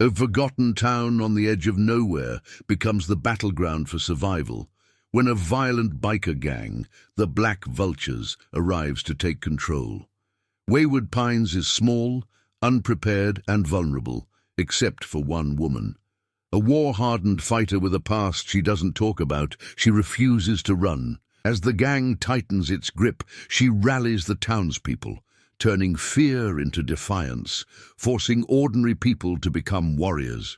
A forgotten town on the edge of nowhere becomes the battleground for survival when a violent biker gang, the Black Vultures, arrives to take control. Wayward Pines is small, unprepared and vulnerable, except for one woman. A war-hardened fighter with a past she doesn't talk about, she refuses to run. As the gang tightens its grip, she rallies the townspeople, turning fear into defiance, forcing ordinary people to become warriors.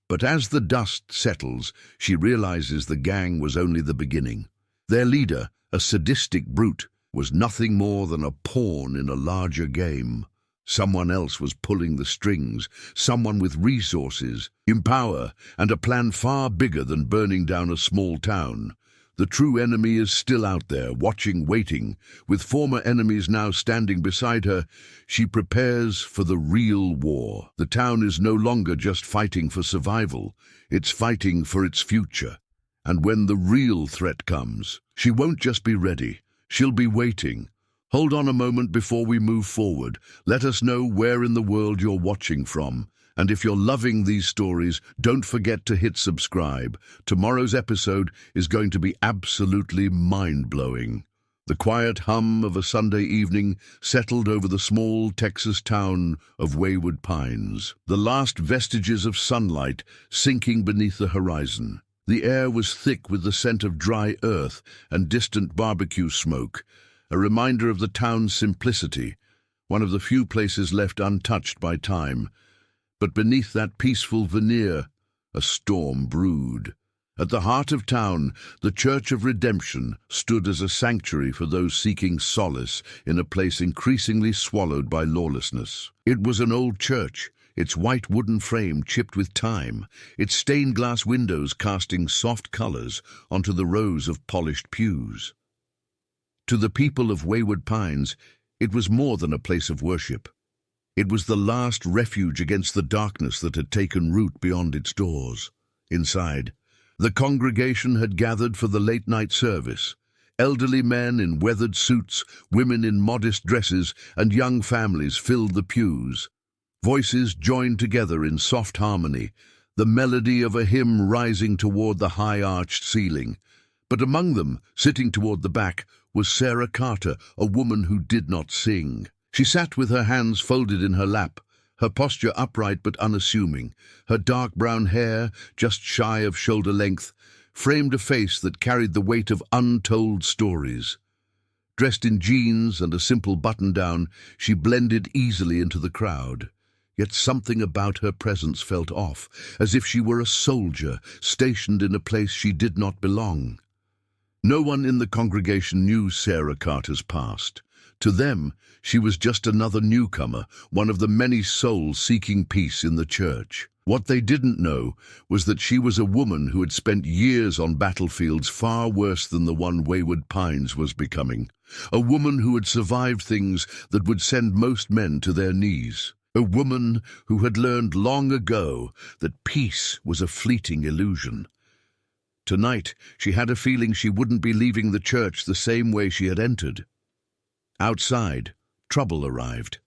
But as the dust settles, she realizes the gang was only the beginning. Their leader, a sadistic brute, was nothing more than a pawn in a larger game. Someone else was pulling the strings, someone with resources, power, and a plan far bigger than burning down a small town. The true enemy is still out there, watching, waiting. With former enemies now standing beside her, she prepares for the real war. The town is no longer just fighting for survival, it's fighting for its future. And when the real threat comes, she won't just be ready, she'll be waiting. Hold on a moment before we move forward. Let us know where in the world you're watching from. And if you're loving these stories, don't forget to hit subscribe. Tomorrow's episode is going to be absolutely mind-blowing. The quiet hum of a Sunday evening settled over the small Texas town of Wayward Pines, the last vestiges of sunlight sinking beneath the horizon. The air was thick with the scent of dry earth and distant barbecue smoke, a reminder of the town's simplicity, one of the few places left untouched by time. But beneath that peaceful veneer, a storm brewed. At the heart of town, the Church of Redemption stood as a sanctuary for those seeking solace in a place increasingly swallowed by lawlessness. It was an old church, its white wooden frame chipped with time, its stained glass windows casting soft colors onto the rows of polished pews. To the people of Wayward Pines, it was more than a place of worship. It was the last refuge against the darkness that had taken root beyond its doors. Inside, the congregation had gathered for the late-night service. Elderly men in weathered suits, women in modest dresses, and young families filled the pews. Voices joined together in soft harmony, the melody of a hymn rising toward the high-arched ceiling. But among them, sitting toward the back, was Sarah Carter, a woman who did not sing. She sat with her hands folded in her lap, her posture upright but unassuming. Her dark brown hair, just shy of shoulder length, framed a face that carried the weight of untold stories. Dressed in jeans and a simple button-down, she blended easily into the crowd. Yet something about her presence felt off, as if she were a soldier stationed in a place she did not belong. No one in the congregation knew Sarah Carter's past. To them, she was just another newcomer, one of the many souls seeking peace in the church. What they didn't know was that she was a woman who had spent years on battlefields far worse than the one Wayward Pines was becoming. A woman who had survived things that would send most men to their knees. A woman who had learned long ago that peace was a fleeting illusion. Tonight, she had a feeling she wouldn't be leaving the church the same way she had entered. Outside, trouble arrived.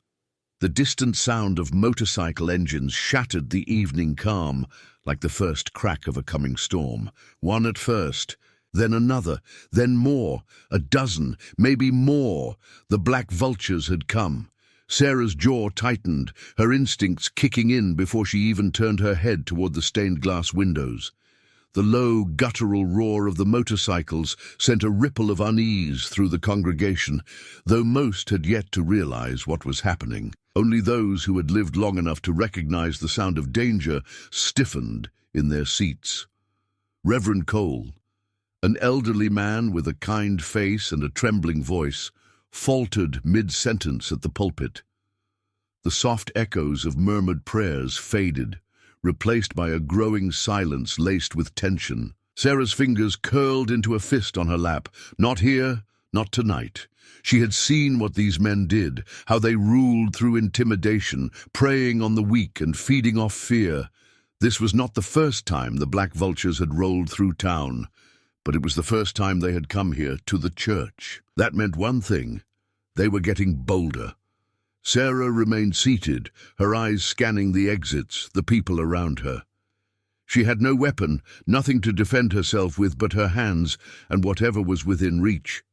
The distant sound of motorcycle engines shattered the evening calm like the first crack of a coming storm. One at first, then another, then more, a dozen, maybe more. The Black Vultures had come. Sarah's jaw tightened, her instincts kicking in before she even turned her head toward the stained glass windows. The low, guttural roar of the motorcycles sent a ripple of unease through the congregation, though most had yet to realize what was happening. Only those who had lived long enough to recognize the sound of danger stiffened in their seats. Reverend Cole, an elderly man with a kind face and a trembling voice, faltered mid-sentence at the pulpit. The soft echoes of murmured prayers faded, replaced by a growing silence laced with tension. Sarah's fingers curled into a fist on her lap. Not here, not tonight. She had seen what these men did, how they ruled through intimidation, preying on the weak and feeding off fear. This was not the first time the Black Vultures had rolled through town, but it was the first time they had come here to the church. That meant one thing: they were getting bolder. Sarah remained seated, her eyes scanning the exits, the people around her. She had no weapon, nothing to defend herself with but her hands and whatever was within reach.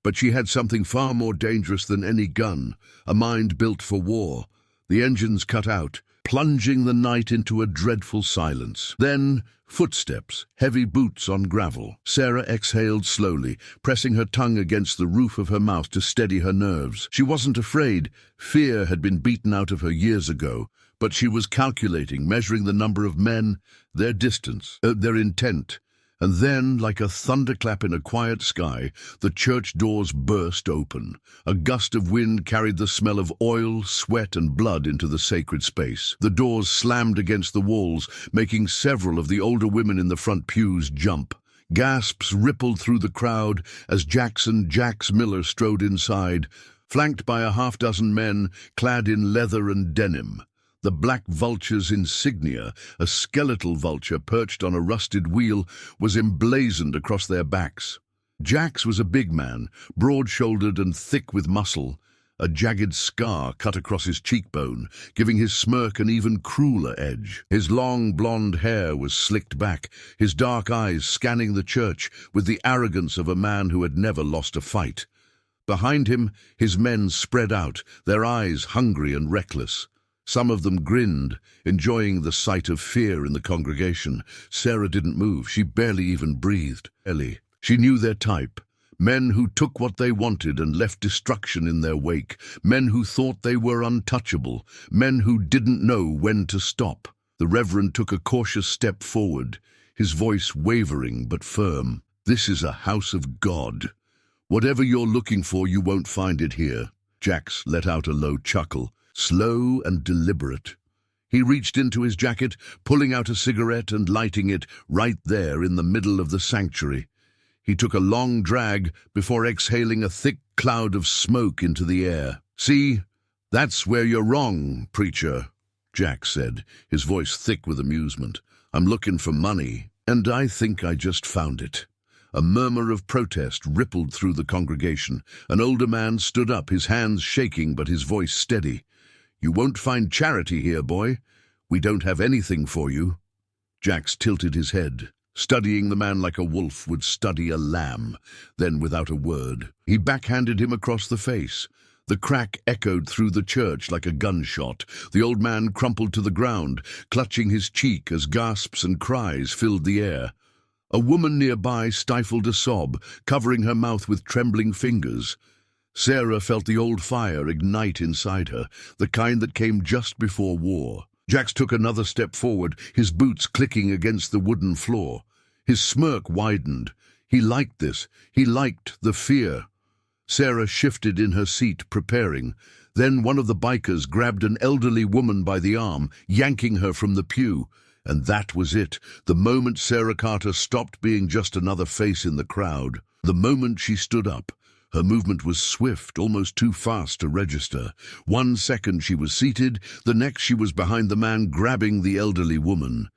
But she had something far more dangerous than any gun, a mind built for war. The engines cut out, plunging the night into a dreadful silence. Then, footsteps, heavy boots on gravel. Sarah exhaled slowly, pressing her tongue against the roof of her mouth to steady her nerves. She wasn't afraid. Fear had been beaten out of her years ago, but she was calculating, measuring the number of men, their distance, their intent. And then, like a thunderclap in a quiet sky, the church doors burst open. A gust of wind carried the smell of oil, sweat, and blood into the sacred space. The doors slammed against the walls, making several of the older women in the front pews jump. Gasps rippled through the crowd as Jax Miller strode inside, flanked by a half-dozen men clad in leather and denim. The Black Vulture's insignia, a skeletal vulture perched on a rusted wheel, was emblazoned across their backs. Jax was a big man, broad-shouldered and thick with muscle. A jagged scar cut across his cheekbone, giving his smirk an even crueler edge. His long blonde hair was slicked back, his dark eyes scanning the church with the arrogance of a man who had never lost a fight. Behind him, his men spread out, their eyes hungry and reckless. Some of them grinned, enjoying the sight of fear in the congregation. Sarah didn't move. She barely even breathed. She knew their type. Men who took what they wanted and left destruction in their wake. Men who thought they were untouchable. Men who didn't know when to stop. The Reverend took a cautious step forward, his voice wavering but firm. "This is a house of God. Whatever you're looking for, you won't find it here." Jax let out a low chuckle, slow and deliberate. He reached into his jacket, pulling out a cigarette and lighting it right there in the middle of the sanctuary. He took a long drag before exhaling a thick cloud of smoke into the air. "See, that's where you're wrong, preacher," Jax said, his voice thick with amusement. "I'm looking for money, and I think I just found it." A murmur of protest rippled through the congregation. An older man stood up, his hands shaking but his voice steady. "You won't find charity here, boy. We don't have anything for you." Jax tilted his head, studying the man like a wolf would study a lamb. Then, without a word, he backhanded him across the face. The crack echoed through the church like a gunshot. The old man crumpled to the ground, clutching his cheek as gasps and cries filled the air. A woman nearby stifled a sob, covering her mouth with trembling fingers. Sarah felt the old fire ignite inside her, the kind that came just before war. Jax took another step forward, his boots clicking against the wooden floor. His smirk widened. He liked this. He liked the fear. Sarah shifted in her seat, preparing. Then one of the bikers grabbed an elderly woman by the arm, yanking her from the pew. And that was it. The moment Sarah Carter stopped being just another face in the crowd. The moment she stood up. Her movement was swift, almost too fast to register. 1 second she was seated, the next she was behind the man grabbing the elderly woman.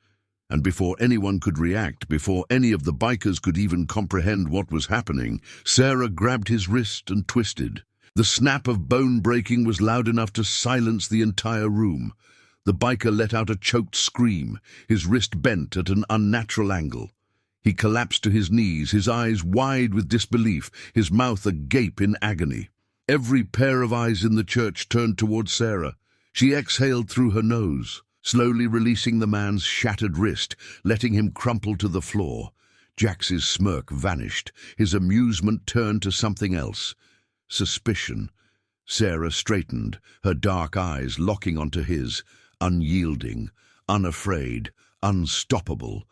And before anyone could react, before any of the bikers could even comprehend what was happening, Sarah grabbed his wrist and twisted. The snap of bone breaking was loud enough to silence the entire room. The biker let out a choked scream, his wrist bent at an unnatural angle. He collapsed to his knees, his eyes wide with disbelief, his mouth agape in agony. Every pair of eyes in the church turned toward Sarah. She exhaled through her nose, slowly releasing the man's shattered wrist, letting him crumple to the floor. Jax's smirk vanished. His amusement turned to something else. Suspicion. Sarah straightened, her dark eyes locking onto his, unyielding, unafraid, unstoppable.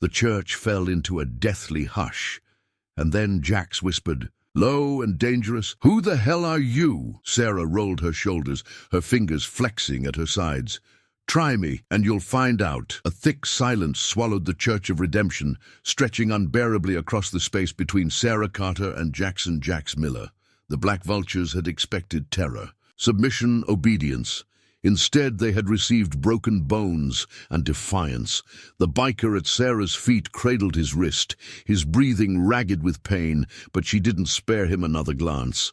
The church fell into a deathly hush, and then Jax whispered, "Low and dangerous, who the hell are you?" Sarah rolled her shoulders, her fingers flexing at her sides. "Try me, and you'll find out." A thick silence swallowed the Church of Redemption, stretching unbearably across the space between Sarah Carter and Jax Miller. The Black Vultures had expected terror, submission, obedience. Instead, they had received broken bones and defiance. The biker at Sarah's feet cradled his wrist, his breathing ragged with pain, but she didn't spare him another glance.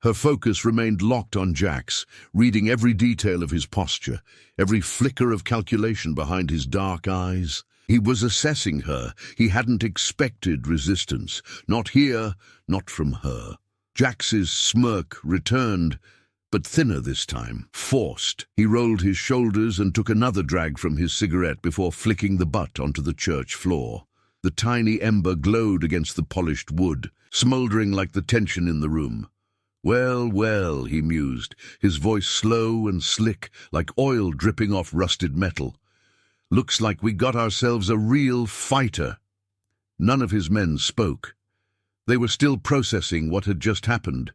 Her focus remained locked on Jax, reading every detail of his posture, every flicker of calculation behind his dark eyes. He was assessing her. He hadn't expected resistance. Not here, not from her. Jax's smirk returned, but thinner this time, forced. He rolled his shoulders and took another drag from his cigarette before flicking the butt onto the church floor. The tiny ember glowed against the polished wood, smouldering like the tension in the room. "Well, well," he mused, his voice slow and slick, like oil dripping off rusted metal. "Looks like we got ourselves a real fighter." None of his men spoke. They were still processing what had just happened.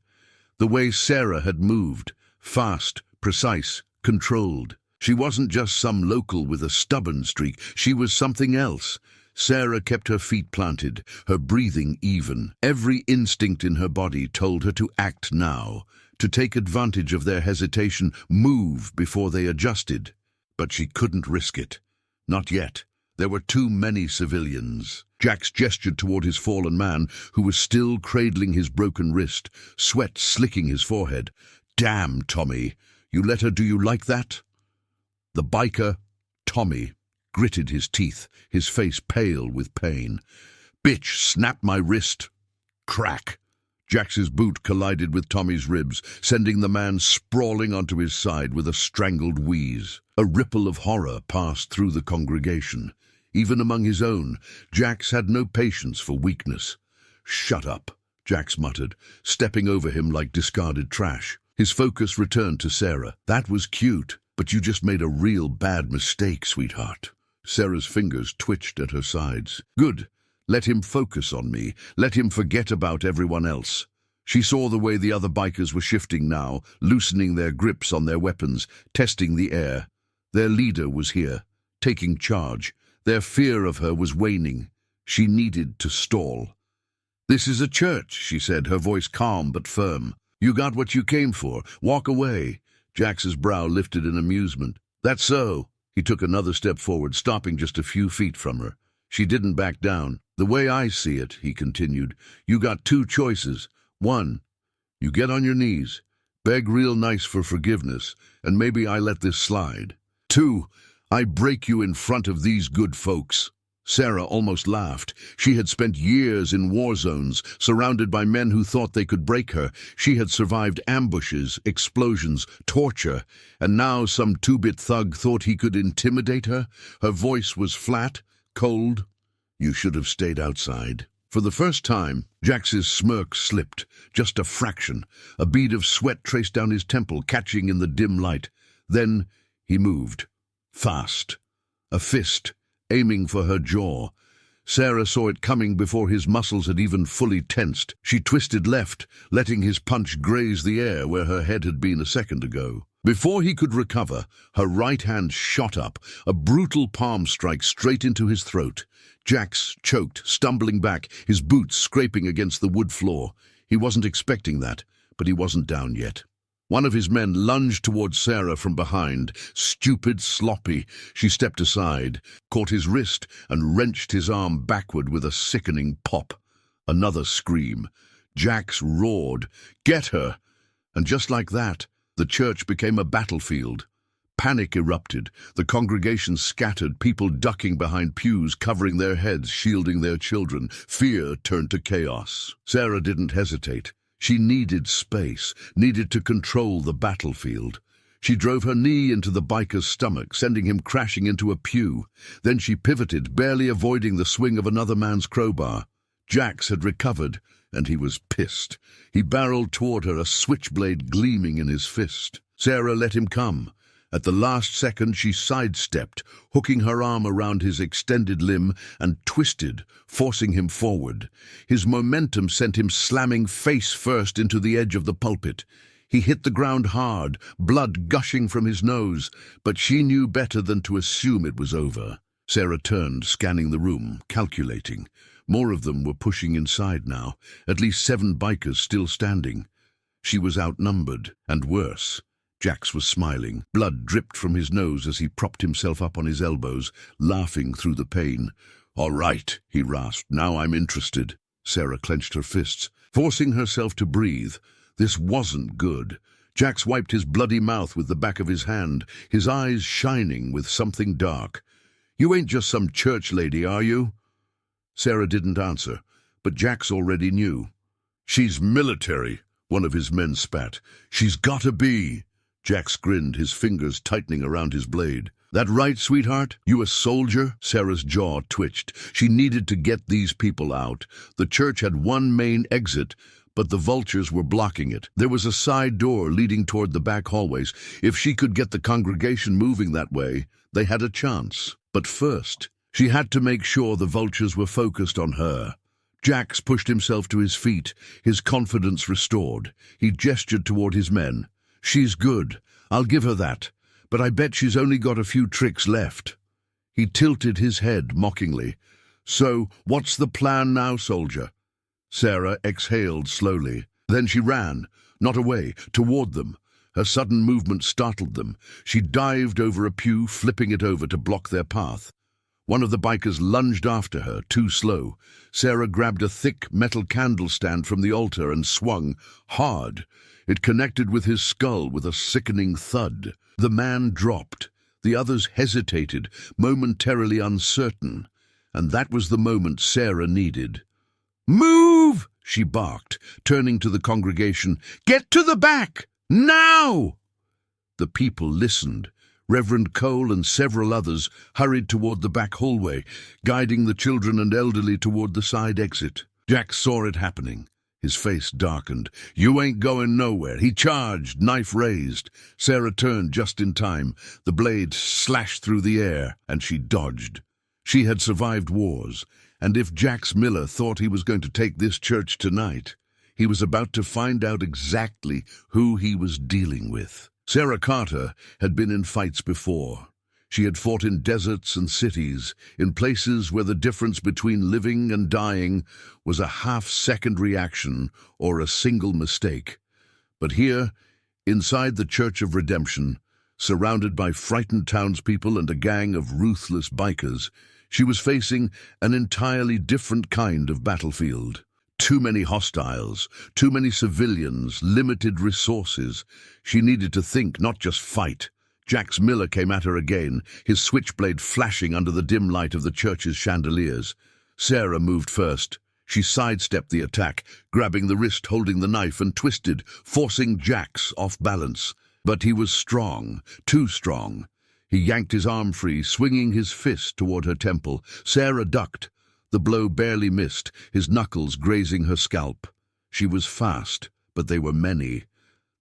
The way Sarah had moved, fast, precise, controlled. She wasn't just some local with a stubborn streak, she was something else. Sarah kept her feet planted, her breathing even. Every instinct in her body told her to act now, to take advantage of their hesitation, move before they adjusted. But she couldn't risk it. Not yet. There were too many civilians. Jax gestured toward his fallen man, who was still cradling his broken wrist, sweat slicking his forehead. "Damn, Tommy. You let her do you like that?" The biker, Tommy, gritted his teeth, his face pale with pain. "Bitch snapped my wrist." Crack. Jax's boot collided with Tommy's ribs, sending the man sprawling onto his side with a strangled wheeze. A ripple of horror passed through the congregation. Even among his own, Jax had no patience for weakness. "Shut up," Jax muttered, stepping over him like discarded trash. His focus returned to Sarah. "That was cute, but you just made a real bad mistake, sweetheart." Sarah's fingers twitched at her sides. "Good. Let him focus on me. Let him forget about everyone else." She saw the way the other bikers were shifting now, loosening their grips on their weapons, testing the air. Their leader was here, taking charge. Their fear of her was waning. She needed to stall. "This is a church," she said, her voice calm but firm. "You got what you came for. Walk away." Jax's brow lifted in amusement. "That's so." He took another step forward, stopping just a few feet from her. She didn't back down. "The way I see it," he continued, "you got two choices. One, you get on your knees, beg real nice for forgiveness, and maybe I let this slide. Two, I break you in front of these good folks." Sarah almost laughed. She had spent years in war zones, surrounded by men who thought they could break her. She had survived ambushes, explosions, torture, and now some two-bit thug thought he could intimidate her. Her voice was flat, cold. "You should have stayed outside." For the first time, Jax's smirk slipped, just a fraction. A bead of sweat traced down his temple, catching in the dim light. Then he moved. Fast. A fist, aiming for her jaw. Sarah saw it coming before his muscles had even fully tensed. She twisted left, letting his punch graze the air where her head had been a second ago. Before he could recover, her right hand shot up, a brutal palm strike straight into his throat. Jax choked, stumbling back, his boots scraping against the wood floor. He wasn't expecting that, but he wasn't down yet. One of his men lunged towards Sarah from behind, stupid, sloppy. She stepped aside, caught his wrist, and wrenched his arm backward with a sickening pop. Another scream. Jax roared, "Get her!" And just like that, the church became a battlefield. Panic erupted. The congregation scattered, people ducking behind pews, covering their heads, shielding their children. Fear turned to chaos. Sarah didn't hesitate. She needed space, needed to control the battlefield. She drove her knee into the biker's stomach, sending him crashing into a pew. Then she pivoted, barely avoiding the swing of another man's crowbar. Jax had recovered, and he was pissed. He barreled toward her, a switchblade gleaming in his fist. Sarah let him come. At the last second, she sidestepped, hooking her arm around his extended limb, and twisted, forcing him forward. His momentum sent him slamming face first into the edge of the pulpit. He hit the ground hard, blood gushing from his nose, but she knew better than to assume it was over. Sarah turned, scanning the room, calculating. More of them were pushing inside now, at least 7 bikers still standing. She was outnumbered, and worse. Jax was smiling. Blood dripped from his nose as he propped himself up on his elbows, laughing through the pain. "All right," he rasped. "Now I'm interested." Sarah clenched her fists, forcing herself to breathe. This wasn't good. Jax wiped his bloody mouth with the back of his hand, his eyes shining with something dark. "You ain't just some church lady, are you?" Sarah didn't answer, but Jax already knew. "She's military," one of his men spat. "She's gotta be." Jax grinned, his fingers tightening around his blade. "That right, sweetheart? You a soldier?" Sarah's jaw twitched. She needed to get these people out. The church had one main exit, but the vultures were blocking it. There was a side door leading toward the back hallways. If she could get the congregation moving that way, they had a chance. But first, she had to make sure the vultures were focused on her. Jax pushed himself to his feet, his confidence restored. He gestured toward his men. "She's good. I'll give her that. But I bet she's only got a few tricks left." He tilted his head mockingly. "So, what's the plan now, soldier?" Sarah exhaled slowly. Then she ran, not away, toward them. Her sudden movement startled them. She dived over a pew, flipping it over to block their path. One of the bikers lunged after her, too slow. Sarah grabbed a thick metal candle stand from the altar and swung hard. It connected with his skull with a sickening thud. The man dropped. The others hesitated, momentarily uncertain. And that was the moment Sarah needed. "Move!" she barked, turning to the congregation. "Get to the back! Now!" The people listened. Reverend Cole and several others hurried toward the back hallway, guiding the children and elderly toward the side exit. Jack saw it happening. His face darkened. "You ain't going nowhere." He charged, knife raised. Sarah turned just in time. The blade slashed through the air, and she dodged. She had survived wars, and if Jax Miller thought he was going to take this church tonight, he was about to find out exactly who he was dealing with. Sarah Carter had been in fights before. She had fought in deserts and cities, in places where the difference between living and dying was a half-second reaction or a single mistake. But here, inside the Church of Redemption, surrounded by frightened townspeople and a gang of ruthless bikers, she was facing an entirely different kind of battlefield. Too many hostiles, too many civilians, limited resources. She needed to think, not just fight. Jax Miller came at her again, his switchblade flashing under the dim light of the church's chandeliers. Sarah moved first. She sidestepped the attack, grabbing the wrist holding the knife, and twisted, forcing Jax off balance. But he was strong, too strong. He yanked his arm free, swinging his fist toward her temple. Sarah ducked. The blow barely missed, his knuckles grazing her scalp. She was fast, but they were many.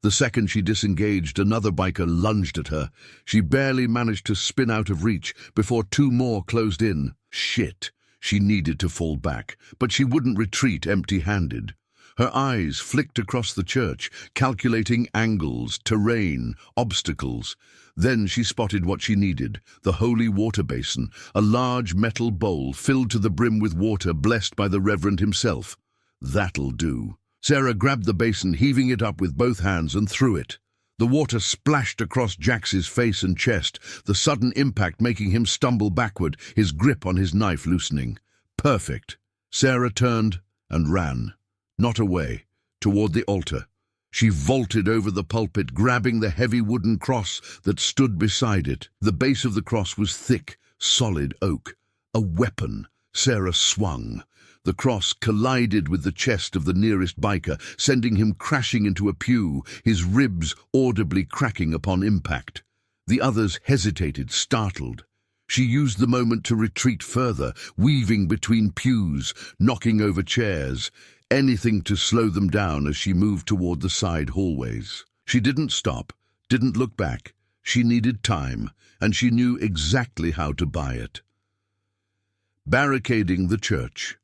The second she disengaged, another biker lunged at her. She barely managed to spin out of reach before two more closed in. Shit! She needed to fall back, but she wouldn't retreat empty-handed. Her eyes flicked across the church, calculating angles, terrain, obstacles. Then she spotted what she needed, the holy water basin, a large metal bowl filled to the brim with water blessed by the Reverend himself. That'll do. Sarah grabbed the basin, heaving it up with both hands, and threw it. The water splashed across Jax's face and chest, the sudden impact making him stumble backward, his grip on his knife loosening. Perfect. Sarah turned and ran. Not away, toward the altar. She vaulted over the pulpit, grabbing the heavy wooden cross that stood beside it. The base of the cross was thick, solid oak. A weapon. Sarah swung. The cross collided with the chest of the nearest biker, sending him crashing into a pew, his ribs audibly cracking upon impact. The others hesitated, startled. She used the moment to retreat further, weaving between pews, knocking over chairs, anything to slow them down as she moved toward the side hallways. She didn't stop, didn't look back. She needed time, and she knew exactly how to buy it. Barricading the church.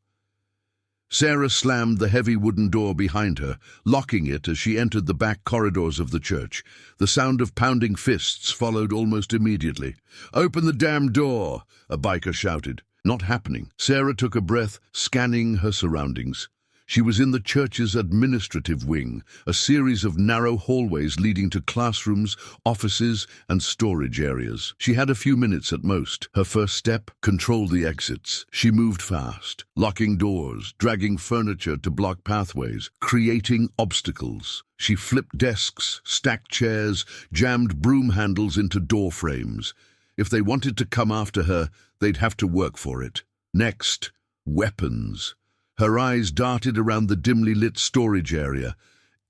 Sarah slammed the heavy wooden door behind her, locking it as she entered the back corridors of the church. The sound of pounding fists followed almost immediately. "Open the damn door!" a biker shouted. Not happening. Sarah took a breath, scanning her surroundings. She was in the church's administrative wing, a series of narrow hallways leading to classrooms, offices, and storage areas. She had a few minutes at most. Her first step, control the exits. She moved fast, locking doors, dragging furniture to block pathways, creating obstacles. She flipped desks, stacked chairs, jammed broom handles into door frames. If they wanted to come after her, they'd have to work for it. Next, weapons. Her eyes darted around the dimly lit storage area.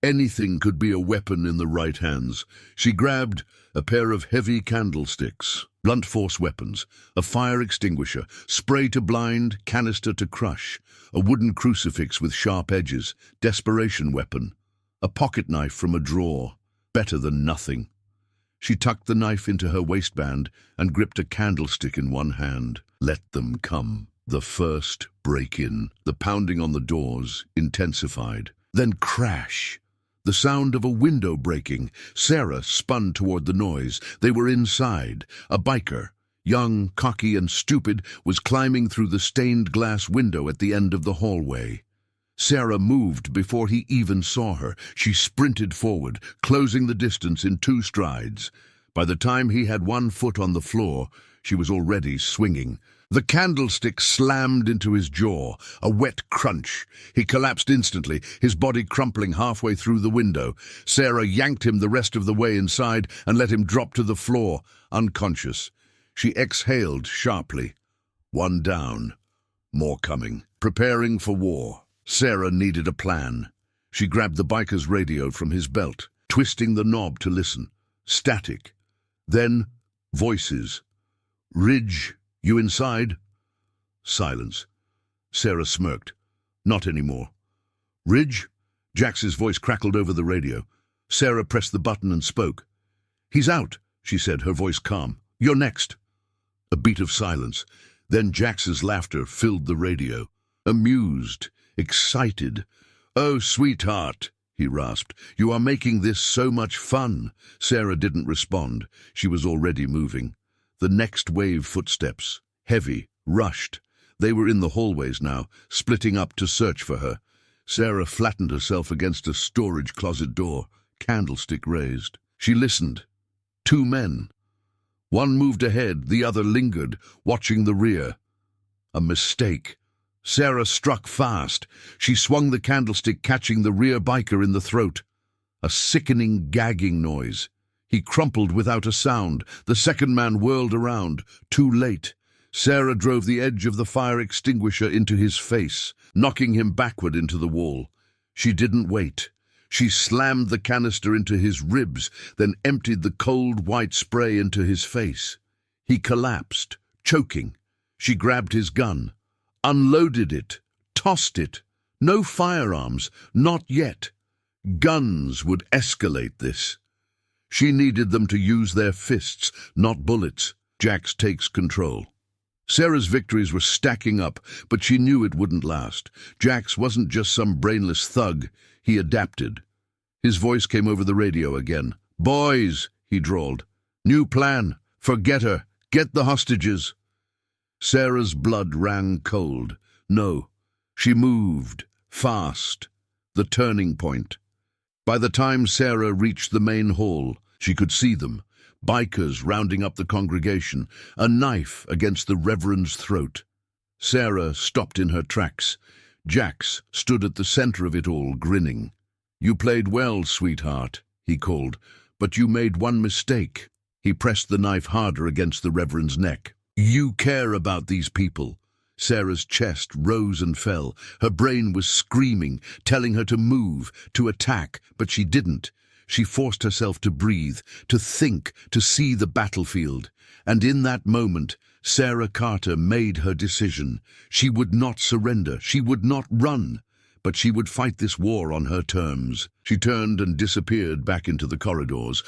Anything could be a weapon in the right hands. She grabbed a pair of heavy candlesticks, blunt force weapons, a fire extinguisher, spray to blind, canister to crush, a wooden crucifix with sharp edges, desperation weapon, a pocket knife from a drawer, better than nothing. She tucked the knife into her waistband and gripped a candlestick in one hand. Let them come. The first break-in, the pounding on the doors, intensified. Then crash. The sound of a window breaking. Sarah spun toward the noise. They were inside. A biker, young, cocky, and stupid, was climbing through the stained glass window at the end of the hallway. Sarah moved before he even saw her. She sprinted forward, closing the distance in 2 strides. By the time he had 1 foot on the floor, she was already swinging. The candlestick slammed into his jaw, a wet crunch. He collapsed instantly, his body crumpling halfway through the window. Sarah yanked him the rest of the way inside and let him drop to the floor, unconscious. She exhaled sharply. 1 down. More coming. Preparing for war. Sarah needed a plan. She grabbed the biker's radio from his belt, twisting the knob to listen. Static. Then, voices. "Ridge, you inside?" Silence. Sarah smirked. "Not anymore." "Ridge?" Jax's voice crackled over the radio. Sarah pressed the button and spoke. "He's out," she said, her voice calm. "You're next." A beat of silence. Then Jax's laughter filled the radio. Amused, excited. "Oh, sweetheart," he rasped. "You are making this so much fun." Sarah didn't respond. She was already moving. The next wave footsteps. Heavy, rushed. They were in the hallways now, splitting up to search for her. Sarah flattened herself against a storage closet door, candlestick raised. She listened. 2 men. One moved ahead, the other lingered, watching the rear. A mistake. Sarah struck fast. She swung the candlestick, catching the rear biker in the throat. A sickening, gagging noise. He crumpled without a sound. The second man whirled around. Too late. Sarah drove the edge of the fire extinguisher into his face, knocking him backward into the wall. She didn't wait. She slammed the canister into his ribs, then emptied the cold white spray into his face. He collapsed, choking. She grabbed his gun, unloaded it, tossed it. No firearms, not yet. Guns would escalate this. She needed them to use their fists, not bullets. Jax takes control. Sarah's victories were stacking up, but she knew it wouldn't last. Jax wasn't just some brainless thug. He adapted. His voice came over the radio again. "Boys," he drawled. "New plan. Forget her. Get the hostages." Sarah's blood ran cold. No. She moved. Fast. The turning point. By the time Sarah reached the main hall, she could see them. Bikers rounding up the congregation, a knife against the reverend's throat. Sarah stopped in her tracks. Jax stood at the center of it all, grinning. "You played well, sweetheart," he called, "but you made one mistake." He pressed the knife harder against the reverend's neck. "You care about these people." Sarah's chest rose and fell. Her brain was screaming, telling her to move, to attack, but she didn't. She forced herself to breathe, to think, to see the battlefield. And in that moment, Sarah Carter made her decision. She would not surrender. She would not run. But she would fight this war on her terms. She turned and disappeared back into the corridors.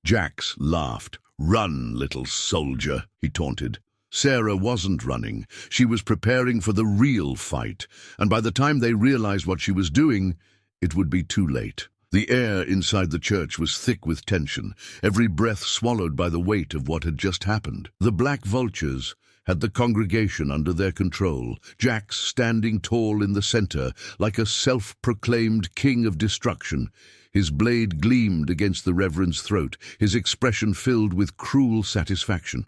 Jax laughed. "Run, little soldier," he taunted. Sarah wasn't running. She was preparing for the real fight. And by the time they realized what she was doing, it would be too late. The air inside the church was thick with tension, every breath swallowed by the weight of what had just happened. The black vultures had the congregation under their control, Jax standing tall in the center like a self-proclaimed king of destruction. His blade gleamed against the reverend's throat, his expression filled with cruel satisfaction.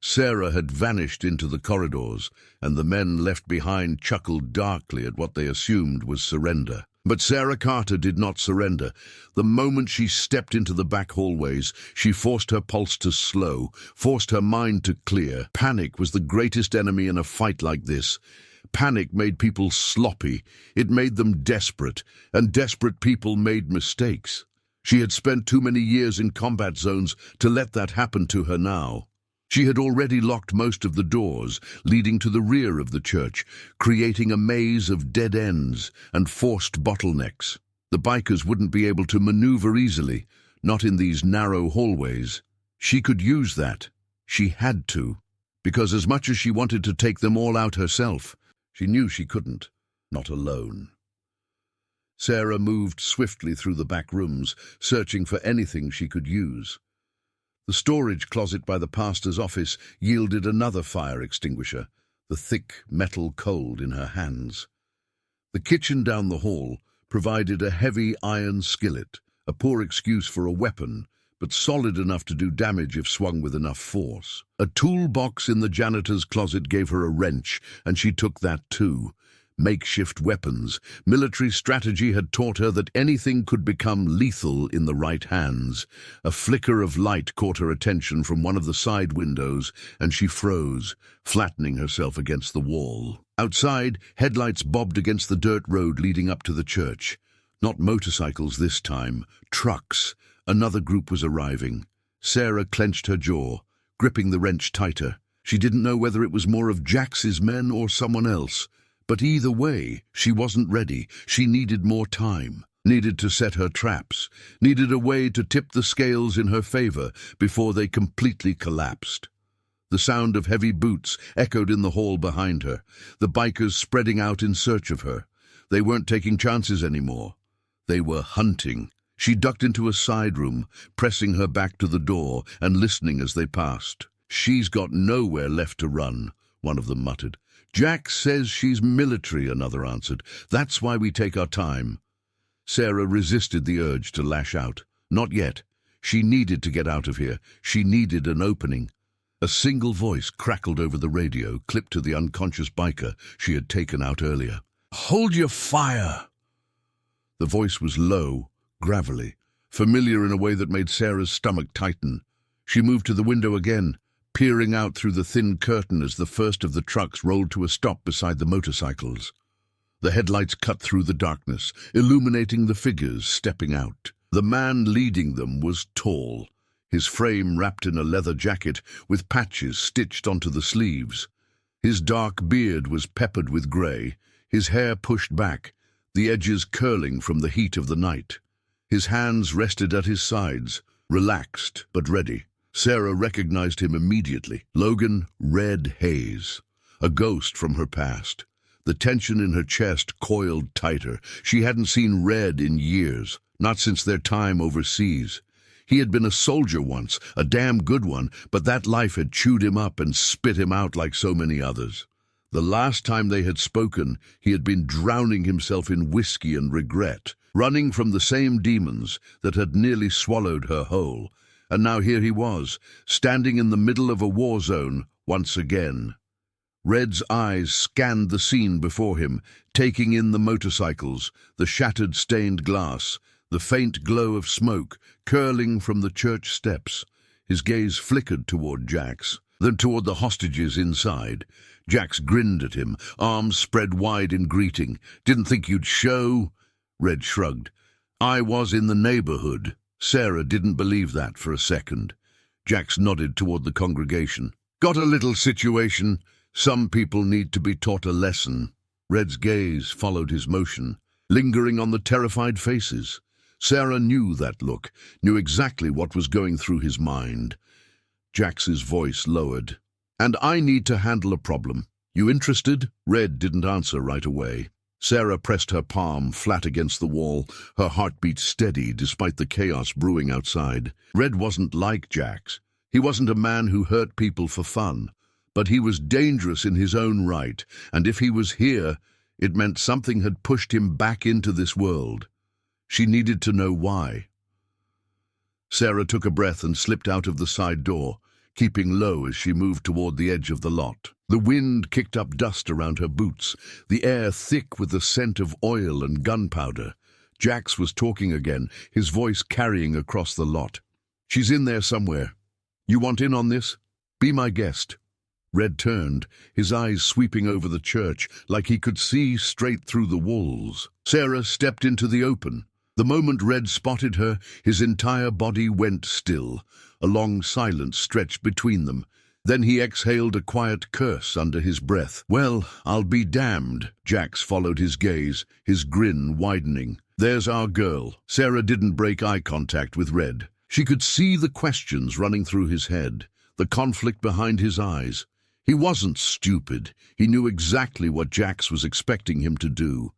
Sarah had vanished into the corridors, and the men left behind chuckled darkly at what they assumed was surrender. But Sarah Carter did not surrender. The moment she stepped into the back hallways, she forced her pulse to slow, forced her mind to clear. Panic was the greatest enemy in a fight like this. Panic made people sloppy. It made them desperate, and desperate people made mistakes. She had spent too many years in combat zones to let that happen to her now. She had already locked most of the doors leading to the rear of the church, creating a maze of dead ends and forced bottlenecks. The bikers wouldn't be able to maneuver easily, not in these narrow hallways. She could use that. She had to, because as much as she wanted to take them all out herself, she knew she couldn't, not alone. Sarah moved swiftly through the back rooms, searching for anything she could use. The storage closet by the pastor's office yielded another fire extinguisher, the thick metal cold in her hands. The kitchen down the hall provided a heavy iron skillet, a poor excuse for a weapon, but solid enough to do damage if swung with enough force. A toolbox in the janitor's closet gave her a wrench, and she took that too. Makeshift weapons. Military strategy had taught her that anything could become lethal in the right hands. A flicker of light caught her attention from one of the side windows, and she froze, flattening herself against the wall. Outside, headlights bobbed against the dirt road leading up to the church. Not motorcycles this time, trucks. Another group was arriving. Sarah clenched her jaw, gripping the wrench tighter. She didn't know whether it was more of Jax's men or someone else. But either way, she wasn't ready. She needed more time, needed to set her traps, needed a way to tip the scales in her favor before they completely collapsed. The sound of heavy boots echoed in the hall behind her, the bikers spreading out in search of her. They weren't taking chances anymore. They were hunting. She ducked into a side room, pressing her back to the door and listening as they passed. "She's got nowhere left to run," one of them muttered. "Jax says she's military," another answered. "That's why we take our time." Sarah resisted the urge to lash out. Not yet. She needed to get out of here. She needed an opening. A single voice crackled over the radio, clipped to the unconscious biker she had taken out earlier. "Hold your fire!" The voice was low, gravelly, familiar in a way that made Sarah's stomach tighten. She moved to the window again, peering out through the thin curtain as the first of the trucks rolled to a stop beside the motorcycles. The headlights cut through the darkness, illuminating the figures stepping out. The man leading them was tall, his frame wrapped in a leather jacket with patches stitched onto the sleeves. His dark beard was peppered with grey, his hair pushed back, the edges curling from the heat of the night. His hands rested at his sides, relaxed but ready. Sarah recognized him immediately. Logan Red Hayes, a ghost from her past. The tension in her chest coiled tighter. She hadn't seen Red in years, not since their time overseas. He had been a soldier once, a damn good one, but that life had chewed him up and spit him out like so many others. The last time they had spoken, he had been drowning himself in whiskey and regret, running from the same demons that had nearly swallowed her whole. And now here he was, standing in the middle of a war zone once again. Red's eyes scanned the scene before him, taking in the motorcycles, the shattered stained glass, the faint glow of smoke curling from the church steps. His gaze flickered toward Jax, then toward the hostages inside. Jax grinned at him, arms spread wide in greeting. "Didn't think you'd show?" Red shrugged. "I was in the neighborhood." Sarah didn't believe that for a second. Jax nodded toward the congregation. "Got a little situation. Some people need to be taught a lesson." Red's gaze followed his motion, lingering on the terrified faces. Sarah knew that look, knew exactly what was going through his mind. Jax's voice lowered. "And I need to handle a problem. You interested?" Red didn't answer right away. Sarah pressed her palm flat against the wall, her heartbeat steady despite the chaos brewing outside. Red wasn't like Jax. He wasn't a man who hurt people for fun, But he was dangerous in his own right, and if he was here, it meant something had pushed him back into this world. She needed to know why. Sarah took a breath and slipped out of the side door, keeping low as she moved toward the edge of the lot. The wind kicked up dust around her boots, the air thick with the scent of oil and gunpowder. Jax was talking again, his voice carrying across the lot. "She's in there somewhere. You want in on this? Be my guest." Red turned, his eyes sweeping over the church, like he could see straight through the walls. Sarah stepped into the open. The moment Red spotted her, his entire body went still. A long silence stretched between them. Then he exhaled a quiet curse under his breath. "Well, I'll be damned." Jax followed his gaze, his grin widening. "There's our girl." Sarah didn't break eye contact with Red. She could see the questions running through his head, the conflict behind his eyes. He wasn't stupid. He knew exactly what Jax was expecting him to do.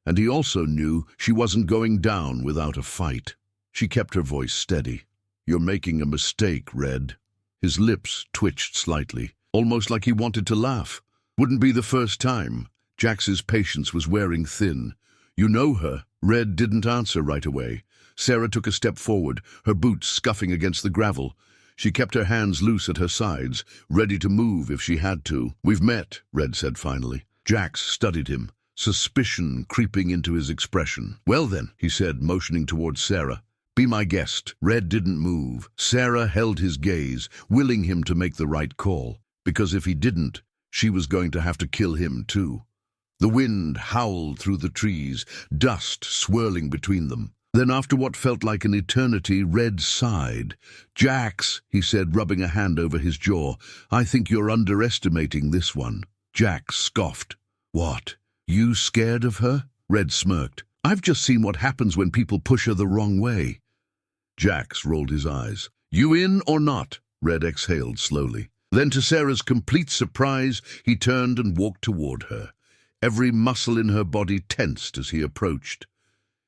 And he also knew she wasn't going down without a fight. She kept her voice steady. "You're making a mistake, Red." His lips twitched slightly, almost like he wanted to laugh. Wouldn't be the first time. Jax's patience was wearing thin. "You know her?" Red didn't answer right away. Sarah took a step forward, her boots scuffing against the gravel. She kept her hands loose at her sides, ready to move if she had to. "We've met," Red said finally. Jax studied him, suspicion creeping into his expression. "Well then," he said, motioning towards Sarah. "Be my guest." Red didn't move. Sarah held his gaze, willing him to make the right call, because if he didn't, she was going to have to kill him too. The wind howled through the trees, dust swirling between them. Then after what felt like an eternity, Red sighed. "Jax," he said, rubbing a hand over his jaw, "I think you're underestimating this one." Jax scoffed. "What? You scared of her?" Red smirked. "I've just seen what happens when people push her the wrong way." Jax rolled his eyes. "You in or not?" Red exhaled slowly. Then to Sarah's complete surprise, he turned and walked toward her. Every muscle in her body tensed as he approached.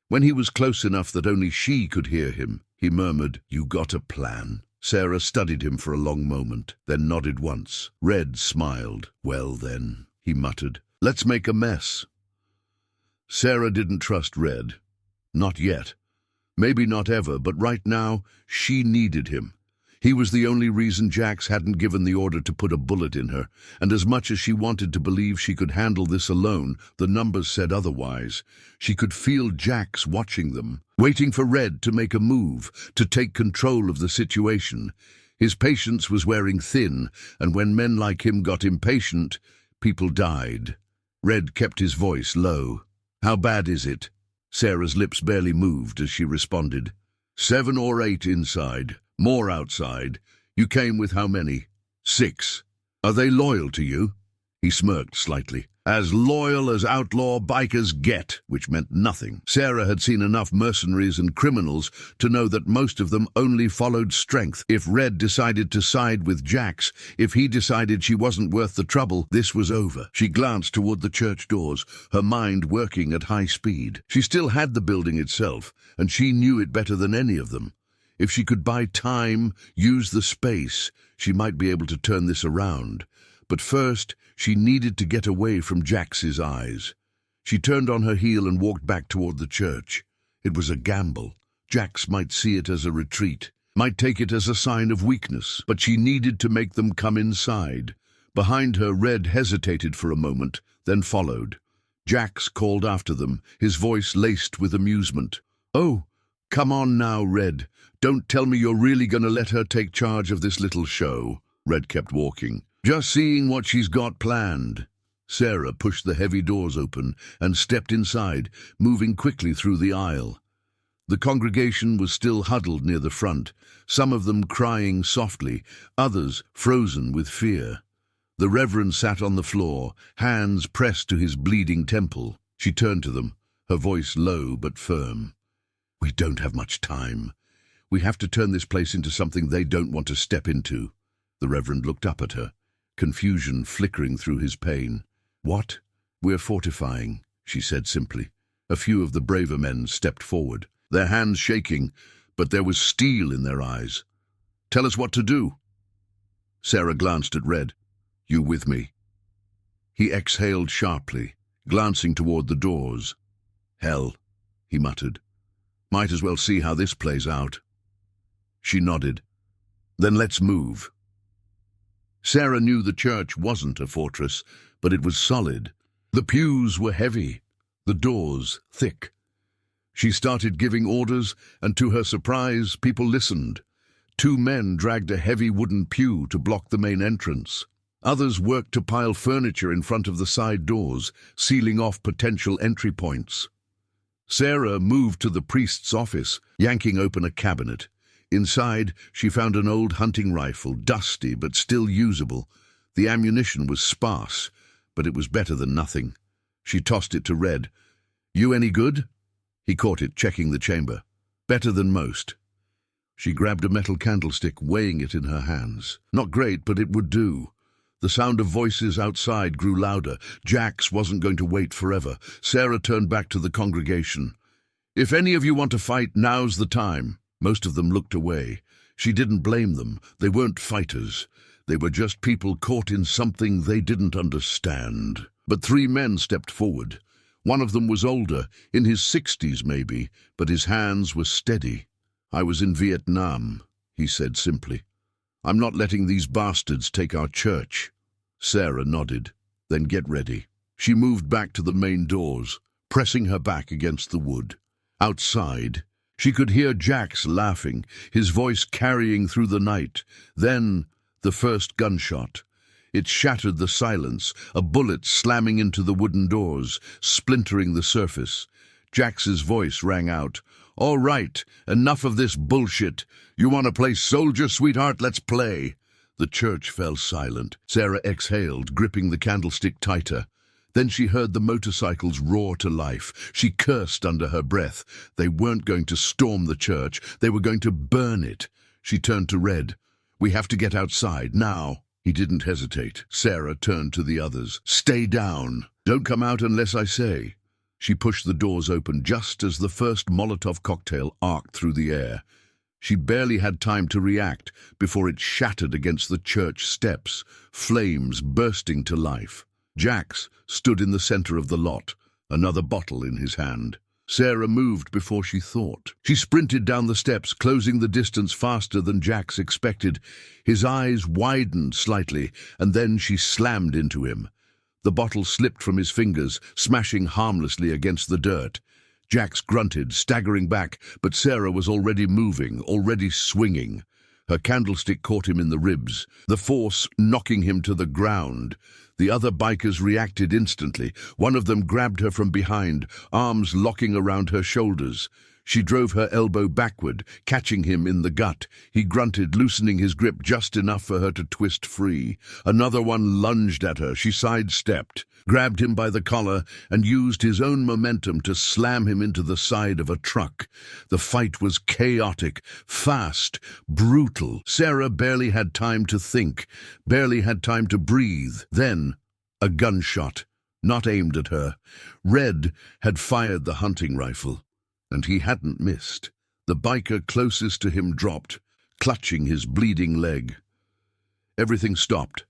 When he was close enough that only she could hear him, he murmured, "You got a plan?" Sarah studied him for a long moment, then nodded once. Red smiled. "Well then," he muttered, "let's make a mess." Sarah didn't trust Red. Not yet. Maybe not ever, but right now, she needed him. He was the only reason Jax hadn't given the order to put a bullet in her, and as much as she wanted to believe she could handle this alone, the numbers said otherwise. She could feel Jax watching them, waiting for Red to make a move, to take control of the situation. His patience was wearing thin, and when men like him got impatient, people died. Red kept his voice low. "How bad is it?" Sarah's lips barely moved as she responded. 7 or 8 inside. More outside. You came with how many? 6. Are they loyal to you? He smirked slightly. As loyal as outlaw bikers get, which meant nothing. Sarah had seen enough mercenaries and criminals to know that most of them only followed strength. If Red decided to side with Jax, if he decided she wasn't worth the trouble, this was over. She glanced toward the church doors, her mind working at high speed. She still had the building itself, and she knew it better than any of them. If she could buy time, use the space, she might be able to turn this around. But first, she needed to get away from Jax's eyes. She turned on her heel and walked back toward the church. It was a gamble. Jax might see it as a retreat, might take it as a sign of weakness, but she needed to make them come inside. Behind her, Red hesitated for a moment, then followed. Jax called after them, his voice laced with amusement. "Oh, come on now, Red. Don't tell me you're really going to let her take charge of this little show." Red kept walking. "Just seeing what she's got planned." Sarah pushed the heavy doors open and stepped inside, moving quickly through the aisle. The congregation was still huddled near the front, some of them crying softly, others frozen with fear. The Reverend sat on the floor, hands pressed to his bleeding temple. She turned to them, her voice low but firm. "We don't have much time. We have to turn this place into something they don't want to step into." The Reverend looked up at her, confusion flickering through his pain. "What?" "We're fortifying," she said simply. A few of the braver men stepped forward, their hands shaking, but there was steel in their eyes. "Tell us what to do." Sarah glanced at Red. You with me?" He exhaled sharply, glancing toward the doors. "Hell," he muttered. "Might as well see how this plays out." She nodded. "Then let's move." Sarah knew the church wasn't a fortress, but it was solid. The pews were heavy, the doors thick. She started giving orders, and to her surprise, people listened. 2 men dragged a heavy wooden pew to block the main entrance. Others worked to pile furniture in front of the side doors, sealing off potential entry points. Sarah moved to the priest's office, yanking open a cabinet. Inside, she found an old hunting rifle, dusty but still usable. The ammunition was sparse, but it was better than nothing. She tossed it to Red. "You any good?" He caught it, checking the chamber. "Better than most." She grabbed a metal candlestick, weighing it in her hands. Not great, but it would do. The sound of voices outside grew louder. Jax wasn't going to wait forever. Sarah turned back to the congregation. "If any of you want to fight, now's the time." Most of them looked away. She didn't blame them. They weren't fighters. They were just people caught in something they didn't understand. But 3 men stepped forward. One of them was older, in his 60s maybe, but his hands were steady. "I was in Vietnam," he said simply. "I'm not letting these bastards take our church." Sarah nodded. "Then get ready." She moved back to the main doors, pressing her back against the wood. Outside, she could hear Jax laughing, his voice carrying through the night. Then, the first gunshot. It shattered the silence, a bullet slamming into the wooden doors, splintering the surface. Jax's voice rang out. "All right, enough of this bullshit. You want to play soldier, sweetheart? Let's play." The church fell silent. Sarah exhaled, gripping the candlestick tighter. Then she heard the motorcycles roar to life. She cursed under her breath. They weren't going to storm the church. They were going to burn it. She turned to Red. "We have to get outside, now." He didn't hesitate. Sarah turned to the others. "Stay down. Don't come out unless I say." She pushed the doors open just as the first Molotov cocktail arced through the air. She barely had time to react before it shattered against the church steps, flames bursting to life. Jax stood in the center of the lot, another bottle in his hand. Sarah moved before she thought. She sprinted down the steps, closing the distance faster than Jax expected. His eyes widened slightly, and then she slammed into him. The bottle slipped from his fingers, smashing harmlessly against the dirt. Jax grunted, staggering back, but Sarah was already moving, already swinging. Her candlestick caught him in the ribs, the force knocking him to the ground. The other bikers reacted instantly. One of them grabbed her from behind, arms locking around her shoulders. She drove her elbow backward, catching him in the gut. He grunted, loosening his grip just enough for her to twist free. Another one lunged at her. She sidestepped, grabbed him by the collar, and used his own momentum to slam him into the side of a truck. The fight was chaotic, fast, brutal. Sarah barely had time to think, barely had time to breathe. Then, a gunshot, not aimed at her. Red had fired the hunting rifle. And he hadn't missed. The biker closest to him dropped, clutching his bleeding leg. Everything stopped.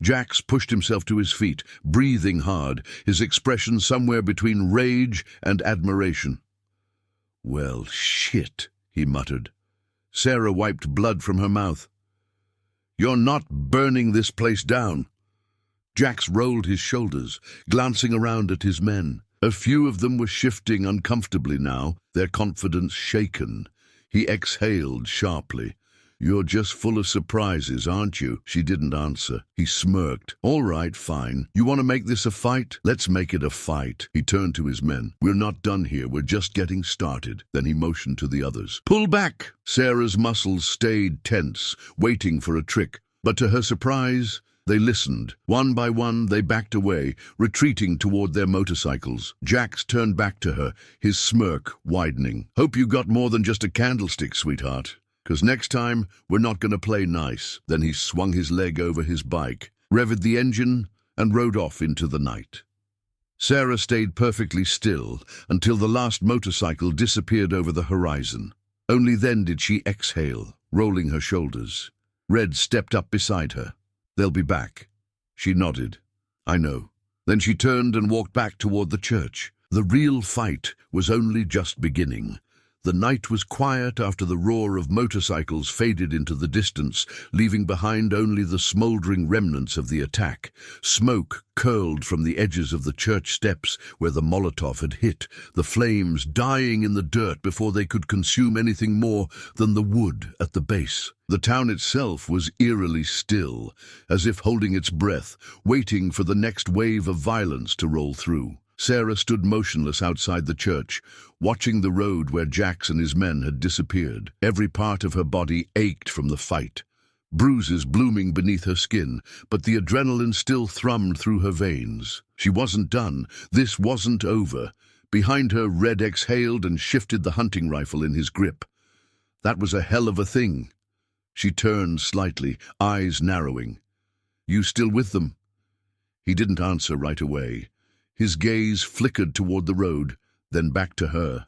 Jax pushed himself to his feet, breathing hard, his expression somewhere between rage and admiration. "Well, shit," he muttered. Sarah wiped blood from her mouth. "You're not burning this place down." Jax rolled his shoulders, glancing around at his men. A few of them were shifting uncomfortably now, their confidence shaken. He exhaled sharply. "You're just full of surprises, aren't you?" She didn't answer. He smirked. "All right, fine. You want to make this a fight? Let's make it a fight." He turned to his men. "We're not done here. We're just getting started." Then he motioned to the others. "Pull back!" Sarah's muscles stayed tense, waiting for a trick. But to her surprise, they listened. One by one, they backed away, retreating toward their motorcycles. Jax turned back to her, his smirk widening. "Hope you got more than just a candlestick, sweetheart. 'Cause next time, we're not going to play nice." Then he swung his leg over his bike, revved the engine, and rode off into the night. Sarah stayed perfectly still until the last motorcycle disappeared over the horizon. Only then did she exhale, rolling her shoulders. Red stepped up beside her. "They'll be back." She nodded. I know. Then she turned and walked back toward the church. The real fight was only just beginning. The night was quiet after the roar of motorcycles faded into the distance, leaving behind only the smoldering remnants of the attack. Smoke curled from the edges of the church steps where the Molotov had hit, the flames dying in the dirt before they could consume anything more than the wood at the base. The town itself was eerily still, as if holding its breath, waiting for the next wave of violence to roll through. Sarah stood motionless outside the church, watching the road where Jax and his men had disappeared. Every part of her body ached from the fight, bruises blooming beneath her skin, but the adrenaline still thrummed through her veins. She wasn't done. This wasn't over. Behind her, Red exhaled and shifted the hunting rifle in his grip. That was a hell of a thing. She turned slightly, eyes narrowing. "You still with them?" He didn't answer right away. His gaze flickered toward the road, then back to her.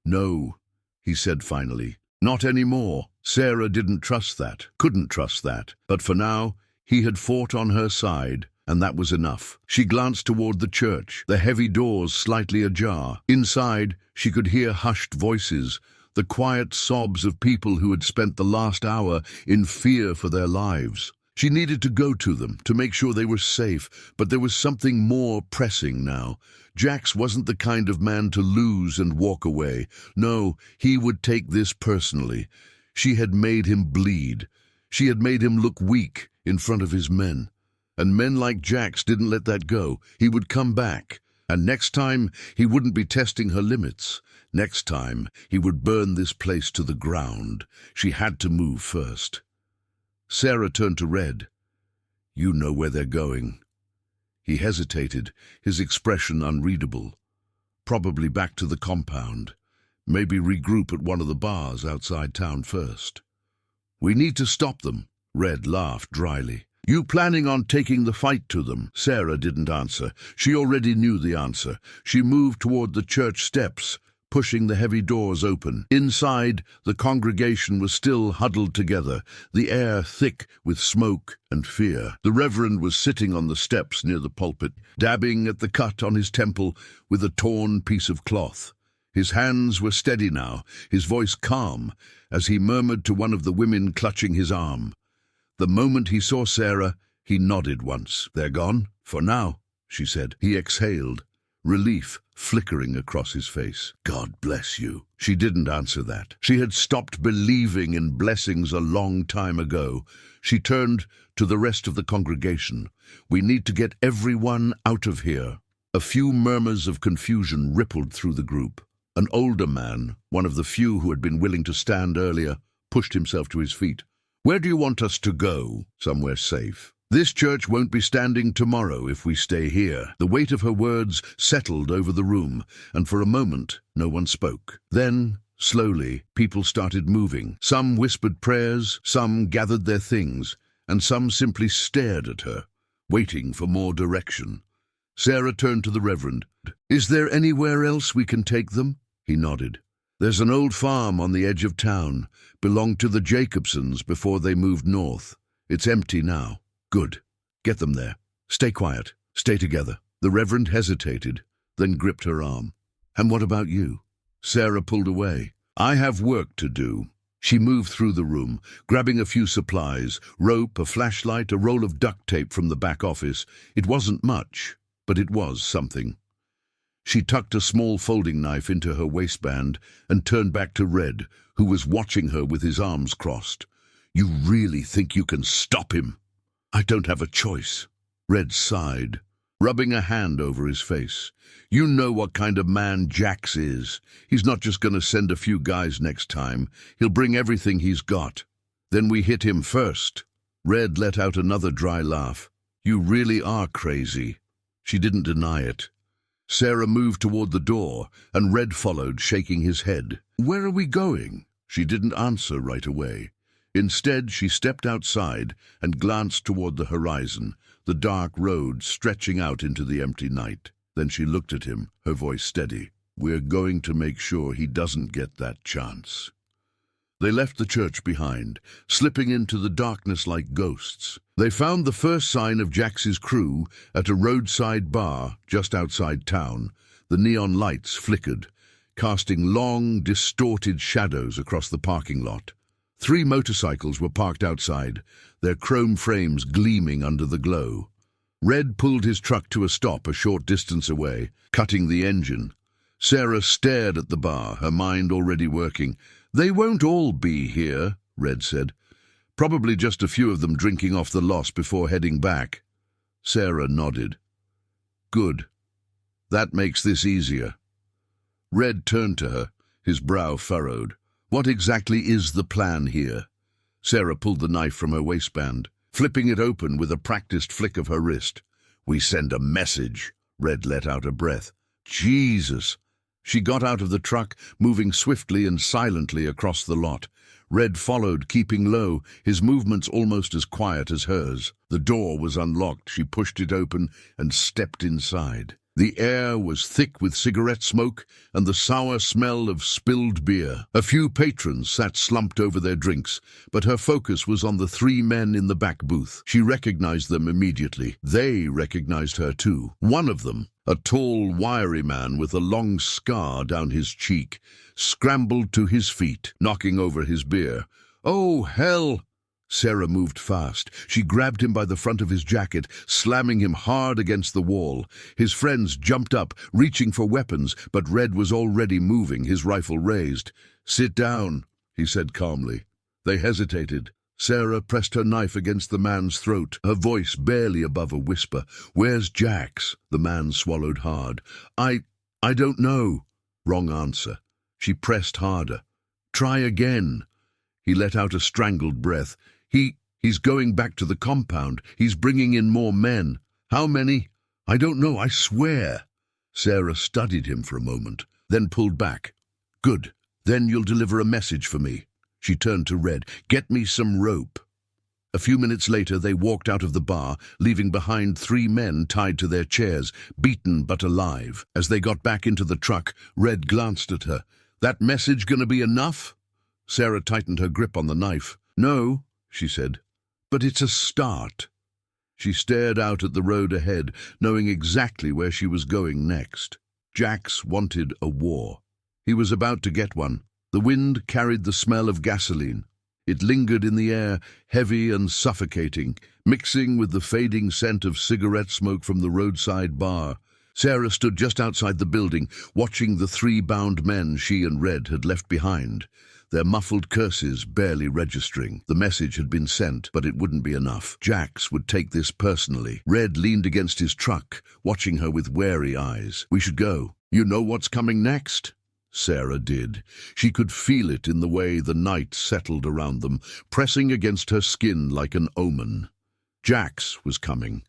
"No," he said finally. "Not anymore." Sarah didn't trust that, couldn't trust that. But for now, he had fought on her side, and that was enough. She glanced toward the church, the heavy doors slightly ajar. Inside, she could hear hushed voices, the quiet sobs of people who had spent the last hour in fear for their lives. She needed to go to them, to make sure they were safe, but there was something more pressing now. Jax wasn't the kind of man to lose and walk away. No, he would take this personally. She had made him bleed. She had made him look weak in front of his men. And men like Jax didn't let that go. He would come back. And next time, he wouldn't be testing her limits. Next time, he would burn this place to the ground. She had to move first. Sarah turned to Red. "You know where they're going." He hesitated, his expression unreadable. "Probably back to the compound. Maybe regroup at one of the bars outside town first." "We need to stop them," Red laughed dryly. "You planning on taking the fight to them?" Sarah didn't answer. She already knew the answer. She moved toward the church steps, pushing the heavy doors open. Inside, the congregation was still huddled together, the air thick with smoke and fear. The Reverend was sitting on the steps near the pulpit, dabbing at the cut on his temple with a torn piece of cloth. His hands were steady now, his voice calm, as he murmured to one of the women clutching his arm. The moment he saw Sarah, he nodded once. "They're gone? For now," she said. He exhaled, relief flickering across his face. "God bless you." She didn't answer that. She had stopped believing in blessings a long time ago. She turned to the rest of the congregation. "We need to get everyone out of here." A few murmurs of confusion rippled through the group. An older man, one of the few who had been willing to stand earlier, pushed himself to his feet. "Where do you want us to go?" "Somewhere safe. This church won't be standing tomorrow if we stay here." The weight of her words settled over the room, and for a moment no one spoke. Then, slowly, people started moving. Some whispered prayers, some gathered their things, and some simply stared at her, waiting for more direction. Sarah turned to the Reverend. "Is there anywhere else we can take them?" He nodded. "There's an old farm on the edge of town. Belonged to the Jacobsons before they moved north. It's empty now." "Good. Get them there. Stay quiet. Stay together." The Reverend hesitated, then gripped her arm. "And what about you?" Sarah pulled away. "I have work to do." She moved through the room, grabbing a few supplies, rope, a flashlight, a roll of duct tape from the back office. It wasn't much, but it was something. She tucked a small folding knife into her waistband and turned back to Red, who was watching her with his arms crossed. "You really think you can stop him?" "I don't have a choice." Red sighed, rubbing a hand over his face. "You know what kind of man Jax is. He's not just going to send a few guys next time. He'll bring everything he's got. Then we hit him first." Red let out another dry laugh. "You really are crazy." She didn't deny it. Sarah moved toward the door, and Red followed, shaking his head. "Where are we going?" She didn't answer right away. Instead, she stepped outside and glanced toward the horizon, the dark road stretching out into the empty night. Then she looked at him, her voice steady. "We're going to make sure he doesn't get that chance." They left the church behind, slipping into the darkness like ghosts. They found the first sign of Jax's crew at a roadside bar just outside town. The neon lights flickered, casting long, distorted shadows across the parking lot. 3 motorcycles were parked outside, their chrome frames gleaming under the glow. Red pulled his truck to a stop a short distance away, cutting the engine. Sarah stared at the bar, her mind already working. "They won't all be here," Red said. "Probably just a few of them drinking off the loss before heading back." Sarah nodded. "Good. That makes this easier." Red turned to her, his brow furrowed. "What exactly is the plan here?" Sarah pulled the knife from her waistband, flipping it open with a practiced flick of her wrist. "We send a message." Red let out a breath. "Jesus!" She got out of the truck, moving swiftly and silently across the lot. Red followed, keeping low, his movements almost as quiet as hers. The door was unlocked. She pushed it open and stepped inside. The air was thick with cigarette smoke and the sour smell of spilled beer. A few patrons sat slumped over their drinks, but her focus was on the 3 men in the back booth. She recognized them immediately. They recognized her too. One of them, a tall, wiry man with a long scar down his cheek, scrambled to his feet, knocking over his beer. "Oh, hell!" Sarah moved fast. She grabbed him by the front of his jacket, slamming him hard against the wall. His friends jumped up, reaching for weapons, but Red was already moving, his rifle raised. "Sit down," he said calmly. They hesitated. Sarah pressed her knife against the man's throat, her voice barely above a whisper. "Where's Jax?" The man swallowed hard. I don't know." Wrong answer. She pressed harder. "Try again." He let out a strangled breath. He's going back to the compound. He's bringing in more men." "How many?" "I don't know, I swear." Sarah studied him for a moment, then pulled back. "Good. Then you'll deliver a message for me." She turned to Red. "Get me some rope." A few minutes later, they walked out of the bar, leaving behind 3 men tied to their chairs, beaten but alive. As they got back into the truck, Red glanced at her. "That message gonna be enough?" Sarah tightened her grip on the knife. "No," she said, "but it's a start." She stared out at the road ahead, knowing exactly where she was going next. Jax wanted a war. He was about to get one. The wind carried the smell of gasoline. It lingered in the air, heavy and suffocating, mixing with the fading scent of cigarette smoke from the roadside bar. Sarah stood just outside the building, watching the 3 bound men she and Red had left behind, their muffled curses barely registering. The message had been sent, but it wouldn't be enough. Jax would take this personally. Red leaned against his truck, watching her with wary eyes. "We should go. You know what's coming next?" Sarah did. She could feel it in the way the night settled around them, pressing against her skin like an omen. Jax was coming,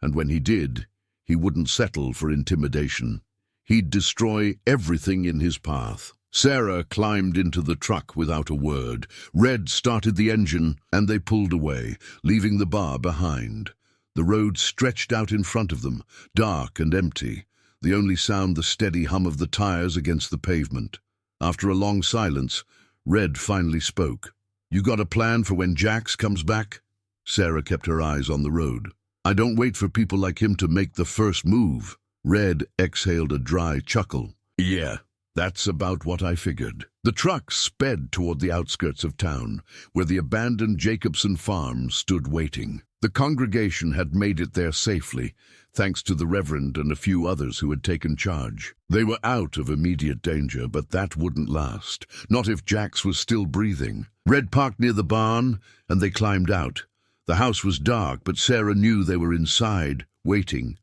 and when he did, he wouldn't settle for intimidation. He'd destroy everything in his path. Sarah climbed into the truck without a word. Red started the engine, and they pulled away, leaving the bar behind. The road stretched out in front of them, dark and empty, the only sound the steady hum of the tires against the pavement. After a long silence, Red finally spoke. "You got a plan for when Jax comes back?" Sarah kept her eyes on the road. "I don't wait for people like him to make the first move." Red exhaled a dry chuckle. "Yeah. That's about what I figured." The truck sped toward the outskirts of town, where the abandoned Jacobson farm stood waiting. The congregation had made it there safely, thanks to the Reverend and a few others who had taken charge. They were out of immediate danger, but that wouldn't last, not if Jax was still breathing. Red parked near the barn, and they climbed out. The house was dark, but Sarah knew they were inside, waiting.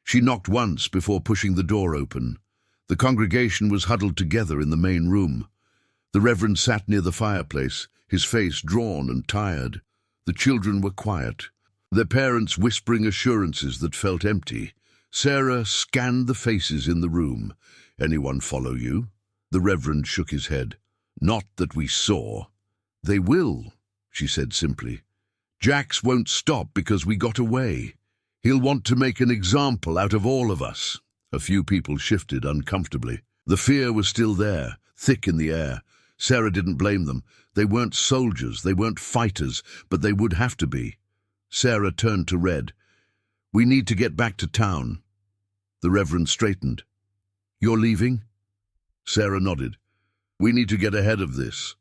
She knocked once before pushing the door open. The congregation was huddled together in the main room. The Reverend sat near the fireplace, his face drawn and tired. The children were quiet, their parents whispering assurances that felt empty. Sarah scanned the faces in the room. "Anyone follow you?" The Reverend shook his head. "Not that we saw." "They will," she said simply. "Jax won't stop because we got away. He'll want to make an example out of all of us." A few people shifted uncomfortably. The fear was still there, thick in the air. Sarah didn't blame them. They weren't soldiers, they weren't fighters, but they would have to be. Sarah turned to Red. "We need to get back to town." The Reverend straightened. "You're leaving?" Sarah nodded. "We need to get ahead of this."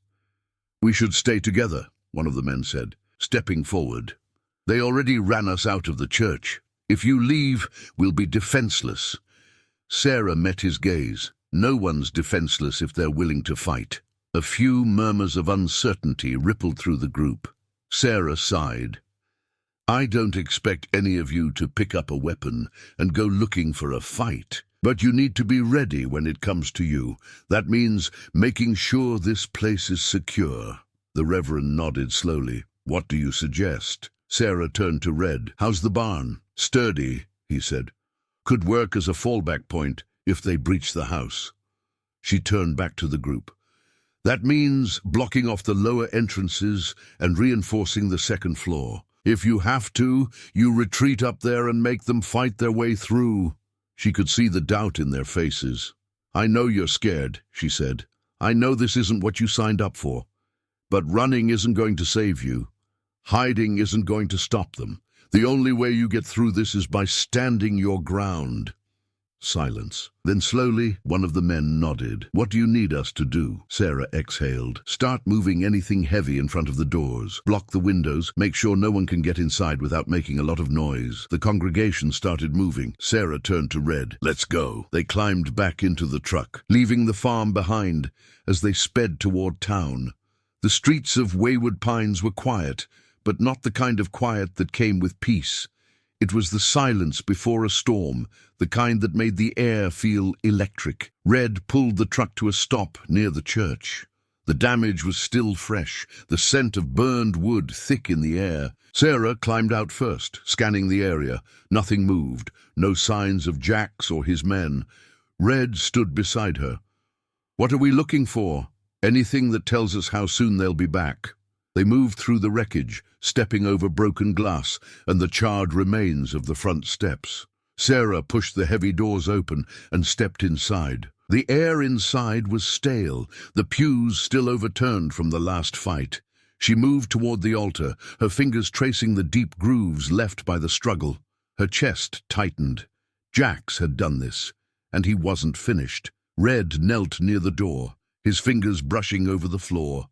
"We should stay together," one of the men said, stepping forward. "They already ran us out of the church. If you leave, we'll be defenseless." Sarah met his gaze. No one's defenseless if they're willing to fight. A few murmurs of uncertainty rippled through the group. Sarah sighed. "I don't expect any of you to pick up a weapon and go looking for a fight, but you need to be ready when it comes to you. That means making sure this place is secure." The Reverend nodded slowly. "What do you suggest?" Sarah turned to Red. "How's the barn?" "Sturdy," he said. "Could work as a fallback point if they breach the house." She turned back to the group. "That means blocking off the lower entrances and reinforcing the second floor. If you have to, you retreat up there and make them fight their way through." She could see the doubt in their faces. "I know you're scared," she said. "I know this isn't what you signed up for. But running isn't going to save you. Hiding isn't going to stop them. The only way you get through this is by standing your ground." Silence. Then slowly, one of the men nodded. "What do you need us to do?" Sarah exhaled. "Start moving anything heavy in front of the doors. Block the windows. Make sure no one can get inside without making a lot of noise." The congregation started moving. Sarah turned to Red. "Let's go." They climbed back into the truck, leaving the farm behind as they sped toward town. The streets of Wayward Pines were quiet, but not the kind of quiet that came with peace. It was the silence before a storm, the kind that made the air feel electric. Red pulled the truck to a stop near the church. The damage was still fresh, the scent of burned wood thick in the air. Sarah climbed out first, scanning the area. Nothing moved, no signs of Jax or his men. Red stood beside her. "What are we looking for?" "Anything that tells us how soon they'll be back." They moved through the wreckage, stepping over broken glass and the charred remains of the front steps. Sarah pushed the heavy doors open and stepped inside. The air inside was stale, the pews still overturned from the last fight. She moved toward the altar, her fingers tracing the deep grooves left by the struggle. Her chest tightened. Jax had done this, and he wasn't finished. Red knelt near the door, his fingers brushing over the floor.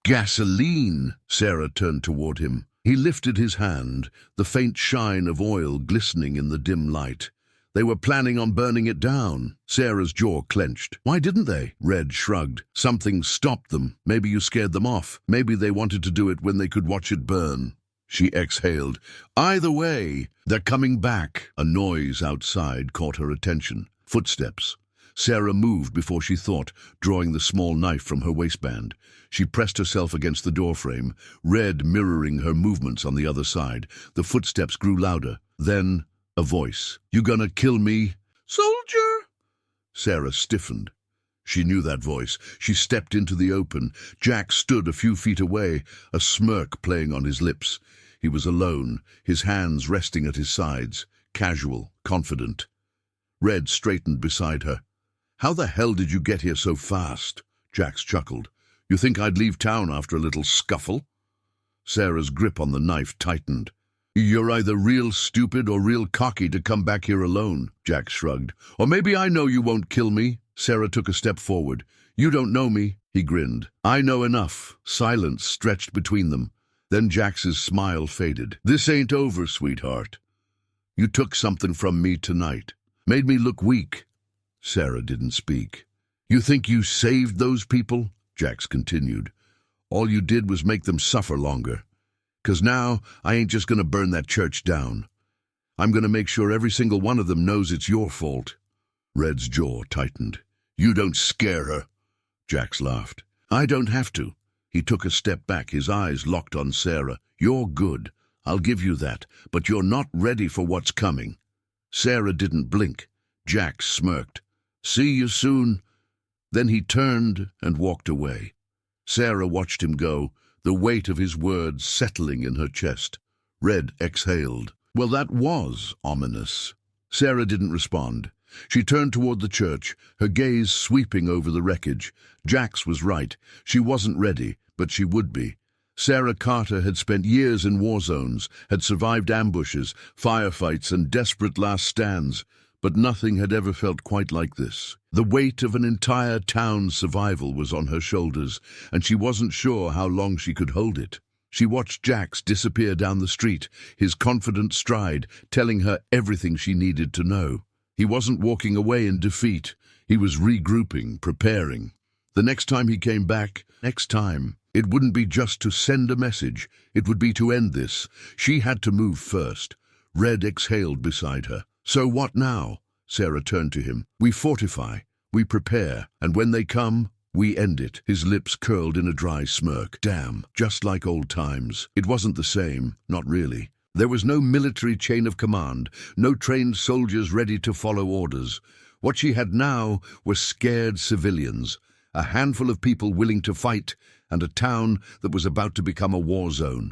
"Gasoline!" Sarah turned toward him. He lifted his hand, the faint shine of oil glistening in the dim light. "They were planning on burning it down." Sarah's jaw clenched. "Why didn't they?" Red shrugged. "Something stopped them. Maybe you scared them off. Maybe they wanted to do it when they could watch it burn." She exhaled. "Either way, they're coming back." A noise outside caught her attention. Footsteps. Sarah moved before she thought, drawing the small knife from her waistband. She pressed herself against the doorframe, Red mirroring her movements on the other side. The footsteps grew louder. Then, a voice. "You gonna kill me?" "Soldier!" Sarah stiffened. She knew that voice. She stepped into the open. Jack stood a few feet away, a smirk playing on his lips. He was alone, his hands resting at his sides, casual, confident. Red straightened beside her. "How the hell did you get here so fast?" Jax chuckled. "You think I'd leave town after a little scuffle?" Sarah's grip on the knife tightened. "You're either real stupid or real cocky to come back here alone," Jax shrugged. "Or maybe I know you won't kill me." Sarah took a step forward. "You don't know me," he grinned. "I know enough." Silence stretched between them. Then Jax's smile faded. "This ain't over, sweetheart. You took something from me tonight. Made me look weak." Sarah didn't speak. "You think you saved those people?" Jax continued. "All you did was make them suffer longer. 'Cause now I ain't just gonna burn that church down. I'm gonna make sure every single one of them knows it's your fault." Red's jaw tightened. "You don't scare her." Jax laughed. "I don't have to." He took a step back, his eyes locked on Sarah. "You're good, I'll give you that, but you're not ready for what's coming." Sarah didn't blink. Jax smirked. "See you soon." Then he turned and walked away. Sarah watched him go, the weight of his words settling in her chest. Red exhaled. Well, that was ominous. Sarah didn't respond. She turned toward the church, her gaze sweeping over the wreckage. Jax was right. She wasn't ready, but she would be. Sarah Carter had spent years in war zones, had survived ambushes, firefights, and desperate last stands, but nothing had ever felt quite like this. The weight of an entire town's survival was on her shoulders, and she wasn't sure how long she could hold it. She watched Jax disappear down the street, his confident stride telling her everything she needed to know. He wasn't walking away in defeat. He was regrouping, preparing. The next time he came back, it wouldn't be just to send a message. It would be to end this. She had to move first. Red exhaled beside her. So what now? Sarah turned to him. We fortify, we prepare, and when they come, we end it. His lips curled in a dry smirk. Damn, just like old times. It wasn't the same, not really. There was no military chain of command, no trained soldiers ready to follow orders. What she had now were scared civilians, a handful of people willing to fight, and a town that was about to become a war zone.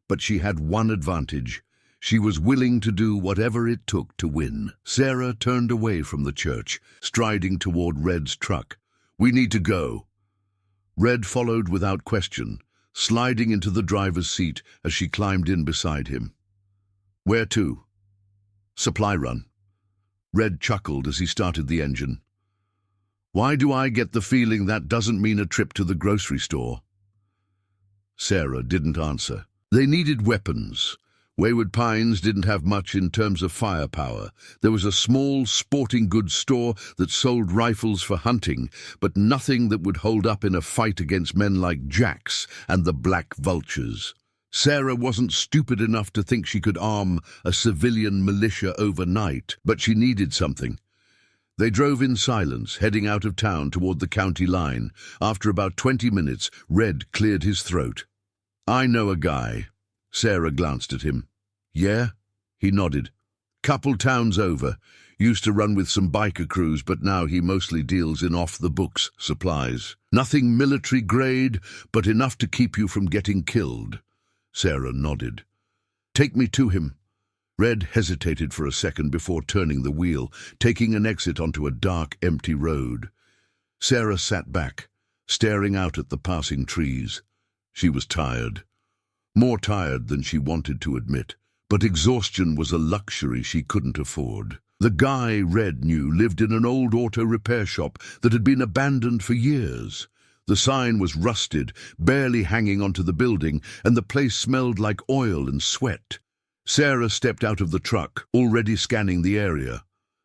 But she had one advantage. She was willing to do whatever it took to win. Sarah turned away from the church, striding toward Red's truck. We need to go. Red followed without question, sliding into the driver's seat as she climbed in beside him. Where to? Supply run. Red chuckled as he started the engine. Why do I get the feeling that doesn't mean a trip to the grocery store? Sarah didn't answer. They needed weapons. Wayward Pines didn't have much in terms of firepower. There was a small sporting goods store that sold rifles for hunting, but nothing that would hold up in a fight against men like Jax and the Black Vultures. Sarah wasn't stupid enough to think she could arm a civilian militia overnight, but she needed something. They drove in silence, heading out of town toward the county line. After about 20 minutes, Red cleared his throat. I know a guy. Sarah glanced at him. Yeah? He nodded. Couple towns over. Used to run with some biker crews, but now he mostly deals in off-the-books supplies. Nothing military grade, but enough to keep you from getting killed. Sarah nodded. Take me to him. Red hesitated for a second before turning the wheel, taking an exit onto a dark, empty road. Sarah sat back, staring out at the passing trees. She was tired. More tired than she wanted to admit, but exhaustion was a luxury she couldn't afford. The guy Red knew lived in an old auto repair shop that had been abandoned for years. The sign was rusted, barely hanging onto the building, and the place smelled like oil and sweat. Sarah stepped out of the truck, already scanning the area.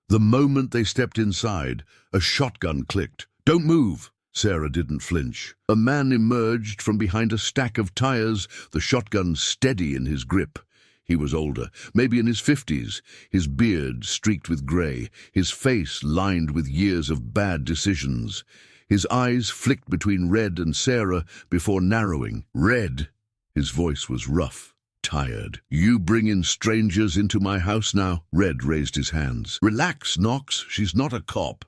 The moment they stepped inside, a shotgun clicked. Don't move! Sarah didn't flinch. A man emerged from behind a stack of tires, the shotgun steady in his grip. He was older, maybe in his 50s, his beard streaked with grey, his face lined with years of bad decisions. His eyes flicked between Red and Sarah before narrowing. Red! His voice was rough. Tired. You bring in strangers into my house now? Red raised his hands. Relax, Knox. She's not a cop.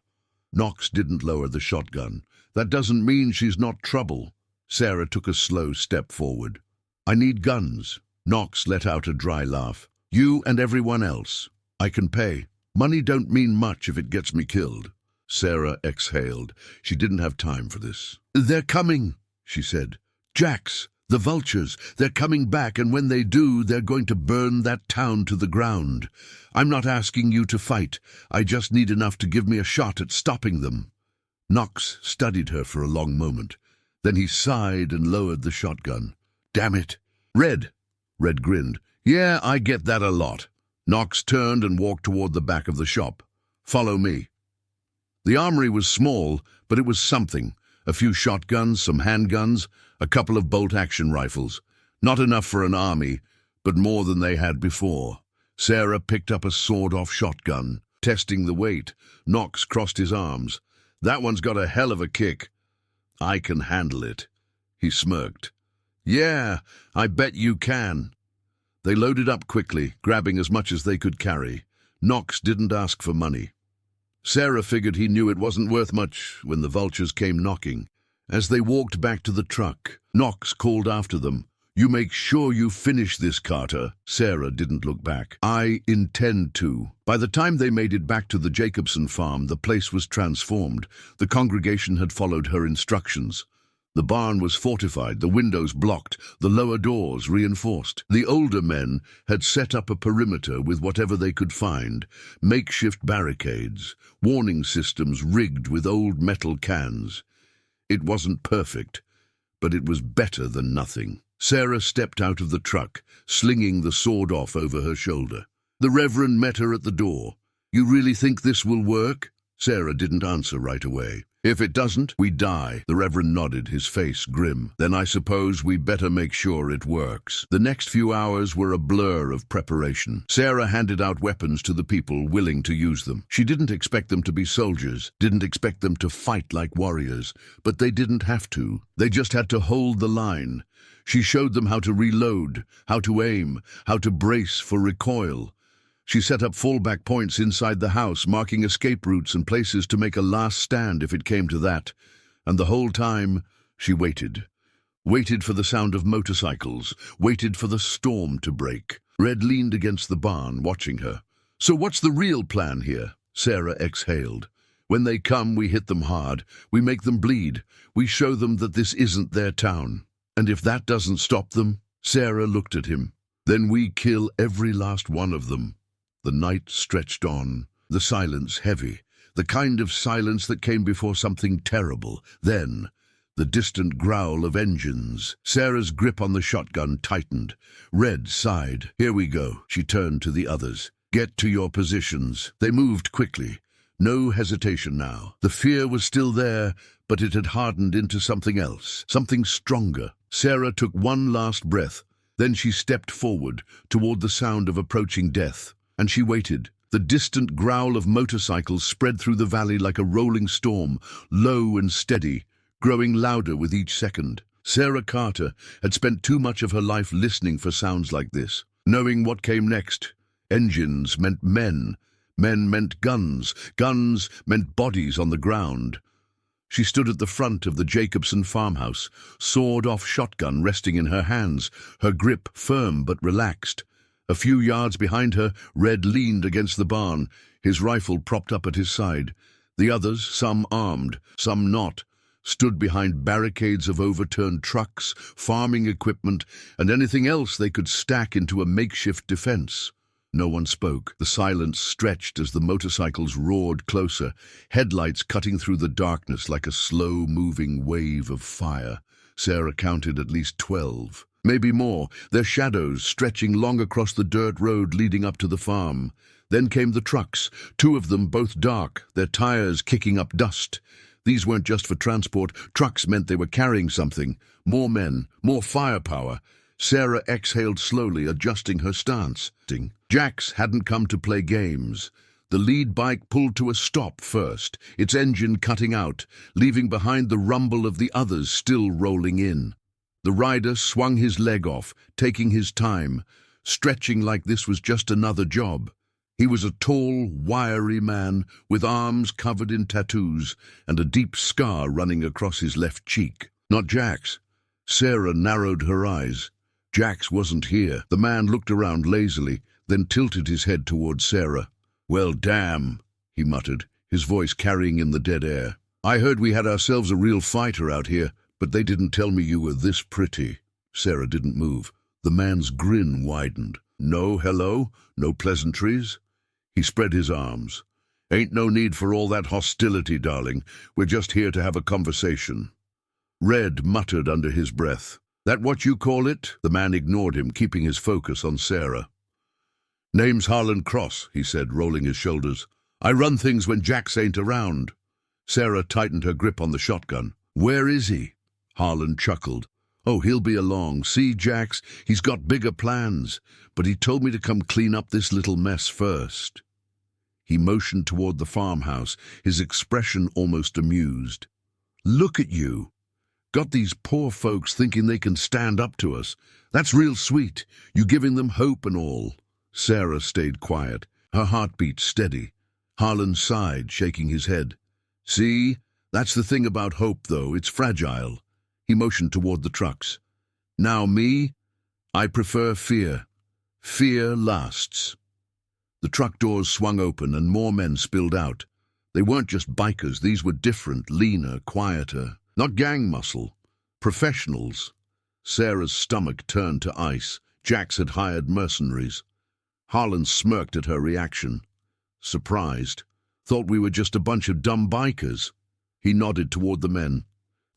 Knox didn't lower the shotgun. That doesn't mean she's not trouble. Sarah took a slow step forward. I need guns. Knox let out a dry laugh. You and everyone else. I can pay. Money don't mean much if it gets me killed. Sarah exhaled. She didn't have time for this. They're coming, she said. Jax. The vultures, they're coming back, and when they do, they're going to burn that town to the ground. I'm not asking you to fight. I just need enough to give me a shot at stopping them. Knox studied her for a long moment. Then he sighed and lowered the shotgun. Damn it. Red. Red grinned. Yeah, I get that a lot. Knox turned and walked toward the back of the shop. Follow me. The armory was small, but it was something. A few shotguns, some handguns, a couple of bolt-action rifles. Not enough for an army, but more than they had before. Sarah picked up a sawed-off shotgun, testing the weight. Knox crossed his arms. That one's got a hell of a kick. I can handle it. He smirked. Yeah, I bet you can. They loaded up quickly, grabbing as much as they could carry. Knox didn't ask for money. Sarah figured he knew it wasn't worth much when the vultures came knocking. As they walked back to the truck, Knox called after them. You make sure you finish this, Carter. Sarah didn't look back. I intend to. By the time they made it back to the Jacobson farm, the place was transformed. The congregation had followed her instructions. The barn was fortified, the windows blocked, the lower doors reinforced. The older men had set up a perimeter with whatever they could find, makeshift barricades, warning systems rigged with old metal cans. It wasn't perfect, but it was better than nothing. Sarah stepped out of the truck, slinging the sword-off over her shoulder. The Reverend met her at the door. You really think this will work? Sarah didn't answer right away. If it doesn't, we die. The Reverend nodded, his face grim. Then I suppose we better make sure it works. The next few hours were a blur of preparation. Sarah handed out weapons to the people willing to use them. She didn't expect them to be soldiers, didn't expect them to fight like warriors, but they didn't have to. They just had to hold the line. She showed them how to reload, how to aim, how to brace for recoil. She set up fallback points inside the house, marking escape routes and places to make a last stand if it came to that. And the whole time, she waited. Waited for the sound of motorcycles, waited for the storm to break. Red leaned against the barn, watching her. So what's the real plan here? Sarah exhaled. When they come, we hit them hard. We make them bleed. We show them that this isn't their town. And if that doesn't stop them, Sarah looked at him, then we kill every last one of them. The night stretched on, the silence heavy, the kind of silence that came before something terrible. Then, the distant growl of engines. Sarah's grip on the shotgun tightened. Red sighed. Here we go. She turned to the others. Get to your positions. They moved quickly. No hesitation now. The fear was still there, but it had hardened into something else, something stronger. Sarah took one last breath. Then she stepped forward toward the sound of approaching death. And she waited. The distant growl of motorcycles spread through the valley like a rolling storm, low and steady, growing louder with each second. Sarah Carter had spent too much of her life listening for sounds like this, knowing what came next. Engines meant men. Men meant guns. Guns meant bodies on the ground. She stood at the front of the Jacobson farmhouse, sword-off shotgun resting in her hands, her grip firm but relaxed. A few yards behind her, Red leaned against the barn, his rifle propped up at his side. The others, some armed, some not, stood behind barricades of overturned trucks, farming equipment, and anything else they could stack into a makeshift defense. No one spoke. The silence stretched as the motorcycles roared closer, headlights cutting through the darkness like a slow-moving wave of fire. Sarah counted at least 12. Maybe more, their shadows stretching long across the dirt road leading up to the farm. Then came the trucks, 2 of them both dark, their tires kicking up dust. These weren't just for transport. Trucks meant they were carrying something. More men, more firepower. Sarah exhaled slowly, adjusting her stance. Jax hadn't come to play games. The lead bike pulled to a stop first, its engine cutting out, leaving behind the rumble of the others still rolling in. The rider swung his leg off, taking his time, stretching like this was just another job. He was a tall, wiry man with arms covered in tattoos and a deep scar running across his left cheek. Not Jax. Sarah narrowed her eyes. Jax wasn't here. The man looked around lazily, then tilted his head towards Sarah. Well, damn, he muttered, his voice carrying in the dead air. I heard we had ourselves a real fighter out here, but they didn't tell me you were this pretty. Sarah didn't move. The man's grin widened. No hello? No pleasantries? He spread his arms. Ain't no need for all that hostility, darling. We're just here to have a conversation. Red muttered under his breath. That what you call it? The man ignored him, keeping his focus on Sarah. Name's Harlan Cross, he said, rolling his shoulders. I run things when Jax ain't around. Sarah tightened her grip on the shotgun. Where is he? Harlan chuckled. Oh, he'll be along. See, Jax, he's got bigger plans, but he told me to come clean up this little mess first. He motioned toward the farmhouse, his expression almost amused. Look at you. Got these poor folks thinking they can stand up to us. That's real sweet. You giving them hope and all. Sarah stayed quiet, her heartbeat steady. Harlan sighed, shaking his head. See, that's the thing about hope, though. It's fragile. He motioned toward the trucks. Now me? I prefer fear. Fear lasts. The truck doors swung open and more men spilled out. They weren't just bikers, these were different, leaner, quieter. Not gang muscle. Professionals. Sarah's stomach turned to ice. Jax had hired mercenaries. Harlan smirked at her reaction. Surprised. Thought we were just a bunch of dumb bikers. He nodded toward the men.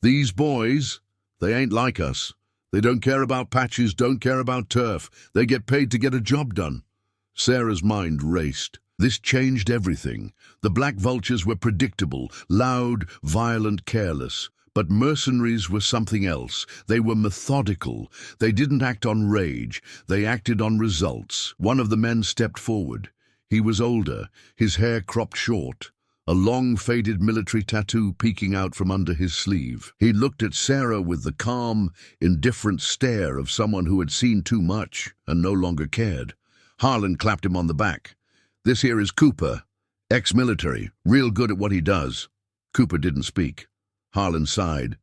These boys, they ain't like us. They don't care about patches, don't care about turf. They get paid to get a job done. Sarah's mind raced. This changed everything. The Black Vultures were predictable, loud, violent, careless. But mercenaries were something else. They were methodical. They didn't act on rage. They acted on results. One of the men stepped forward. He was older, his hair cropped short, a long faded military tattoo peeking out from under his sleeve. He looked at Sarah with the calm, indifferent stare of someone who had seen too much and no longer cared. Harlan clapped him on the back. This here is Cooper, ex-military, real good at what he does. Cooper didn't speak. Harlan sighed.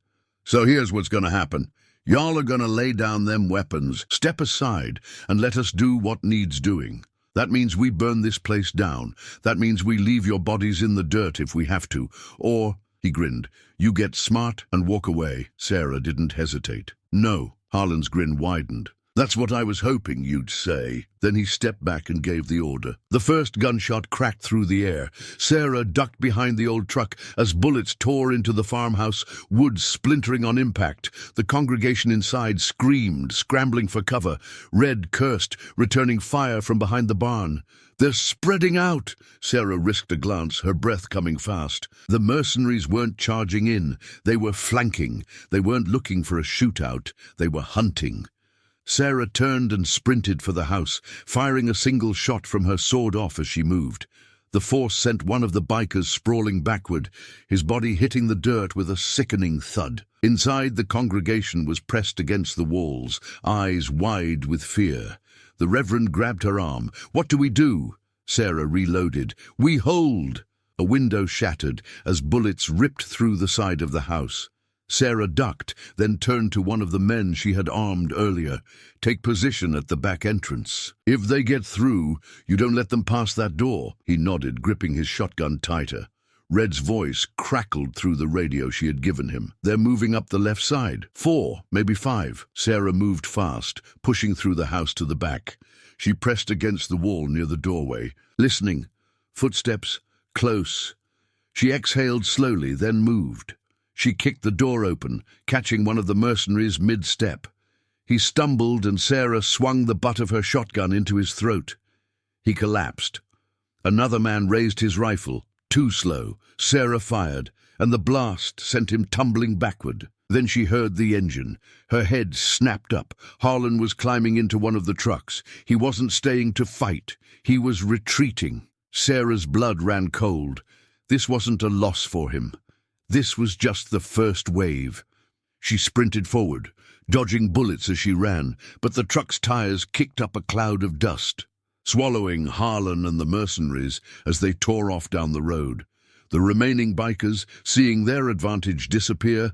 So here's what's gonna happen. Y'all are gonna lay down them weapons, step aside, and let us do what needs doing. That means we burn this place down. That means we leave your bodies in the dirt if we have to. Or, he grinned, you get smart and walk away. Sarah didn't hesitate. No. Harlan's grin widened. That's what I was hoping you'd say. Then he stepped back and gave the order. The first gunshot cracked through the air. Sarah ducked behind the old truck as bullets tore into the farmhouse, wood splintering on impact. The congregation inside screamed, scrambling for cover. Red cursed, returning fire from behind the barn. They're spreading out. Sarah risked a glance, her breath coming fast. The mercenaries weren't charging in. They were flanking. They weren't looking for a shootout. They were hunting. Sarah turned and sprinted for the house, firing a single shot from her sword-off as she moved. The force sent one of the bikers sprawling backward, his body hitting the dirt with a sickening thud. Inside, the congregation was pressed against the walls, eyes wide with fear. The Reverend grabbed her arm. What do we do? Sarah reloaded. We hold! A window shattered as bullets ripped through the side of the house. Sarah ducked, then turned to one of the men she had armed earlier. Take position at the back entrance. If they get through, you don't let them pass that door. He nodded, gripping his shotgun tighter. Red's voice crackled through the radio she had given him. They're moving up the left side. 4, maybe 5. Sarah moved fast, pushing through the house to the back. She pressed against the wall near the doorway, listening. Footsteps, close. She exhaled slowly, then moved. She kicked the door open, catching one of the mercenaries mid-step. He stumbled and Sarah swung the butt of her shotgun into his throat. He collapsed. Another man raised his rifle. Too slow. Sarah fired, and the blast sent him tumbling backward. Then she heard the engine. Her head snapped up. Harlan was climbing into one of the trucks. He wasn't staying to fight. He was retreating. Sarah's blood ran cold. This wasn't a loss for him. This was just the first wave. She sprinted forward, dodging bullets as she ran, but the truck's tires kicked up a cloud of dust, swallowing Harlan and the mercenaries as they tore off down the road. The remaining bikers, seeing their advantage disappear,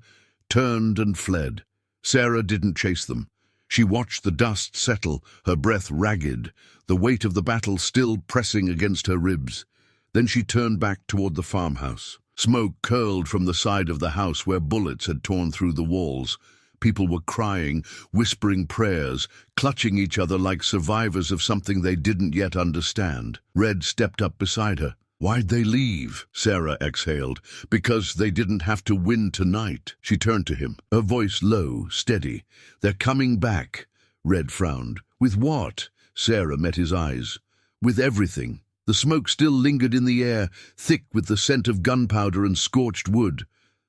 turned and fled. Sarah didn't chase them. She watched the dust settle, her breath ragged, the weight of the battle still pressing against her ribs. Then she turned back toward the farmhouse. Smoke curled from the side of the house where bullets had torn through the walls. People were crying, whispering prayers, clutching each other like survivors of something they didn't yet understand. Red stepped up beside her. Why'd they leave? Sarah exhaled. Because they didn't have to win tonight. She turned to him, her voice low, steady. They're coming back. Red frowned. With what? Sarah met his eyes. With everything. The smoke still lingered in the air, thick with the scent of gunpowder and scorched wood.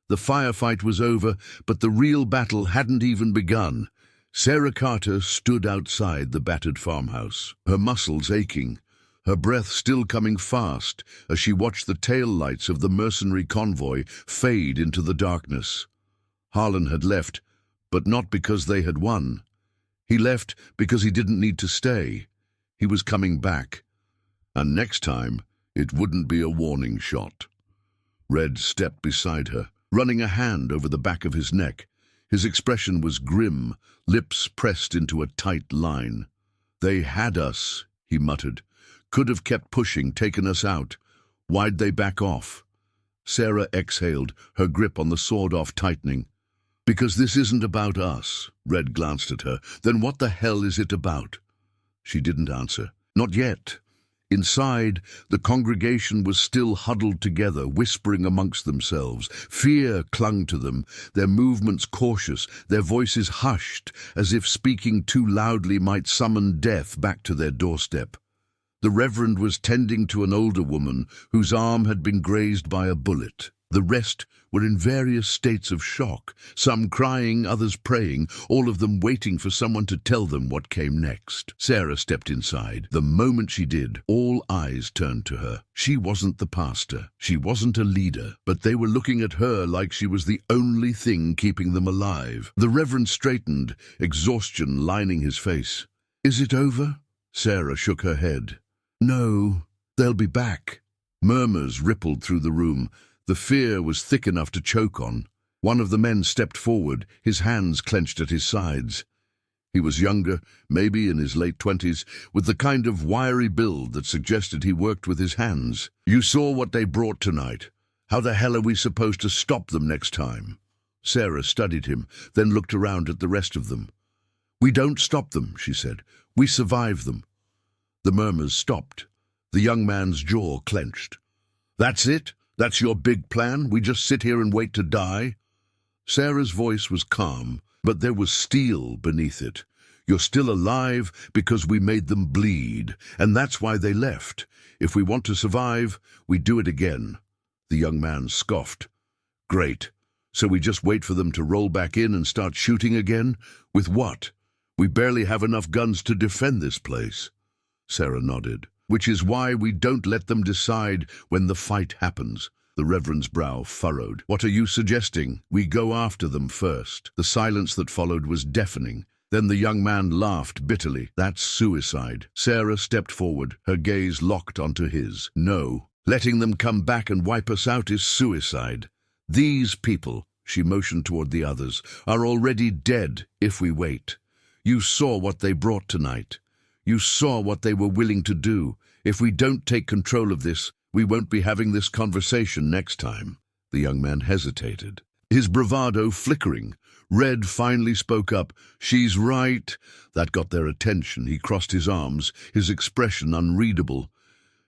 The firefight was over, but the real battle hadn't even begun. Sarah Carter stood outside the battered farmhouse, her muscles aching, her breath still coming fast as she watched the tail lights of the mercenary convoy fade into the darkness. Harlan had left, but not because they had won. He left because he didn't need to stay. He was coming back. And next time, it wouldn't be a warning shot. Red stepped beside her, running a hand over the back of his neck. His expression was grim, lips pressed into a tight line. "They had us," he muttered. "Could have kept pushing, taken us out. Why'd they back off?" Sarah exhaled, her grip on the sword-off tightening. "Because this isn't about us." Red glanced at her. "Then what the hell is it about?" She didn't answer. Not yet. Inside, the congregation was still huddled together, whispering amongst themselves. Fear clung to them, their movements cautious, their voices hushed, as if speaking too loudly might summon death back to their doorstep. The Reverend was tending to an older woman whose arm had been grazed by a bullet. The rest were in various states of shock, some crying, others praying, all of them waiting for someone to tell them what came next. Sarah stepped inside. The moment she did, all eyes turned to her. She wasn't the pastor. She wasn't a leader, but they were looking at her like she was the only thing keeping them alive. The Reverend straightened, exhaustion lining his face. "Is it over?" Sarah shook her head. "No, they'll be back." Murmurs rippled through the room. The fear was thick enough to choke on. One of the men stepped forward, his hands clenched at his sides. He was younger, maybe in his late 20s, with the kind of wiry build that suggested he worked with his hands. "You saw what they brought tonight. How the hell are we supposed to stop them next time?" Sarah studied him, then looked around at the rest of them. "We don't stop them," she said. "We survive them." The murmurs stopped. The young man's jaw clenched. "That's it? That's your big plan? We just sit here and wait to die?" Sarah's voice was calm, but there was steel beneath it. "You're still alive because we made them bleed, and that's why they left. If we want to survive, we do it again." The young man scoffed. "Great. So we just wait for them to roll back in and start shooting again? With what? We barely have enough guns to defend this place." Sarah nodded. "Which is why we don't let them decide when the fight happens." The Reverend's brow furrowed. "What are you suggesting? We go after them first." The silence that followed was deafening. Then the young man laughed bitterly. "That's suicide." Sarah stepped forward, her gaze locked onto his. "No, letting them come back and wipe us out is suicide. These people," she motioned toward the others, "are already dead if we wait. You saw what they brought tonight. You saw what they were willing to do. If we don't take control of this, we won't be having this conversation next time." The young man hesitated, his bravado flickering. Red finally spoke up. "She's right." That got their attention. He crossed his arms, his expression unreadable.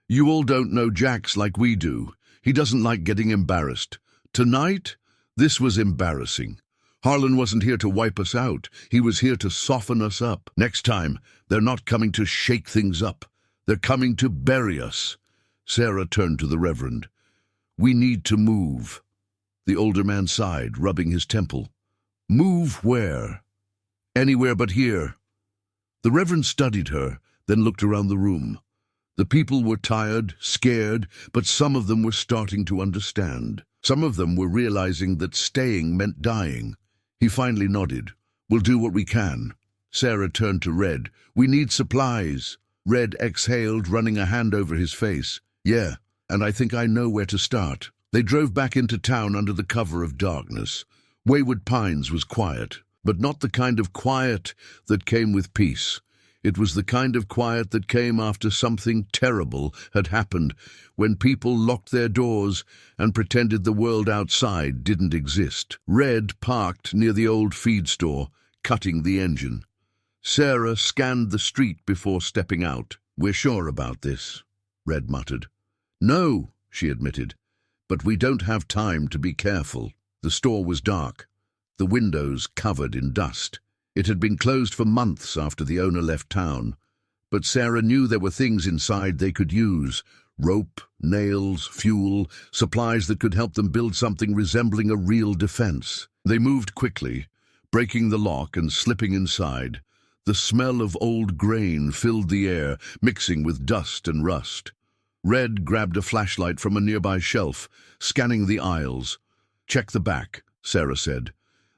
"You all don't know Jax like we do. He doesn't like getting embarrassed. Tonight, this was embarrassing. Harlan wasn't here to wipe us out. He was here to soften us up. Next time, they're not coming to shake things up. They're coming to bury us." Sarah turned to the Reverend. "We need to move." The older man sighed, rubbing his temple. "Move where?" "Anywhere but here." The Reverend studied her, then looked around the room. The people were tired, scared, but some of them were starting to understand. Some of them were realizing that staying meant dying. He finally nodded. "We'll do what we can." Sarah turned to Red. "We need supplies." Red exhaled, running a hand over his face. "Yeah, and I think I know where to start." They drove back into town under the cover of darkness. Wayward Pines was quiet, but not the kind of quiet that came with peace. It was the kind of quiet that came after something terrible had happened, when people locked their doors and pretended the world outside didn't exist. Red parked near the old feed store, cutting the engine. Sarah scanned the street before stepping out. "We're sure about this," Red muttered. "No," she admitted, "but we don't have time to be careful." The store was dark, the windows covered in dust. It had been closed for months after the owner left town, but Sarah knew there were things inside they could use. Rope, nails, fuel, supplies that could help them build something resembling a real defense. They moved quickly, breaking the lock and slipping inside. The smell of old grain filled the air, mixing with dust and rust. Red grabbed a flashlight from a nearby shelf, scanning the aisles. "Check the back," Sarah said.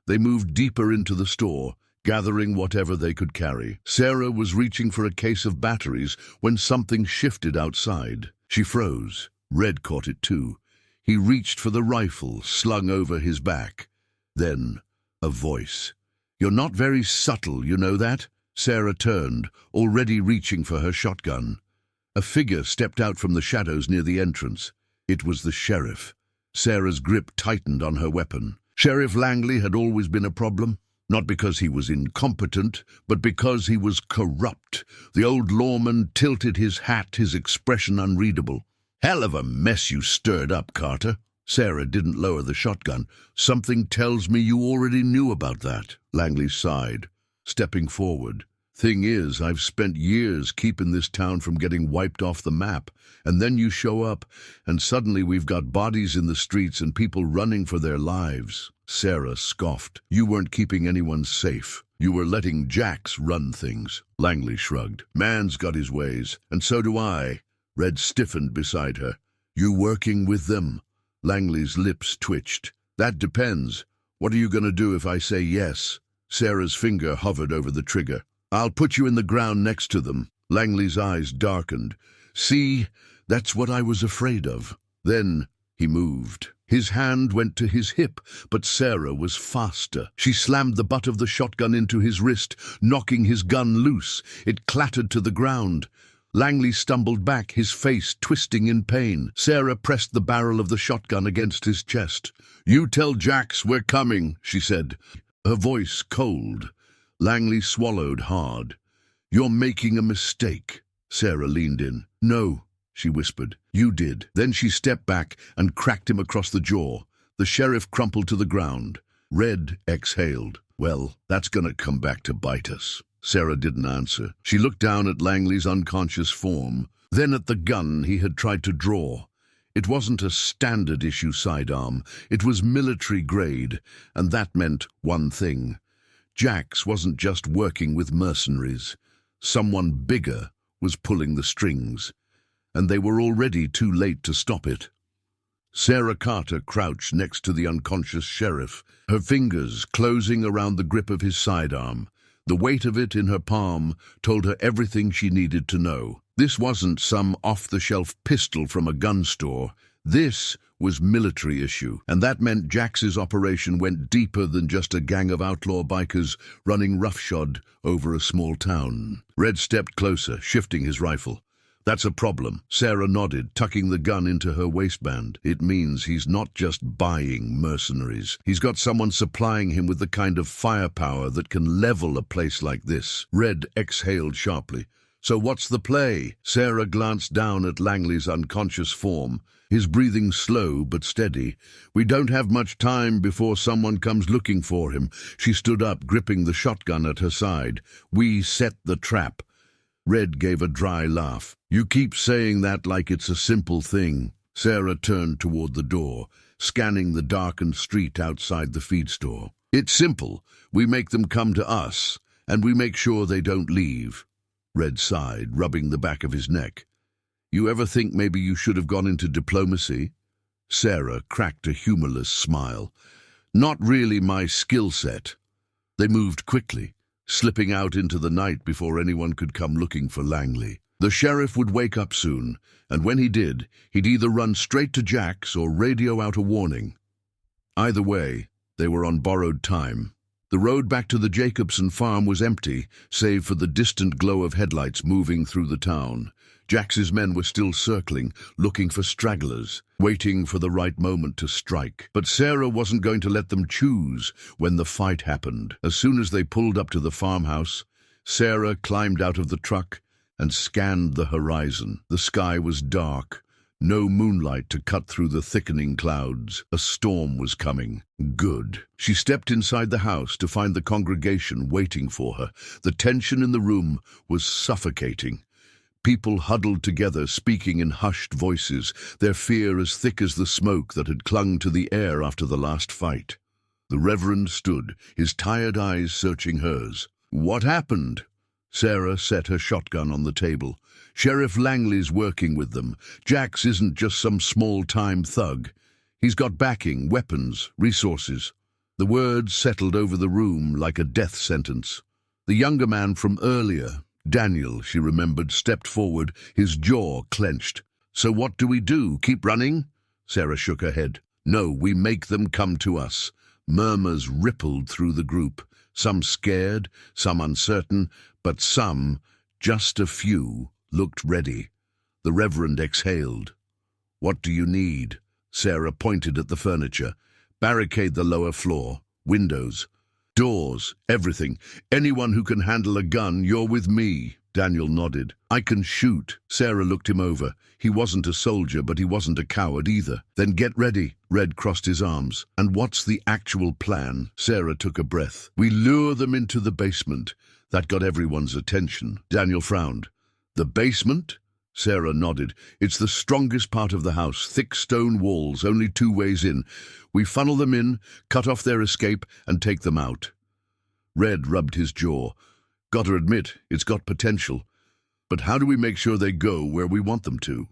They moved deeper into the store, gathering whatever they could carry. Sarah was reaching for a case of batteries when something shifted outside. She froze. Red caught it too. He reached for the rifle slung over his back. Then A voice. "You're not very subtle, you know that?" Sarah turned, already reaching for her shotgun. A figure stepped out from the shadows near the entrance. It was the sheriff. Sarah's grip tightened on her weapon. Sheriff Langley had always been a problem. Not because he was incompetent, but because he was corrupt. The old lawman tilted his hat, his expression unreadable. "Hell of a mess you stirred up, Carter." Sarah didn't lower the shotgun. "Something tells me you already knew about that." Langley sighed, stepping forward. "Thing is, I've spent years keeping this town from getting wiped off the map, and then you show up, and suddenly we've got bodies in the streets and people running for their lives." Sarah scoffed. "You weren't keeping anyone safe. You were letting Jax run things." Langley shrugged. "Man's got his ways, and so do I." Red stiffened beside her. "You working with them?" Langley's lips twitched. "That depends. What are you going to do if I say yes?" Sarah's finger hovered over the trigger. "I'll put you in the ground next to them." Langley's eyes darkened. "See, that's what I was afraid of." Then he moved. His hand went to his hip, but Sarah was faster. She slammed the butt of the shotgun into his wrist, knocking his gun loose. It clattered to the ground. Langley stumbled back, his face twisting in pain. Sarah pressed the barrel of the shotgun against his chest. "You tell Jax we're coming," she said, her voice cold. Langley swallowed hard. "You're making a mistake." Sarah leaned in. "No," she whispered. "You did." Then she stepped back and cracked him across the jaw. The sheriff crumpled to the ground. Red exhaled. "Well, that's gonna come back to bite us." Sarah didn't answer. She looked down at Langley's unconscious form, then at the gun he had tried to draw. It wasn't a standard-issue sidearm. It was military grade, and that meant one thing. Jax wasn't just working with mercenaries. Someone bigger was pulling the strings, and they were already too late to stop it. Sarah Carter crouched next to the unconscious sheriff, her fingers closing around the grip of his sidearm. The weight of it in her palm told her everything she needed to know. This wasn't some off-the-shelf pistol from a gun store. This was military issue, and that meant Jax's operation went deeper than just a gang of outlaw bikers running roughshod over a small town. Red stepped closer, shifting his rifle. "That's a problem." Sarah nodded, tucking the gun into her waistband. "It means he's not just buying mercenaries. He's got someone supplying him with the kind of firepower that can level a place like this." Red exhaled sharply. "So what's the play?" Sarah glanced down at Langley's unconscious form, his breathing slow but steady. "We don't have much time before someone comes looking for him." She stood up, gripping the shotgun at her side. "We set the trap." Red gave a dry laugh. "You keep saying that like it's a simple thing." Sarah turned toward the door, scanning the darkened street outside the feed store. "It's simple. We make them come to us, and we make sure they don't leave." Red sighed, rubbing the back of his neck. "You ever think maybe you should have gone into diplomacy?" Sarah cracked a humorless smile. "Not really my skill set." They moved quickly, slipping out into the night before anyone could come looking for Langley. The sheriff would wake up soon, and when he did, he'd either run straight to Jax or radio out a warning. Either way, they were on borrowed time. The road back to the Jacobson farm was empty, save for the distant glow of headlights moving through the town. Jax's men were still circling, looking for stragglers, waiting for the right moment to strike. But Sarah wasn't going to let them choose when the fight happened. As soon as they pulled up to the farmhouse, Sarah climbed out of the truck and scanned the horizon. The sky was dark, no moonlight to cut through the thickening clouds. A storm was coming. Good. She stepped inside the house to find the congregation waiting for her. The tension in the room was suffocating. People huddled together, speaking in hushed voices, their fear as thick as the smoke that had clung to the air after the last fight. The Reverend stood, his tired eyes searching hers. "What happened?" Sarah set her shotgun on the table. "Sheriff Langley's working with them. Jax isn't just some small-time thug. He's got backing, weapons, resources." The words settled over the room like a death sentence. The younger man from earlier, Daniel, she remembered, stepped forward, his jaw clenched. "So what do we do? Keep running?" Sarah shook her head. "No, we make them come to us." Murmurs rippled through the group, some scared, some uncertain, but some, just a few, looked ready. The Reverend exhaled. "What do you need?" Sarah pointed at the furniture. "Barricade the lower floor. Windows. Doors. Everything. Anyone who can handle a gun, you're with me." Daniel nodded. "I can shoot." Sarah looked him over. He wasn't a soldier, but he wasn't a coward either. "Then get ready." Red crossed his arms. "And what's the actual plan?" Sarah took a breath. "We lure them into the basement." That got everyone's attention. Daniel frowned. "The basement?" Sarah nodded. "It's the strongest part of the house. Thick stone walls, only 2 ways in. We funnel them in, cut off their escape, and take them out." Red rubbed his jaw. "Gotta admit, it's got potential. But how do we make sure they go where we want them to?"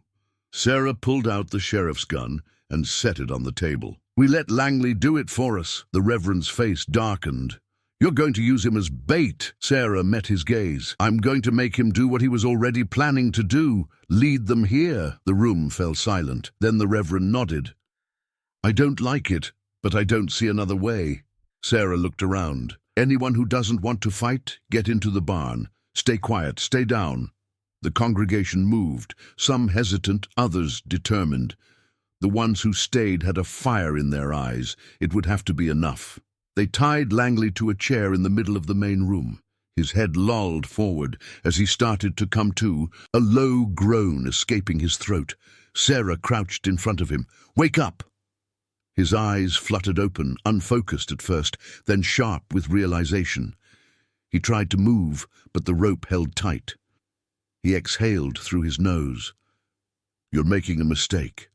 Sarah pulled out the sheriff's gun and set it on the table. "We let Langley do it for us." The Reverend's face darkened. "You're going to use him as bait." Sarah met his gaze. "I'm going to make him do what he was already planning to do. Lead them here." The room fell silent. Then the Reverend nodded. "I don't like it, but I don't see another way." Sarah looked around. "Anyone who doesn't want to fight, get into the barn. Stay quiet, stay down." The congregation moved, some hesitant, others determined. The ones who stayed had a fire in their eyes. It would have to be enough. They tied Langley to a chair in the middle of the main room. His head lolled forward as he started to come to, a low groan escaping his throat. Sarah crouched in front of him. "Wake up!" His eyes fluttered open, unfocused at first, then sharp with realization. He tried to move, but the rope held tight. He exhaled through his nose. "You're making a mistake."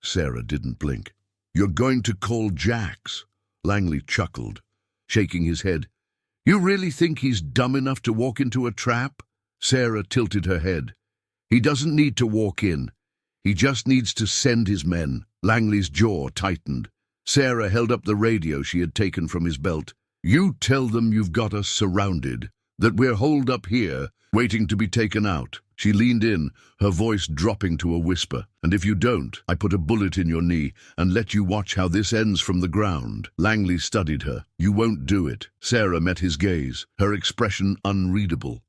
Sarah didn't blink. "You're going to call Jax." Langley chuckled, shaking his head. "You really think he's dumb enough to walk into a trap?" Sarah tilted her head. "He doesn't need to walk in. He just needs to send his men." Langley's jaw tightened. Sarah held up the radio she had taken from his belt. "You tell them you've got us surrounded, that we're holed up here, waiting to be taken out." She leaned in, her voice dropping to a whisper. "And if you don't, I put a bullet in your knee and let you watch how this ends from the ground." Langley studied her. "You won't do it." Sarah met his gaze, her expression unreadable.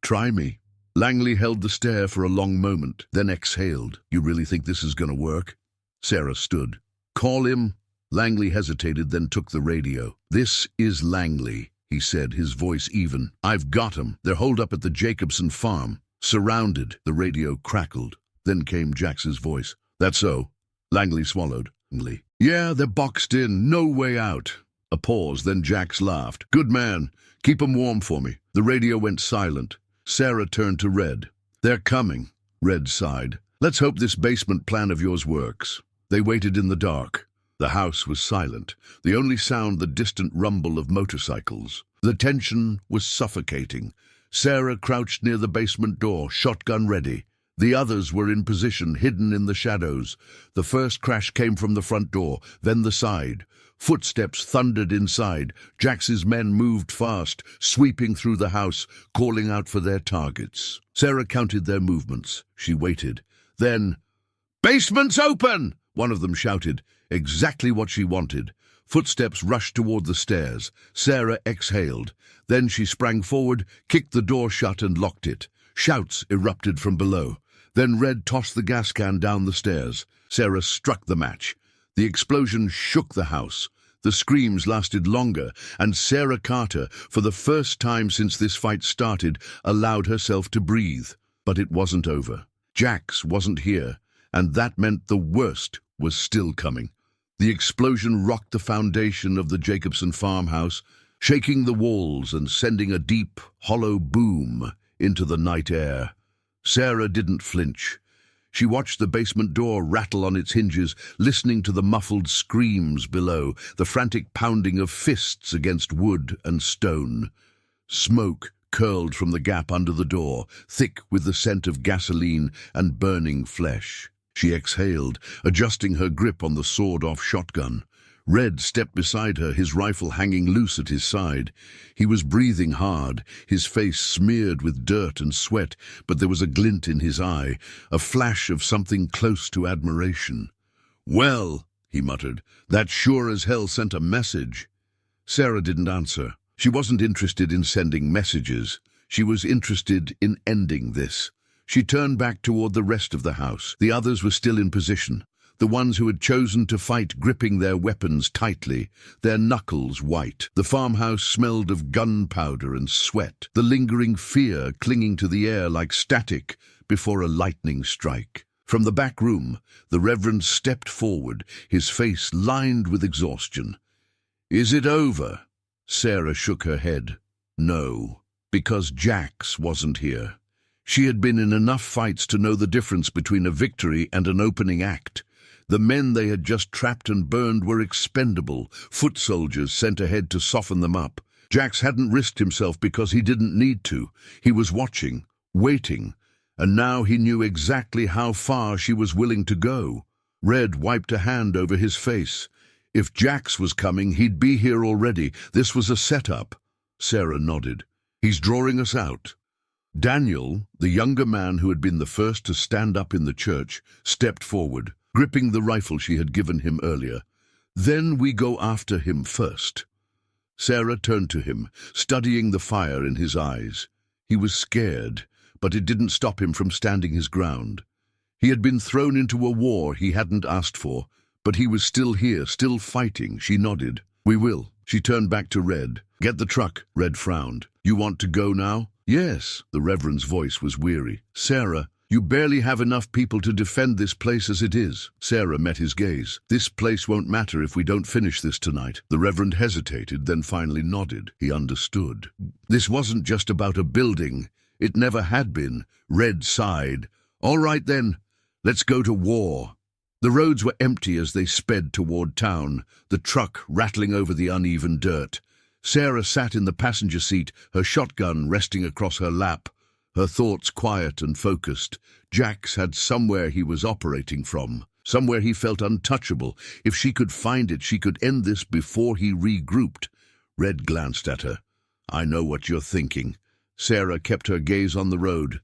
"Try me." Langley held the stare for a long moment, then exhaled. "You really think this is going to work?" Sarah stood. "Call him." Langley hesitated, then took the radio. "This is Langley," he said, his voice even. "I've got 'em. They're holed up at the Jacobson farm. Surrounded." The radio crackled. Then came Jax's voice. "That's so." Langley swallowed. "Yeah, they're boxed in. No way out." A pause, then Jax laughed. "Good man. Keep 'em warm for me." The radio went silent. Sarah turned to Red. "They're coming." Red sighed. "Let's hope this basement plan of yours works." They waited in the dark. The house was silent, the only sound the distant rumble of motorcycles. The tension was suffocating. Sarah crouched near the basement door, shotgun ready. The others were in position, hidden in the shadows. The first crash came from the front door, then the side. Footsteps thundered inside. Jax's men moved fast, sweeping through the house, calling out for their targets. Sarah counted their movements. She waited. Then, "Basement's open!" one of them shouted. Exactly what she wanted. Footsteps rushed toward the stairs. Sarah exhaled. Then she sprang forward, kicked the door shut and locked it. Shouts erupted from below. Then Red tossed the gas can down the stairs. Sarah struck the match. The explosion shook the house. The screams lasted longer, and Sarah Carter, for the first time since this fight started, allowed herself to breathe. But it wasn't over. Jax wasn't here, and that meant the worst was still coming. The explosion rocked the foundation of the Jacobson farmhouse, shaking the walls and sending a deep, hollow boom into the night air. Sarah didn't flinch. She watched the basement door rattle on its hinges, listening to the muffled screams below, the frantic pounding of fists against wood and stone. Smoke curled from the gap under the door, thick with the scent of gasoline and burning flesh. She exhaled, adjusting her grip on the sawed-off shotgun. Red stepped beside her, his rifle hanging loose at his side. He was breathing hard, his face smeared with dirt and sweat, but there was a glint in his eye, a flash of something close to admiration. "Well," he muttered. That sure as hell sent a message. Sarah didn't answer. She wasn't interested in sending messages. She was interested in ending this. She turned back toward the rest of the house. The others were still in position. The ones who had chosen to fight, gripping their weapons tightly, their knuckles white. The farmhouse smelled of gunpowder and sweat, the lingering fear clinging to the air like static before a lightning strike. From the back room, the Reverend stepped forward, his face lined with exhaustion. "Is it over?" Sarah shook her head. No, because Jax wasn't here. She had been in enough fights to know the difference between a victory and an opening act. The men they had just trapped and burned were expendable, foot soldiers sent ahead to soften them up. Jax hadn't risked himself because he didn't need to. He was watching, waiting, and now he knew exactly how far she was willing to go. Red wiped a hand over his face. If Jax was coming, he'd be here already. This was a setup. Sarah nodded. "He's drawing us out." Daniel, the younger man who had been the first to stand up in the church, stepped forward, gripping the rifle she had given him earlier. "Then we go after him first." Sarah turned to him, studying the fire in his eyes. He was scared, but it didn't stop him from standing his ground. He had been thrown into a war he hadn't asked for, but he was still here, still fighting. She nodded. "We will." She turned back to Red. "Get the truck." Red frowned. "You want to go now?" "Yes." The Reverend's voice was weary. "Sarah, you barely have enough people to defend this place as it is." Sarah met his gaze. "This place won't matter if we don't finish this tonight." The Reverend hesitated, then finally nodded. He understood. This wasn't just about a building. It never had been. Red sighed. "All right then, let's go to war." The roads were empty as they sped toward town, the truck rattling over the uneven dirt. Sarah sat in the passenger seat, her shotgun resting across her lap, her thoughts quiet and focused. Jax had somewhere he was operating from, somewhere he felt untouchable. If she could find it, she could end this before he regrouped. Red glanced at her. "I know what you're thinking." Sarah kept her gaze on the road.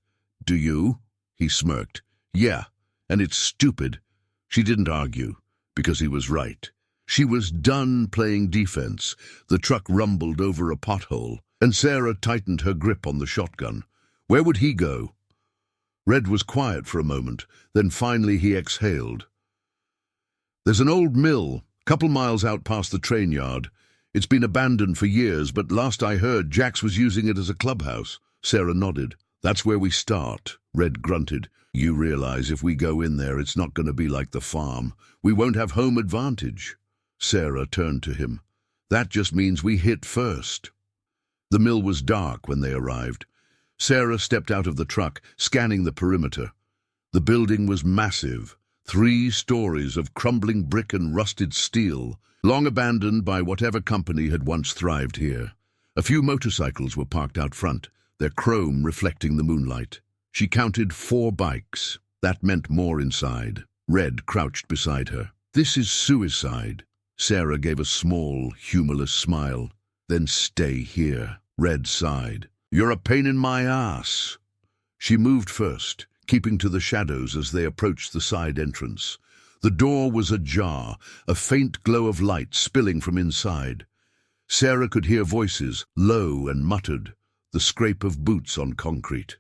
"Do you?" He smirked. "Yeah, and it's stupid." She didn't argue, because he was right. She was done playing defense. The truck rumbled over a pothole, and Sarah tightened her grip on the shotgun. Where would he go? Red was quiet for a moment, then finally he exhaled. "There's an old mill, couple miles out past the train yard. It's been abandoned for years, but last I heard, Jax was using it as a clubhouse." Sarah nodded. "That's where we start." Red grunted. "You realize if we go in there, it's not going to be like the farm. We won't have home advantage." Sarah turned to him. "That just means we hit first." The mill was dark when they arrived. Sarah stepped out of the truck, scanning the perimeter. The building was massive, 3 stories of crumbling brick and rusted steel, long abandoned by whatever company had once thrived here. A few motorcycles were parked out front, their chrome reflecting the moonlight. She counted 4 bikes. That meant more inside. Red crouched beside her. "This is suicide." Sarah gave a small, humorless smile. "Then stay here." Red sighed. "You're a pain in my ass." She moved first, keeping to the shadows as they approached the side entrance. The door was ajar, a faint glow of light spilling from inside. Sarah could hear voices, low and muttered, the scrape of boots on concrete.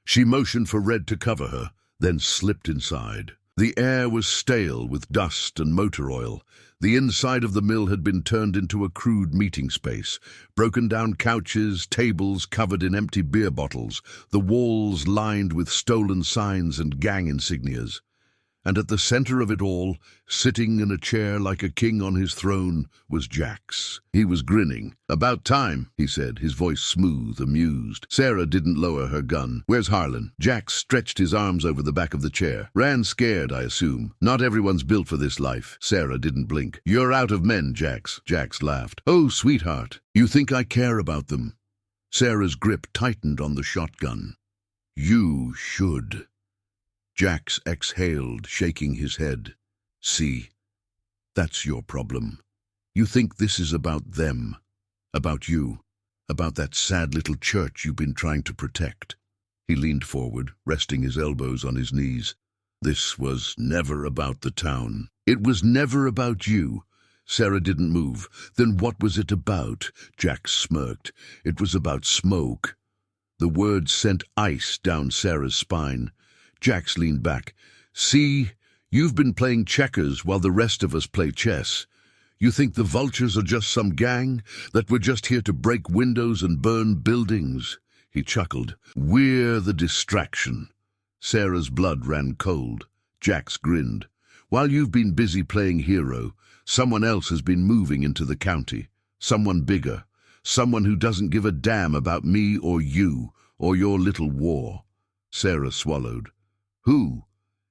She motioned for Red to cover her, then slipped inside. The air was stale with dust and motor oil. The inside of the mill had been turned into a crude meeting space. Broken-down couches, tables covered in empty beer bottles, the walls lined with stolen signs and gang insignias. And at the center of it all, sitting in a chair like a king on his throne, was Jax. He was grinning. "About time," he said, his voice smooth, amused. Sarah didn't lower her gun. "Where's Harlan?" Jax stretched his arms over the back of the chair. "Ran scared, I assume. Not everyone's built for this life." Sarah didn't blink. "You're out of men, Jax." Jax laughed. "Oh, sweetheart, you think I care about them?" Sarah's grip tightened on the shotgun. "You should." Jax exhaled, shaking his head. "See, that's your problem. You think this is about them, about you, about that sad little church you've been trying to protect." He leaned forward, resting his elbows on his knees. This was never about the town. It was never about you. Sarah didn't move. Then what was it about? Jack smirked. It was about smoke. The words sent ice down Sarah's spine. Jax leaned back. See, you've been playing checkers while the rest of us play chess. You think the vultures are just some gang, that we're just here to break windows and burn buildings? He chuckled. We're the distraction. Sarah's blood ran cold. Jax grinned. While you've been busy playing hero, someone else has been moving into the county. Someone bigger. Someone who doesn't give a damn about me or you or your little war. Sarah swallowed. Who?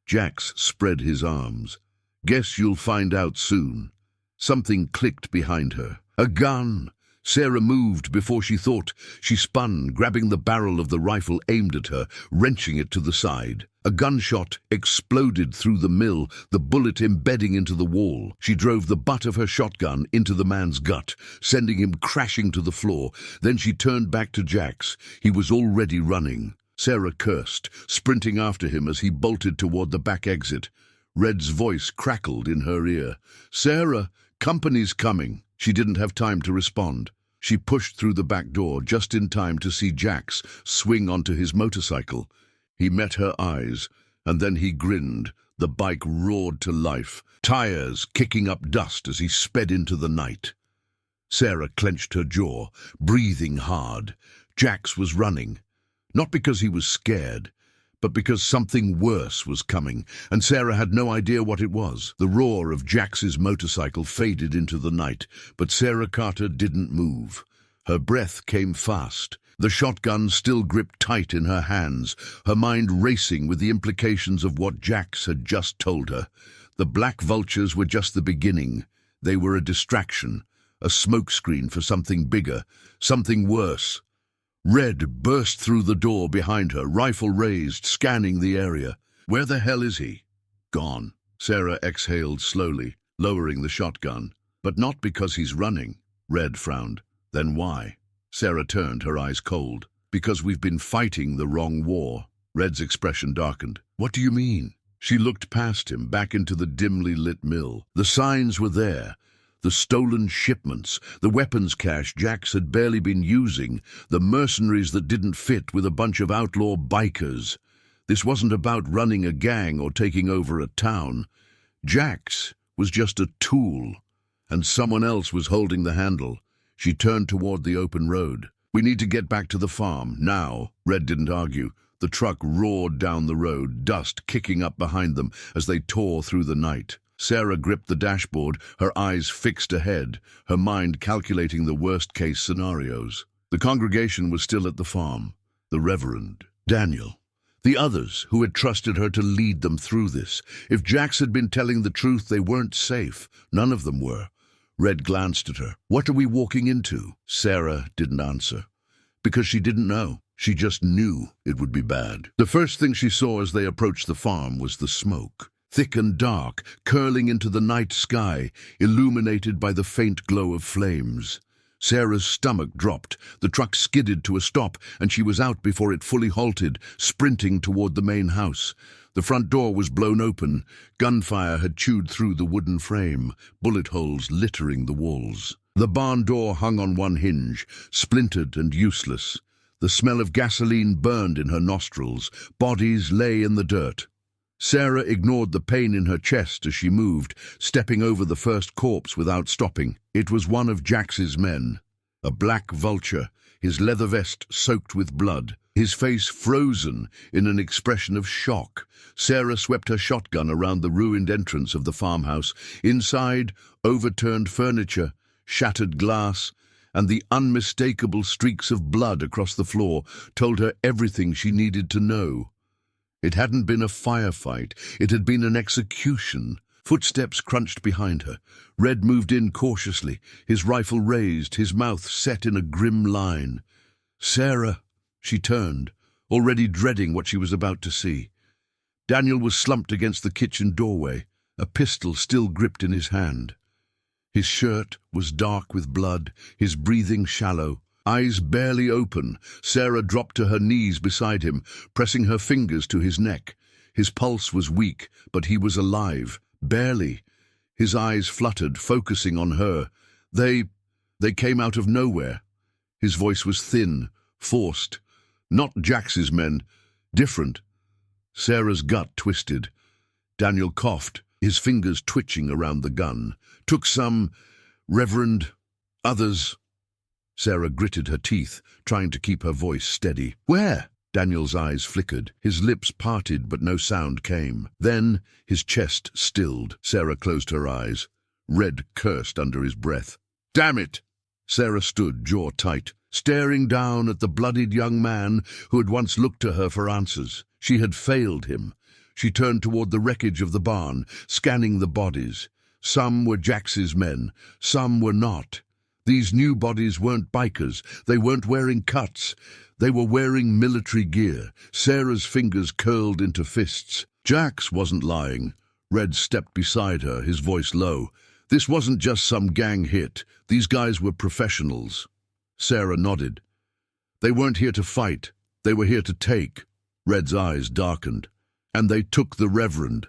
Jax spread his arms. Guess you'll find out soon. Something clicked behind her. A gun! Sarah moved before she thought. She spun, grabbing the barrel of the rifle aimed at her, wrenching it to the side. A gunshot exploded through the mill, the bullet embedding into the wall. She drove the butt of her shotgun into the man's gut, sending him crashing to the floor. Then she turned back to Jax. He was already running. Sarah cursed, sprinting after him as he bolted toward the back exit. Red's voice crackled in her ear. Sarah, company's coming. She didn't have time to respond. She pushed through the back door just in time to see Jax swing onto his motorcycle. He met her eyes, and then he grinned. The bike roared to life, tires kicking up dust as he sped into the night. Sarah clenched her jaw, breathing hard. Jax was running, not because he was scared, but because something worse was coming, and Sarah had no idea what it was. The roar of Jax's motorcycle faded into the night, but Sarah Carter didn't move. Her breath came fast. The shotgun still gripped tight in her hands, her mind racing with the implications of what Jax had just told her. The black vultures were just the beginning. They were a distraction, a smokescreen for something bigger, something worse. Red burst through the door behind her, rifle raised, scanning the area. Where the hell is he? Gone. Sarah exhaled slowly, lowering the shotgun. But not because he's running. Red frowned. Then why? Sarah turned, her eyes cold. Because we've been fighting the wrong war. Red's expression darkened. What do you mean? She looked past him, back into the dimly lit mill. The signs were there. The stolen shipments, the weapons cache Jax had barely been using, the mercenaries that didn't fit with a bunch of outlaw bikers. This wasn't about running a gang or taking over a town. Jax was just a tool, and someone else was holding the handle. She turned toward the open road. We need to get back to the farm, now. Red didn't argue. The truck roared down the road, dust kicking up behind them as they tore through the night. Sarah gripped the dashboard, her eyes fixed ahead, her mind calculating the worst-case scenarios. The congregation was still at the farm. The Reverend, Daniel, the others who had trusted her to lead them through this. If Jax had been telling the truth, they weren't safe. None of them were. Red glanced at her. What are we walking into? Sarah didn't answer. Because she didn't know. She just knew it would be bad. The first thing she saw as they approached the farm was the smoke. Thick and dark, curling into the night sky, illuminated by the faint glow of flames. Sarah's stomach dropped. The truck skidded to a stop, and she was out before it fully halted, sprinting toward the main house. The front door was blown open. Gunfire had chewed through the wooden frame, bullet holes littering the walls. The barn door hung on one hinge, splintered and useless. The smell of gasoline burned in her nostrils. Bodies lay in the dirt. Sarah ignored the pain in her chest as she moved, stepping over the first corpse without stopping. It was one of Jax's men, a black vulture, his leather vest soaked with blood, his face frozen in an expression of shock. Sarah swept her shotgun around the ruined entrance of the farmhouse. Inside, overturned furniture, shattered glass, and the unmistakable streaks of blood across the floor told her everything she needed to know. It hadn't been a firefight, it had been an execution. Footsteps crunched behind her. Red moved in cautiously, his rifle raised, his mouth set in a grim line. Sarah, she turned, already dreading what she was about to see. Daniel was slumped against the kitchen doorway, a pistol still gripped in his hand. His shirt was dark with blood, his breathing shallow. Eyes barely open, Sarah dropped to her knees beside him, pressing her fingers to his neck. His pulse was weak, but he was alive, barely. His eyes fluttered, focusing on her. They came out of nowhere. His voice was thin, forced. Not Jax's men. Different. Sarah's gut twisted. Daniel coughed, his fingers twitching around the gun. Took some, Reverend, others. Sarah gritted her teeth, trying to keep her voice steady. Where? Daniel's eyes flickered. His lips parted, but no sound came. Then his chest stilled. Sarah closed her eyes. Red cursed under his breath. Damn it! Sarah stood, jaw tight, staring down at the bloodied young man who had once looked to her for answers. She had failed him. She turned toward the wreckage of the barn, scanning the bodies. Some were Jax's men, some were not. These new bodies weren't bikers. They weren't wearing cuts. They were wearing military gear. Sarah's fingers curled into fists. Jax wasn't lying. Red stepped beside her, his voice low. This wasn't just some gang hit. These guys were professionals. Sarah nodded. They weren't here to fight. They were here to take. Red's eyes darkened. And they took the Reverend.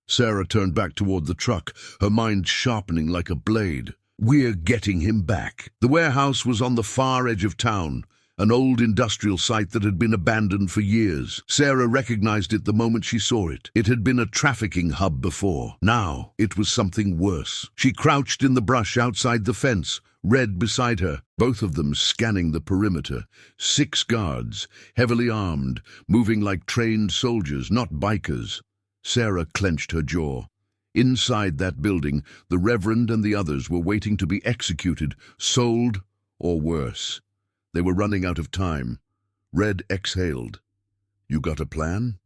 Sarah turned back toward the truck, her mind sharpening like a blade. We're getting him back. The warehouse was on the far edge of town, an old industrial site that had been abandoned for years. Sarah recognized it the moment she saw it. It had been a trafficking hub before. Now it was something worse. She crouched in the brush outside the fence, Red beside her, both of them scanning the perimeter. 6 guards, heavily armed, moving like trained soldiers, not bikers. Sarah clenched her jaw. Inside that building, the Reverend and the others were waiting to be executed, sold, or worse. They were running out of time. Red exhaled. You got a plan?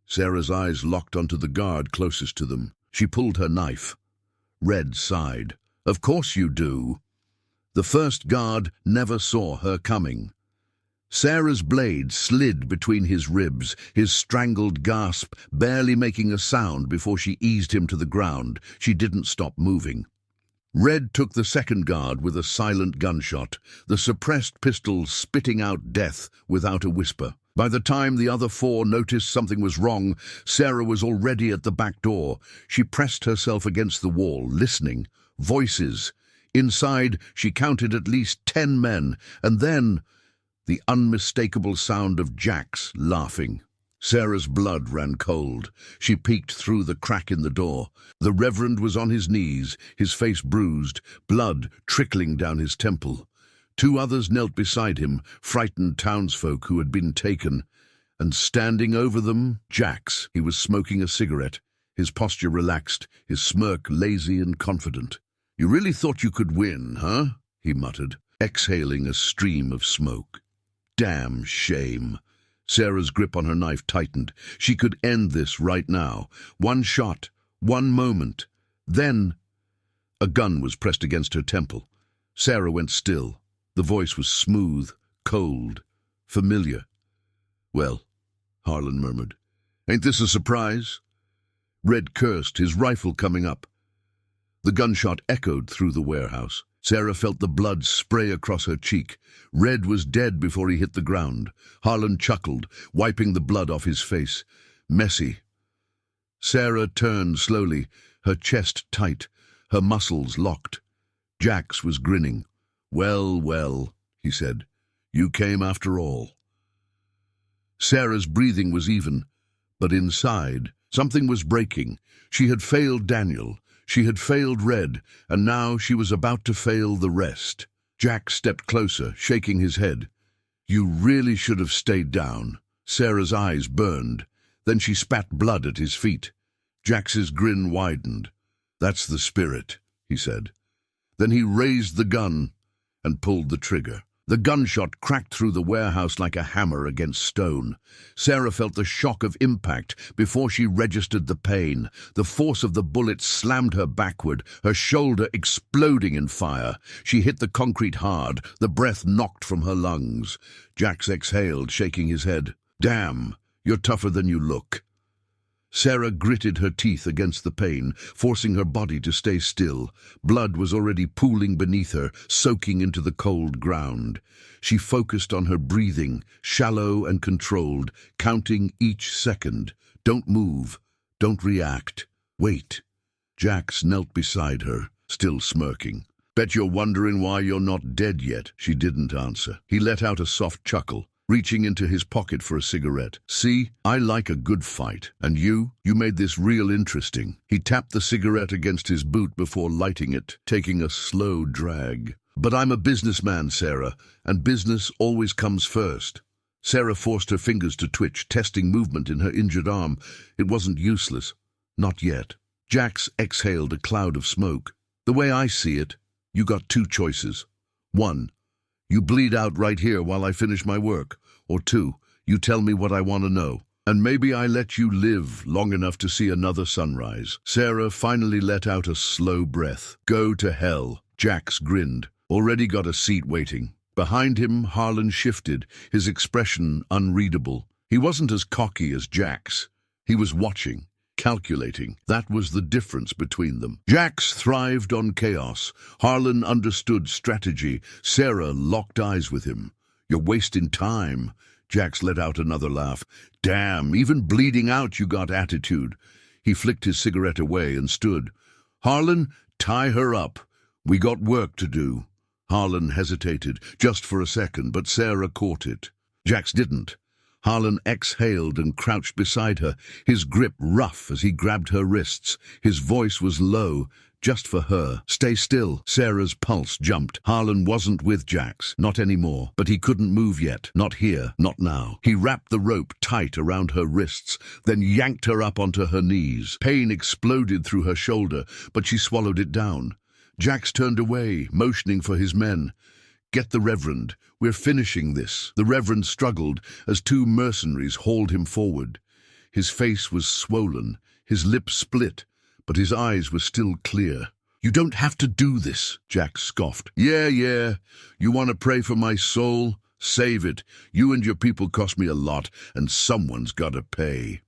Sarah's eyes locked onto the guard closest to them. She pulled her knife. Red sighed. Of course you do. The first guard never saw her coming. Sarah's blade slid between his ribs, his strangled gasp barely making a sound before she eased him to the ground. She didn't stop moving. Red took the second guard with a silent gunshot, the suppressed pistol spitting out death without a whisper. By the time the other 4 noticed something was wrong, Sarah was already at the back door. She pressed herself against the wall, listening. Voices. Inside, she counted at least 10 men, and then the unmistakable sound of Jax laughing. Sarah's blood ran cold. She peeked through the crack in the door. The Reverend was on his knees, his face bruised, blood trickling down his temple. 2 others knelt beside him, frightened townsfolk who had been taken. And standing over them, Jax. He was smoking a cigarette, his posture relaxed, his smirk lazy and confident. You really thought you could win, huh? He muttered, exhaling a stream of smoke. Damn shame. Sarah's grip on her knife tightened. She could end this right now. 1 shot, 1 moment. Then a gun was pressed against her temple. Sarah went still. The voice was smooth, cold, familiar. Well, Harlan murmured. Ain't this a surprise? Red cursed, his rifle coming up. The gunshot echoed through the warehouse. Sarah felt the blood spray across her cheek. Red was dead before he hit the ground. Harlan chuckled, wiping the blood off his face. Messy. Sarah turned slowly, her chest tight, her muscles locked. Jax was grinning. Well, well, he said. You came after all. Sarah's breathing was even, but inside, something was breaking. She had failed Daniel. She had failed Red, and now she was about to fail the rest. Jax stepped closer, shaking his head. You really should have stayed down. Sarah's eyes burned. Then she spat blood at his feet. Jax's grin widened. That's the spirit, he said. Then he raised the gun and pulled the trigger. The gunshot cracked through the warehouse like a hammer against stone. Sarah felt the shock of impact before she registered the pain. The force of the bullet slammed her backward, her shoulder exploding in fire. She hit the concrete hard, the breath knocked from her lungs. Jax exhaled, shaking his head. Damn, you're tougher than you look. Sarah gritted her teeth against the pain, forcing her body to stay still. Blood was already pooling beneath her, soaking into the cold ground. She focused on her breathing, shallow and controlled, counting each second. Don't move. Don't react. Wait. Jax knelt beside her, still smirking. Bet you're wondering why you're not dead yet. She didn't answer. He let out a soft chuckle, reaching into his pocket for a cigarette. See, I like a good fight. And you made this real interesting. He tapped the cigarette against his boot before lighting it, taking a slow drag. But I'm a businessman, Sarah, and business always comes first. Sarah forced her fingers to twitch, testing movement in her injured arm. It wasn't useless. Not yet. Jax exhaled a cloud of smoke. The way I see it, you got two choices. 1, you bleed out right here while I finish my work. Or 2, you tell me what I want to know. And maybe I let you live long enough to see another sunrise. Sarah finally let out a slow breath. Go to hell. Jax grinned. Already got a seat waiting. Behind him, Harlan shifted, his expression unreadable. He wasn't as cocky as Jax. He was watching, calculating. That was the difference between them. Jax thrived on chaos. Harlan understood strategy. Sarah locked eyes with him. You're wasting time. Jax let out another laugh. Damn, even bleeding out you got attitude. He flicked his cigarette away and stood. Harlan, tie her up. We got work to do. Harlan hesitated, just for a second, but Sarah caught it. Jax didn't. Harlan exhaled and crouched beside her, his grip rough as he grabbed her wrists. His voice was low, just for her. Stay still. Sarah's pulse jumped. Harlan wasn't with Jax, not anymore, but he couldn't move yet. Not here, not now. He wrapped the rope tight around her wrists, then yanked her up onto her knees. Pain exploded through her shoulder, but she swallowed it down. Jax turned away, motioning for his men. Get the Reverend. We're finishing this. The Reverend struggled as 2 mercenaries hauled him forward. His face was swollen, his lips split, but his eyes were still clear. You don't have to do this, Jax scoffed. Yeah. You want to pray for my soul? Save it. You and your people cost me a lot, and someone's got to pay.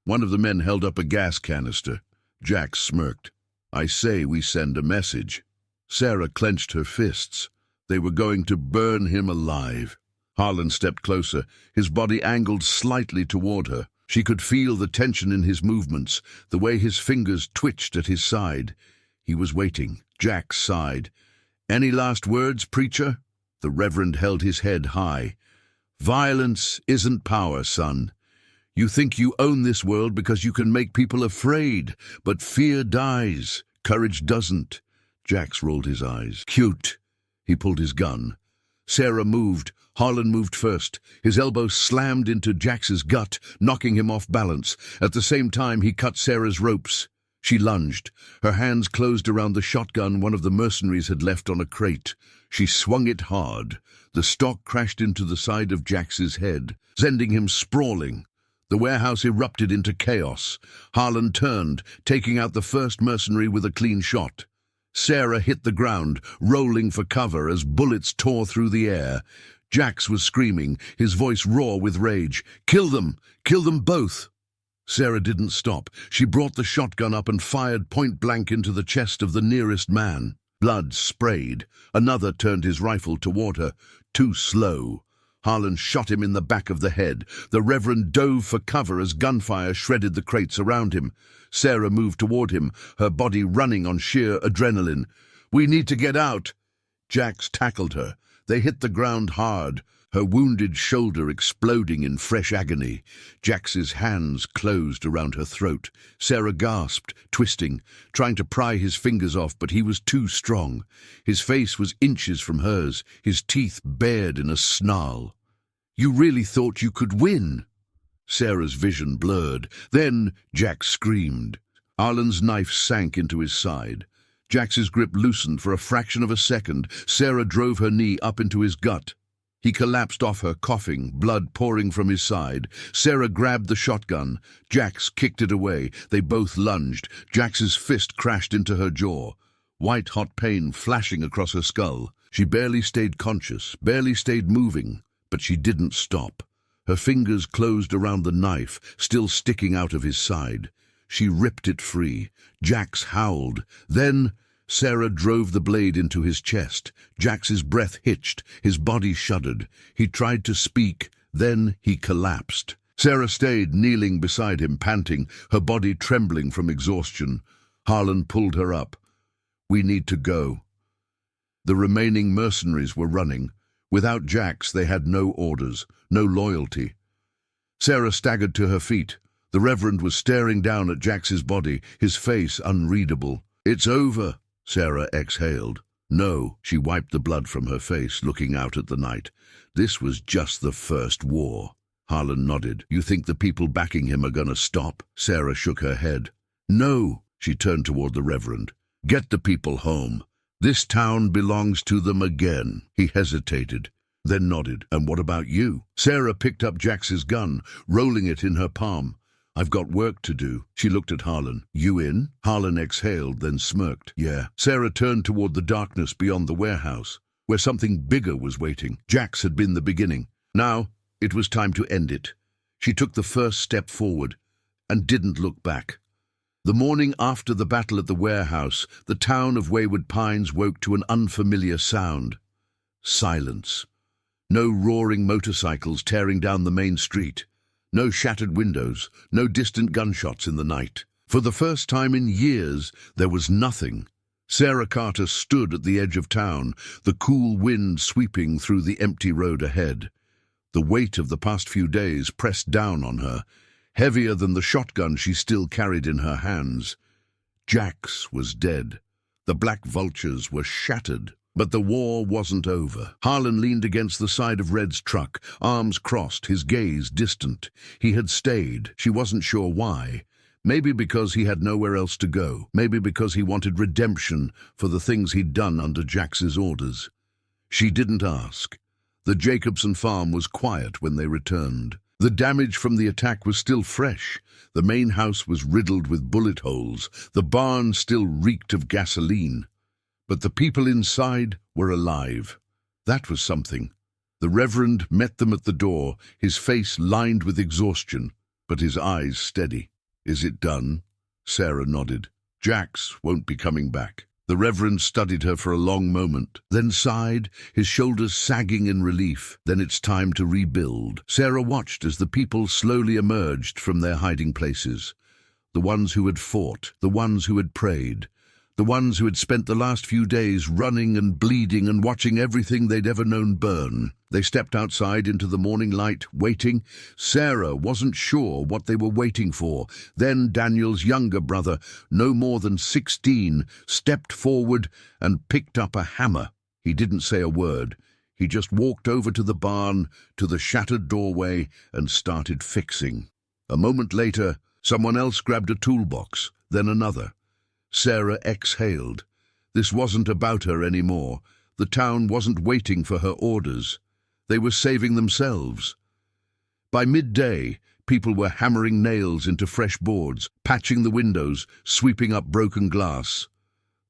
One of the men held up a gas canister. Jax smirked. I say we send a message. Sarah clenched her fists. They were going to burn him alive. Harlan stepped closer, his body angled slightly toward her. She could feel the tension in his movements, the way his fingers twitched at his side. He was waiting. Jax sighed. Any last words, preacher? The Reverend held his head high. Violence isn't power, son. You think you own this world because you can make people afraid, but fear dies. Courage doesn't. Jax rolled his eyes. Cute. He pulled his gun. Sarah moved. Harlan moved first. His elbow slammed into Jax's gut, knocking him off balance. At the same time, he cut Sarah's ropes. She lunged. Her hands closed around the shotgun one of the mercenaries had left on a crate. She swung it hard. The stock crashed into the side of Jax's head, sending him sprawling. The warehouse erupted into chaos. Harlan turned, taking out the first mercenary with a clean shot. Sarah hit the ground, rolling for cover as bullets tore through the air. Jax was screaming, his voice raw with rage. Kill them! Kill them both! Sarah didn't stop. She brought the shotgun up and fired point-blank into the chest of the nearest man. Blood sprayed. Another turned his rifle toward her. Too slow. Harlan shot him in the back of the head. The Reverend dove for cover as gunfire shredded the crates around him. Sarah moved toward him, her body running on sheer adrenaline. We need to get out! Jax tackled her. They hit the ground hard, her wounded shoulder exploding in fresh agony. Jax's hands closed around her throat. Sarah gasped, twisting, trying to pry his fingers off, but he was too strong. His face was inches from hers, his teeth bared in a snarl. You really thought you could win? Sarah's vision blurred. Then Jax screamed. Harlan's knife sank into his side. Jax's grip loosened for a fraction of a second. Sarah drove her knee up into his gut. He collapsed off her, coughing, blood pouring from his side. Sarah grabbed the shotgun. Jax kicked it away. They both lunged. Jax's fist crashed into her jaw. White-hot pain flashing across her skull. She barely stayed conscious, barely stayed moving, but she didn't stop. Her fingers closed around the knife, still sticking out of his side. She ripped it free. Jax howled. Then Sarah drove the blade into his chest. Jax's breath hitched. His body shuddered. He tried to speak. Then he collapsed. Sarah stayed kneeling beside him, panting, her body trembling from exhaustion. Harlan pulled her up. "We need to go." The remaining mercenaries were running. Without Jax, they had no orders, no loyalty. Sarah staggered to her feet. The Reverend was staring down at Jax's body, his face unreadable. "It's over," Sarah exhaled. "No," she wiped the blood from her face, looking out at the night. "This was just the first war." Harlan nodded. "You think the people backing him are going to stop?" Sarah shook her head. "No," she turned toward the Reverend. "Get the people home. This town belongs to them again." He hesitated, then nodded. "And what about you?" Sarah picked up Jax's gun, rolling it in her palm. "I've got work to do." She looked at Harlan. "You in?" Harlan exhaled, then smirked. "Yeah." Sarah turned toward the darkness beyond the warehouse, where something bigger was waiting. Jax had been the beginning. Now it was time to end it. She took the first step forward and didn't look back. The morning after the battle at the warehouse, the town of Wayward Pines woke to an unfamiliar sound. Silence. No roaring motorcycles tearing down the main street. No shattered windows, no distant gunshots in the night. For the first time in years, there was nothing. Sarah Carter stood at the edge of town, the cool wind sweeping through the empty road ahead. The weight of the past few days pressed down on her, heavier than the shotgun she still carried in her hands. Jax was dead. The black vultures were shattered. But the war wasn't over. Harlan leaned against the side of Red's truck, arms crossed, his gaze distant. He had stayed. She wasn't sure why. Maybe because he had nowhere else to go. Maybe because he wanted redemption for the things he'd done under Jax's orders. She didn't ask. The Jacobson farm was quiet when they returned. The damage from the attack was still fresh. The main house was riddled with bullet holes. The barn still reeked of gasoline. But the people inside were alive. That was something. The Reverend met them at the door, his face lined with exhaustion, but his eyes steady. "Is it done?" Sarah nodded. "Jax won't be coming back." The Reverend studied her for a long moment, then sighed, his shoulders sagging in relief. "Then it's time to rebuild." Sarah watched as the people slowly emerged from their hiding places. The ones who had fought, the ones who had prayed, the ones who had spent the last few days running and bleeding and watching everything they'd ever known burn. They stepped outside into the morning light, waiting. Sarah wasn't sure what they were waiting for. Then Daniel's younger brother, no more than 16, stepped forward and picked up a hammer. He didn't say a word. He just walked over to the barn, to the shattered doorway, and started fixing. A moment later, someone else grabbed a toolbox, then another. Sarah exhaled. This wasn't about her anymore. The town wasn't waiting for her orders. They were saving themselves. By midday, people were hammering nails into fresh boards, patching the windows, sweeping up broken glass.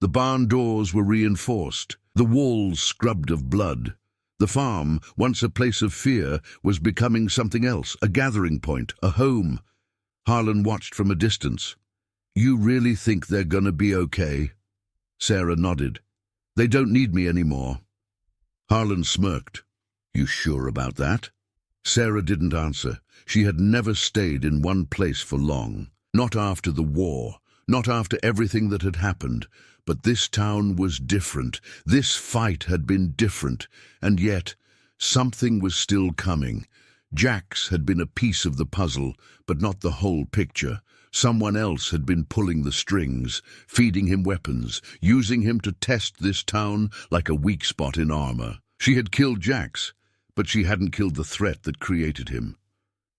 The barn doors were reinforced, the walls scrubbed of blood. The farm, once a place of fear, was becoming something else, a gathering point, a home. Harlan watched from a distance. "You really think they're gonna be okay?" Sarah nodded. "They don't need me anymore." Harlan smirked. "You sure about that?" Sarah didn't answer. She had never stayed in one place for long. Not after the war, not after everything that had happened. But this town was different. This fight had been different. And yet, something was still coming. Jax had been a piece of the puzzle, but not the whole picture. Someone else had been pulling the strings, feeding him weapons, using him to test this town like a weak spot in armor. She had killed Jax, but she hadn't killed the threat that created him.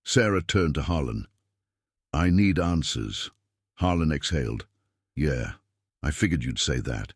Sarah turned to Harlan. "I need answers." Harlan exhaled. "Yeah, I figured you'd say that."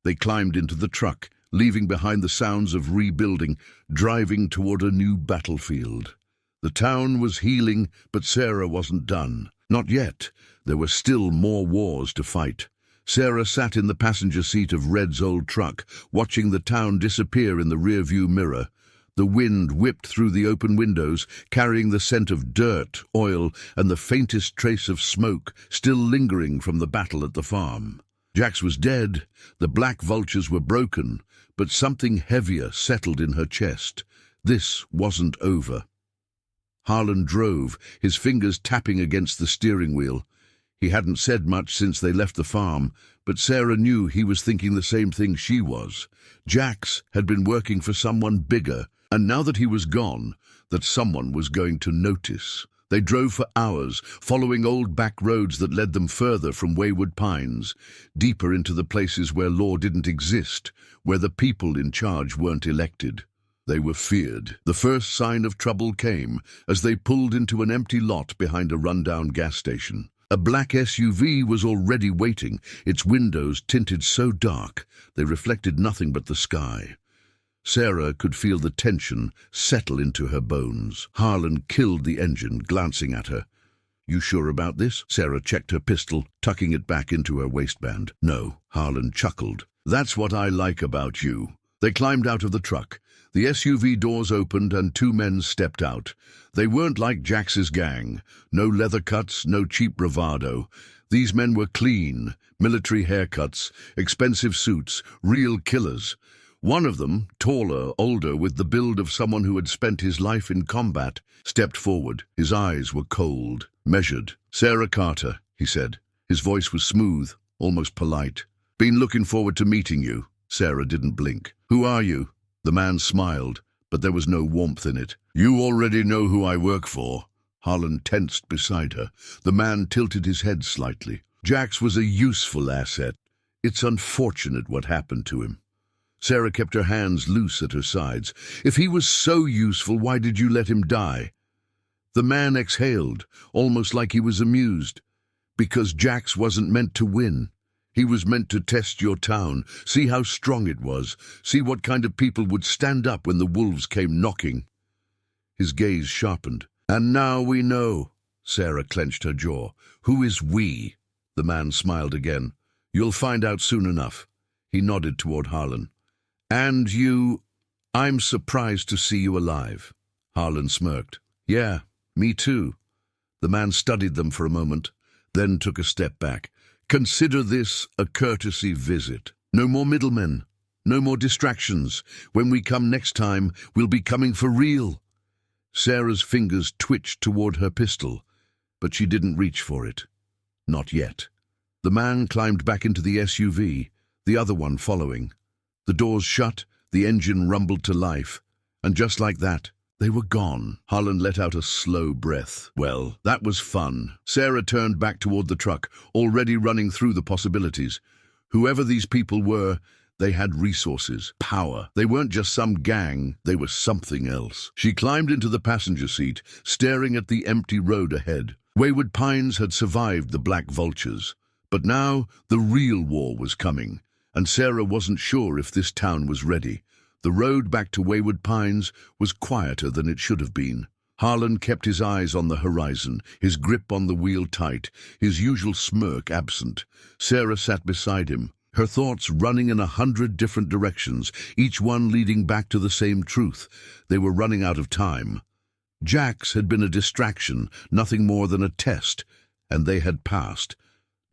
They climbed into the truck, leaving behind the sounds of rebuilding, driving toward a new battlefield. The town was healing, but Sarah wasn't done. Not yet. There were still more wars to fight. Sarah sat in the passenger seat of Red's old truck, watching the town disappear in the rearview mirror. The wind whipped through the open windows, carrying the scent of dirt, oil, and the faintest trace of smoke still lingering from the battle at the farm. Jax was dead, the black vultures were broken, but something heavier settled in her chest. This wasn't over. Harlan drove, his fingers tapping against the steering wheel. He hadn't said much since they left the farm, but Sarah knew he was thinking the same thing she was. Jax had been working for someone bigger, and now that he was gone, that someone was going to notice. They drove for hours, following old back roads that led them further from Wayward Pines, deeper into the places where law didn't exist, where the people in charge weren't elected. They were feared. The first sign of trouble came as they pulled into an empty lot behind a rundown gas station. A black SUV was already waiting, its windows tinted so dark they reflected nothing but the sky. Sarah could feel the tension settle into her bones. Harlan killed the engine, glancing at her. "You sure about this?" Sarah checked her pistol, tucking it back into her waistband. "No," Harlan chuckled. "That's what I like about you." They climbed out of the truck. The SUV doors opened and two men stepped out. They weren't like Jax's gang. No leather cuts, no cheap bravado. These men were clean, military haircuts, expensive suits, real killers. One of them, taller, older, with the build of someone who had spent his life in combat, stepped forward. His eyes were cold, measured. "Sarah Carter," he said. His voice was smooth, almost polite. "Been looking forward to meeting you." Sarah didn't blink. "Who are you?" The man smiled, but there was no warmth in it. "You already know who I work for." Harlan tensed beside her. The man tilted his head slightly. "Jax was a useful asset. It's unfortunate what happened to him." Sarah kept her hands loose at her sides. "If he was so useful, why did you let him die?" The man exhaled, almost like he was amused. "Because Jax wasn't meant to win. He was meant to test your town, see how strong it was, see what kind of people would stand up when the wolves came knocking." His gaze sharpened. "And now we know." Sarah clenched her jaw. "Who is we?" The man smiled again. "You'll find out soon enough." He nodded toward Harlan. "And you... I'm surprised to see you alive." Harlan smirked. "Yeah, me too." The man studied them for a moment, then took a step back. "Consider this a courtesy visit. No more middlemen, no more distractions. When we come next time, we'll be coming for real." Sarah's fingers twitched toward her pistol, but she didn't reach for it. Not yet. The man climbed back into the SUV, the other one following. The doors shut, the engine rumbled to life, and just like that, they were gone. Harlan let out a slow breath. Well, that was fun. Sarah turned back toward the truck, already running through the possibilities. Whoever these people were, they had resources, power. They weren't just some gang, they were something else. She climbed into the passenger seat, staring at the empty road ahead. Wayward Pines had survived the black vultures, but now the real war was coming, and Sarah wasn't sure if this town was ready. The road back to Wayward Pines was quieter than it should have been. Harlan kept his eyes on the horizon, his grip on the wheel tight, his usual smirk absent. Sarah sat beside him, her thoughts running in 100 different directions, each one leading back to the same truth. They were running out of time. Jax had been a distraction, nothing more than a test, and they had passed.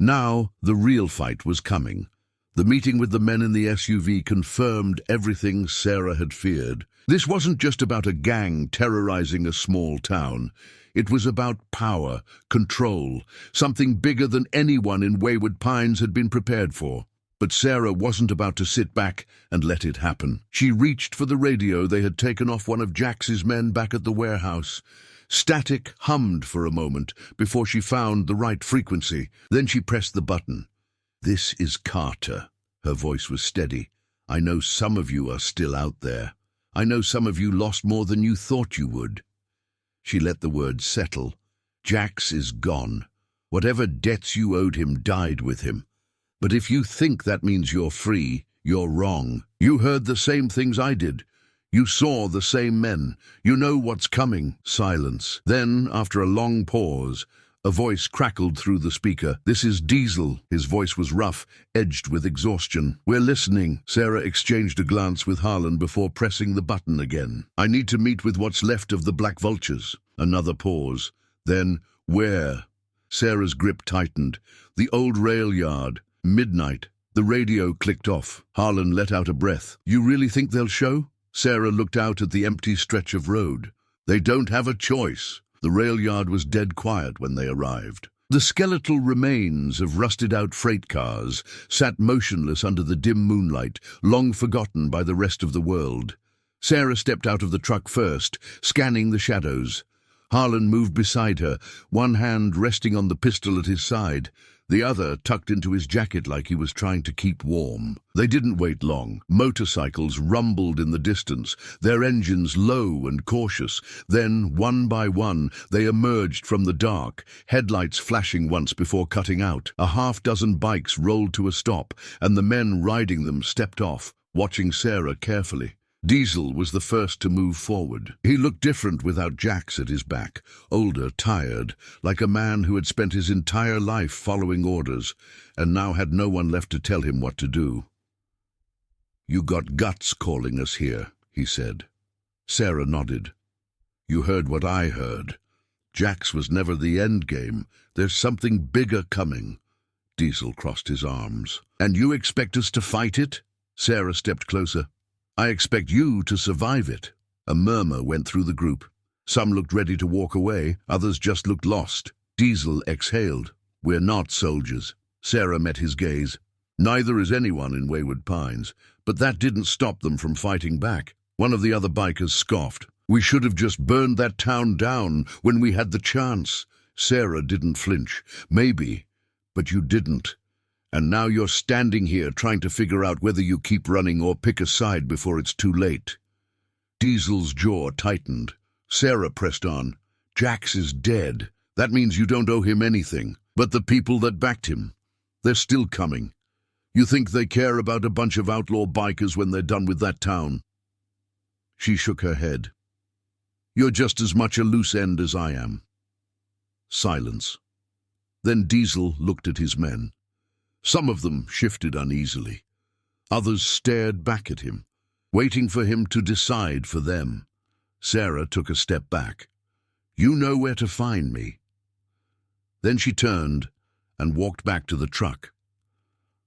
Now the real fight was coming. The meeting with the men in the SUV confirmed everything Sarah had feared. This wasn't just about a gang terrorizing a small town. It was about power, control, something bigger than anyone in Wayward Pines had been prepared for. But Sarah wasn't about to sit back and let it happen. She reached for the radio they had taken off one of Jax's men back at the warehouse. Static hummed for a moment before she found the right frequency. Then she pressed the button. "This is Carter." Her voice was steady. "I know some of you are still out there. I know some of you lost more than you thought you would." She let the words settle. "Jax is gone. Whatever debts you owed him died with him. But if you think that means you're free, you're wrong. You heard the same things I did. You saw the same men. You know what's coming." Silence. Then, after a long pause, a voice crackled through the speaker. "This is Diesel." His voice was rough, edged with exhaustion. "We're listening." Sarah exchanged a glance with Harlan before pressing the button again. "I need to meet with what's left of the Black Vultures." Another pause. Then, "Where?" Sarah's grip tightened. "The old rail yard. Midnight." The radio clicked off. Harlan let out a breath. "You really think they'll show?" Sarah looked out at the empty stretch of road. "They don't have a choice." The rail yard was dead quiet when they arrived. The skeletal remains of rusted-out freight cars sat motionless under the dim moonlight, long forgotten by the rest of the world. Sarah stepped out of the truck first, scanning the shadows. Harlan moved beside her, one hand resting on the pistol at his side, the other tucked into his jacket like he was trying to keep warm. They didn't wait long. Motorcycles rumbled in the distance, their engines low and cautious. Then, one by one, they emerged from the dark, headlights flashing once before cutting out. A half-dozen bikes rolled to a stop, and the men riding them stepped off, watching Sarah carefully. Diesel was the first to move forward. He looked different without Jax at his back, older, tired, like a man who had spent his entire life following orders, and now had no one left to tell him what to do. "You got guts calling us here," he said. Sarah nodded. "You heard what I heard. Jax was never the end game. There's something bigger coming." Diesel crossed his arms. "And you expect us to fight it?" Sarah stepped closer. "I expect you to survive it." A murmur went through the group. Some looked ready to walk away, others just looked lost. Diesel exhaled. "We're not soldiers." Sarah met his gaze. "Neither is anyone in Wayward Pines, but that didn't stop them from fighting back." One of the other bikers scoffed. "We should have just burned that town down when we had the chance." Sarah didn't flinch. "Maybe, but you didn't. And now you're standing here trying to figure out whether you keep running or pick a side before it's too late." Diesel's jaw tightened. Sarah pressed on. "Jax is dead. That means you don't owe him anything. But the people that backed him, they're still coming. You think they care about a bunch of outlaw bikers when they're done with that town?" She shook her head. "You're just as much a loose end as I am." Silence. Then Diesel looked at his men. Some of them shifted uneasily. Others stared back at him, waiting for him to decide for them. Sarah took a step back. "You know where to find me." Then she turned and walked back to the truck.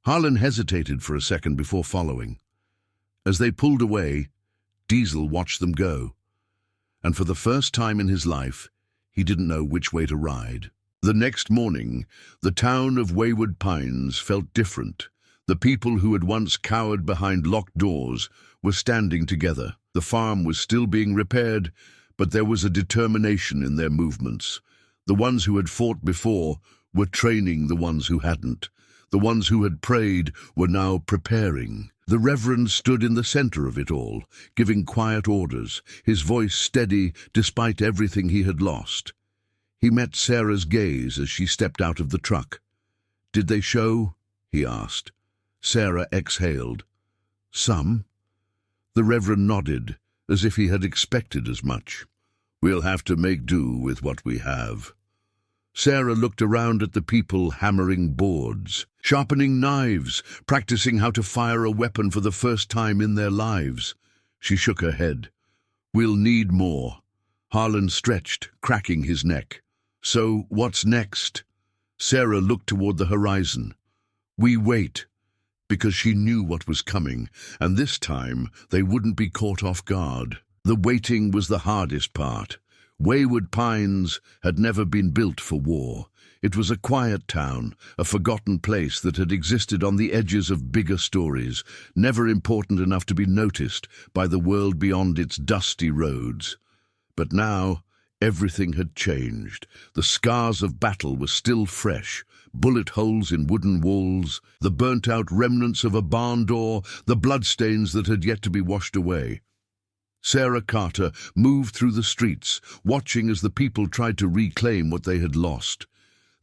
Harlan hesitated for a second before following. As they pulled away, Diesel watched them go, and for the first time in his life, he didn't know which way to ride. The next morning, the town of Wayward Pines felt different. The people who had once cowered behind locked doors were standing together. The farm was still being repaired, but there was a determination in their movements. The ones who had fought before were training the ones who hadn't. The ones who had prayed were now preparing. The Reverend stood in the center of it all, giving quiet orders, his voice steady despite everything he had lost. He met Sarah's gaze as she stepped out of the truck. "Did they show?" he asked. Sarah exhaled. "Some." The Reverend nodded, as if he had expected as much. "We'll have to make do with what we have." Sarah looked around at the people hammering boards, sharpening knives, practicing how to fire a weapon for the first time in their lives. She shook her head. "We'll need more." Harlan stretched, cracking his neck. "So, what's next?" Sarah looked toward the horizon. "We wait," because she knew what was coming, and this time they wouldn't be caught off guard. The waiting was the hardest part. Wayward Pines had never been built for war. It was a quiet town, a forgotten place that had existed on the edges of bigger stories, never important enough to be noticed by the world beyond its dusty roads. But now, everything had changed. The scars of battle were still fresh, bullet holes in wooden walls, the burnt-out remnants of a barn door, the bloodstains that had yet to be washed away. Sarah Carter moved through the streets, watching as the people tried to reclaim what they had lost.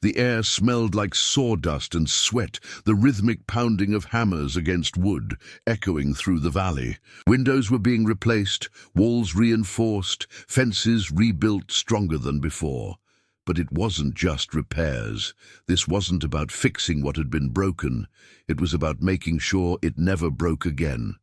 The air smelled like sawdust and sweat, the rhythmic pounding of hammers against wood, echoing through the valley. Windows were being replaced, walls reinforced, fences rebuilt stronger than before. But it wasn't just repairs. This wasn't about fixing what had been broken. It was about making sure it never broke again.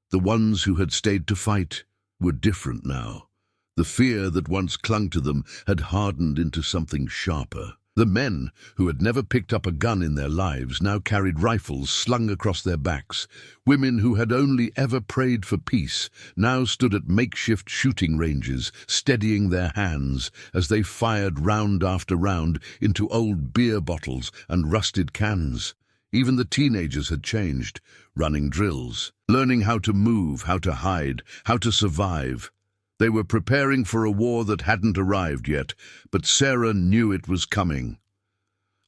The ones who had stayed to fight were different now. The fear that once clung to them had hardened into something sharper. The men, who had never picked up a gun in their lives, now carried rifles slung across their backs. Women who had only ever prayed for peace now stood at makeshift shooting ranges, steadying their hands as they fired round after round into old beer bottles and rusted cans. Even the teenagers had changed, running drills, learning how to move, how to hide, how to survive. They were preparing for a war that hadn't arrived yet, but Sarah knew it was coming.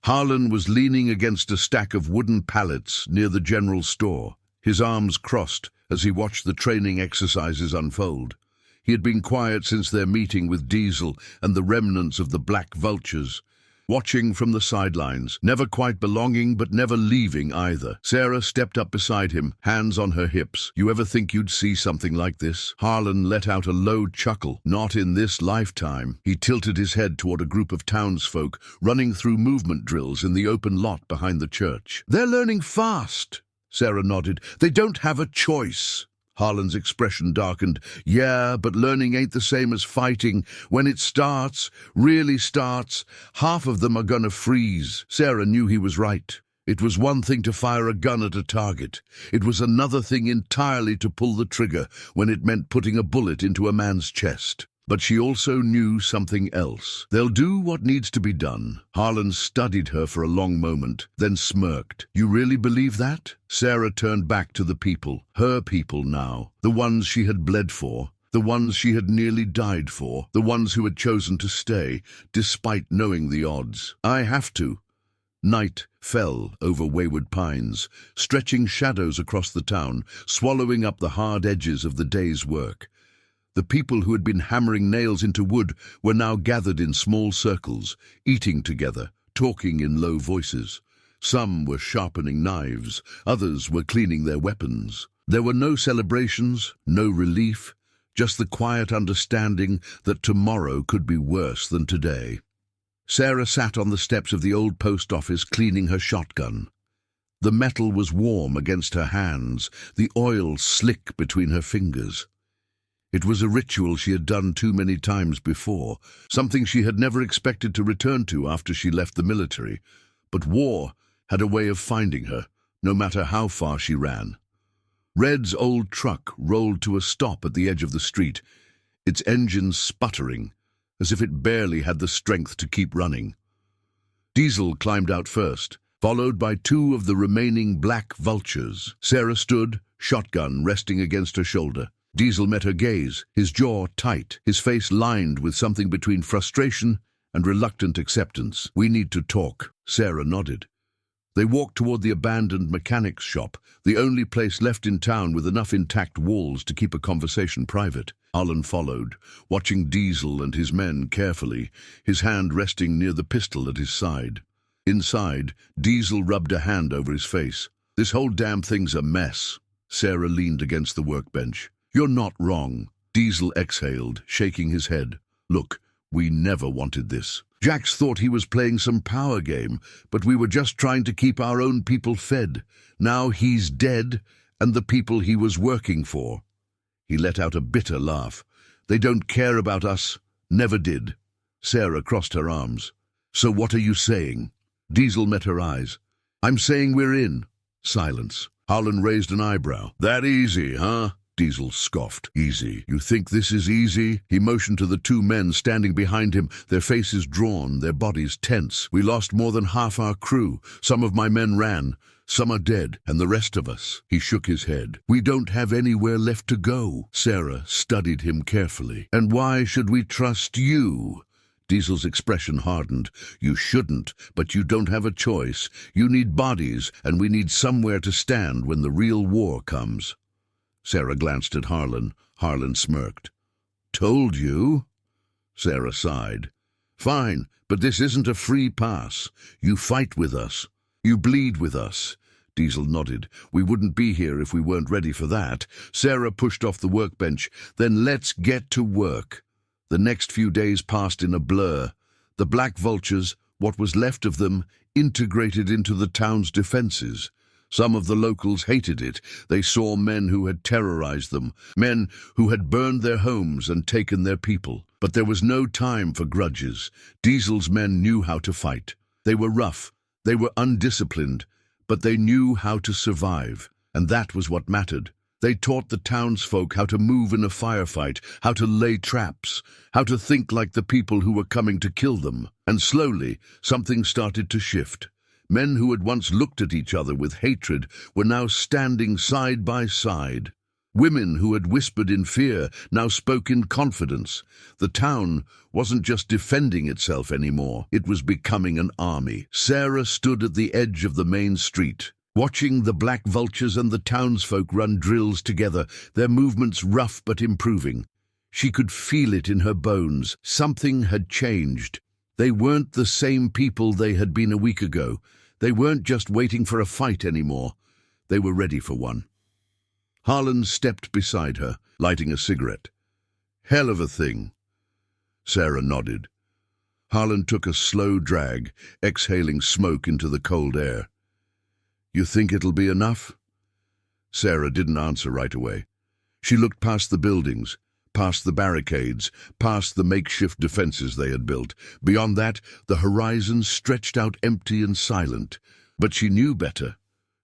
Harlan was leaning against a stack of wooden pallets near the general store, his arms crossed as he watched the training exercises unfold. He had been quiet since their meeting with Diesel and the remnants of the Black Vultures, watching from the sidelines, never quite belonging but never leaving either. Sarah stepped up beside him, hands on her hips. "You ever think you'd see something like this?" Harlan let out a low chuckle. "Not in this lifetime." He tilted his head toward a group of townsfolk running through movement drills in the open lot behind the church. "They're learning fast." Sarah nodded. "They don't have a choice." Harlan's expression darkened. "Yeah, but learning ain't the same as fighting. When it starts, really starts, half of them are gonna freeze." Sarah knew he was right. It was one thing to fire a gun at a target. It was another thing entirely to pull the trigger when it meant putting a bullet into a man's chest. But she also knew something else. "They'll do what needs to be done." Harlan studied her for a long moment, then smirked. "You really believe that?" Sarah turned back to the people, her people now, the ones she had bled for, the ones she had nearly died for, the ones who had chosen to stay, despite knowing the odds. "I have to." Night fell over Wayward Pines, stretching shadows across the town, swallowing up the hard edges of the day's work. The people who had been hammering nails into wood were now gathered in small circles, eating together, talking in low voices. Some were sharpening knives, others were cleaning their weapons. There were no celebrations, no relief, just the quiet understanding that tomorrow could be worse than today. Sarah sat on the steps of the old post office cleaning her shotgun. The metal was warm against her hands, the oil slick between her fingers. It was a ritual she had done too many times before, something she had never expected to return to after she left the military. But war had a way of finding her, no matter how far she ran. Red's old truck rolled to a stop at the edge of the street, its engine sputtering, as if it barely had the strength to keep running. Diesel climbed out first, followed by two of the remaining Black Vultures. Sarah stood, shotgun resting against her shoulder. Diesel met her gaze, his jaw tight, his face lined with something between frustration and reluctant acceptance. "We need to talk." Sarah nodded. They walked toward the abandoned mechanics shop, the only place left in town with enough intact walls to keep a conversation private. Harlan followed, watching Diesel and his men carefully, his hand resting near the pistol at his side. Inside, Diesel rubbed a hand over his face. "This whole damn thing's a mess." Sarah leaned against the workbench. "You're not wrong." Diesel exhaled, shaking his head. "Look, we never wanted this. Jax thought he was playing some power game, but we were just trying to keep our own people fed. Now he's dead, and the people he was working for." He let out a bitter laugh. "They don't care about us. Never did." Sarah crossed her arms. "So what are you saying?" Diesel met her eyes. "I'm saying we're in." Silence. Harlan raised an eyebrow. "That easy, huh?" Diesel scoffed. "Easy? You think this is easy?" He motioned to the two men standing behind him, their faces drawn, their bodies tense. "We lost more than half our crew. Some of my men ran. Some are dead, and the rest of us." He shook his head. "We don't have anywhere left to go." Sarah studied him carefully. "And why should we trust you?" Diesel's expression hardened. "You shouldn't, but you don't have a choice. You need bodies, and we need somewhere to stand when the real war comes." Sarah glanced at Harlan. Harlan smirked. "Told you?" Sarah sighed. "Fine, but this isn't a free pass. You fight with us. You bleed with us." Diesel nodded. "We wouldn't be here if we weren't ready for that." Sarah pushed off the workbench. "Then let's get to work." The next few days passed in a blur. The Black Vultures, what was left of them, integrated into the town's defenses. Some of the locals hated it. They saw men who had terrorized them, men who had burned their homes and taken their people. But there was no time for grudges. Diesel's men knew how to fight. They were rough, they were undisciplined, but they knew how to survive, and that was what mattered. They taught the townsfolk how to move in a firefight, how to lay traps, how to think like the people who were coming to kill them. And slowly, something started to shift. Men who had once looked at each other with hatred were now standing side by side. Women who had whispered in fear now spoke in confidence. The town wasn't just defending itself anymore, it was becoming an army. Sarah stood at the edge of the main street, watching the black vultures and the townsfolk run drills together, their movements rough but improving. She could feel it in her bones. Something had changed. They weren't the same people they had been a week ago. They weren't just waiting for a fight anymore. They were ready for one. Harlan stepped beside her, lighting a cigarette. "Hell of a thing." Sarah nodded. Harlan took a slow drag, exhaling smoke into the cold air. "You think it'll be enough?" Sarah didn't answer right away. She looked past the buildings, past the barricades, past the makeshift defenses they had built. Beyond that, the horizon stretched out empty and silent. But she knew better.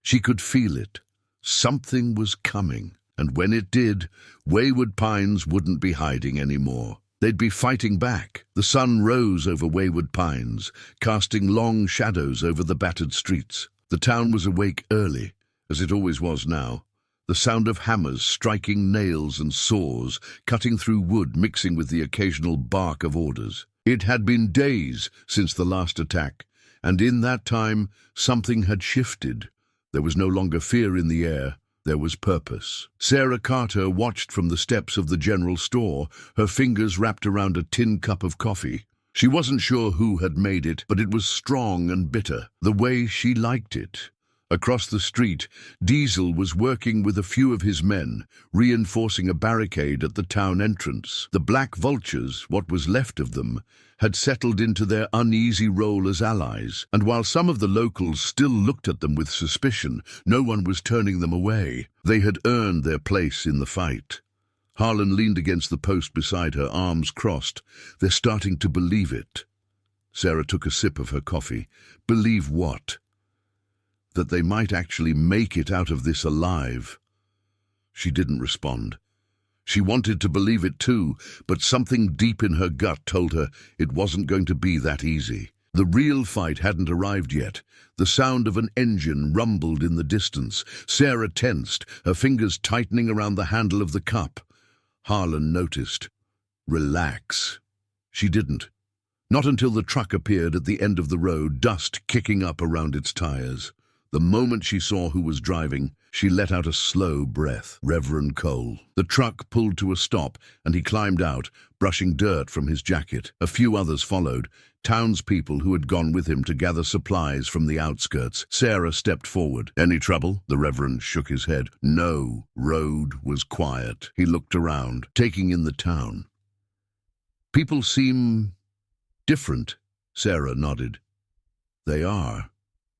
She could feel it. Something was coming, and when it did, Wayward Pines wouldn't be hiding anymore. They'd be fighting back. The sun rose over Wayward Pines, casting long shadows over the battered streets. The town was awake early, as it always was now. The sound of hammers striking nails and saws, cutting through wood, mixing with the occasional bark of orders. It had been days since the last attack, and in that time something had shifted. There was no longer fear in the air, there was purpose. Sarah Carter watched from the steps of the general store, her fingers wrapped around a tin cup of coffee. She wasn't sure who had made it, but it was strong and bitter, the way she liked it. Across the street, Diesel was working with a few of his men, reinforcing a barricade at the town entrance. The black vultures, what was left of them, had settled into their uneasy role as allies, and while some of the locals still looked at them with suspicion, no one was turning them away. They had earned their place in the fight. Harlan leaned against the post beside her, arms crossed. "They're starting to believe it." Sarah took a sip of her coffee. Believe what? That they might actually make it out of this alive. She didn't respond. She wanted to believe it too, but something deep in her gut told her it wasn't going to be that easy. The real fight hadn't arrived yet. The sound of an engine rumbled in the distance. Sarah tensed, her fingers tightening around the handle of the cup. Harlan noticed. "Relax." She didn't. Not until the truck appeared at the end of the road, dust kicking up around its tires. The moment she saw who was driving, she let out a slow breath. Reverend Cole. The truck pulled to a stop, and he climbed out, brushing dirt from his jacket. A few others followed, townspeople who had gone with him to gather supplies from the outskirts. Sarah stepped forward. "Any trouble?" The Reverend shook his head. No. Road was quiet. He looked around, taking in the town. "People seem different." Sarah nodded. "They are."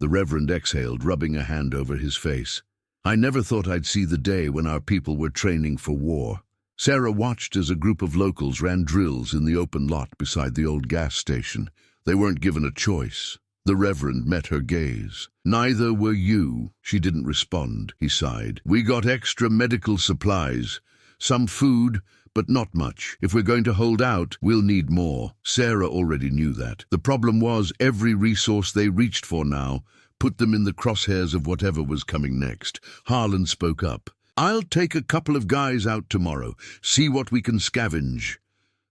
The Reverend exhaled, rubbing a hand over his face. "I never thought I'd see the day when our people were training for war." Sarah watched as a group of locals ran drills in the open lot beside the old gas station. They weren't given a choice. The Reverend met her gaze. "Neither were you." She didn't respond. He sighed. "We got extra medical supplies. Some food, but not much. If we're going to hold out, we'll need more." Sarah already knew that. The problem was every resource they reached for now put them in the crosshairs of whatever was coming next. Harlan spoke up. "I'll take a couple of guys out tomorrow, see what we can scavenge."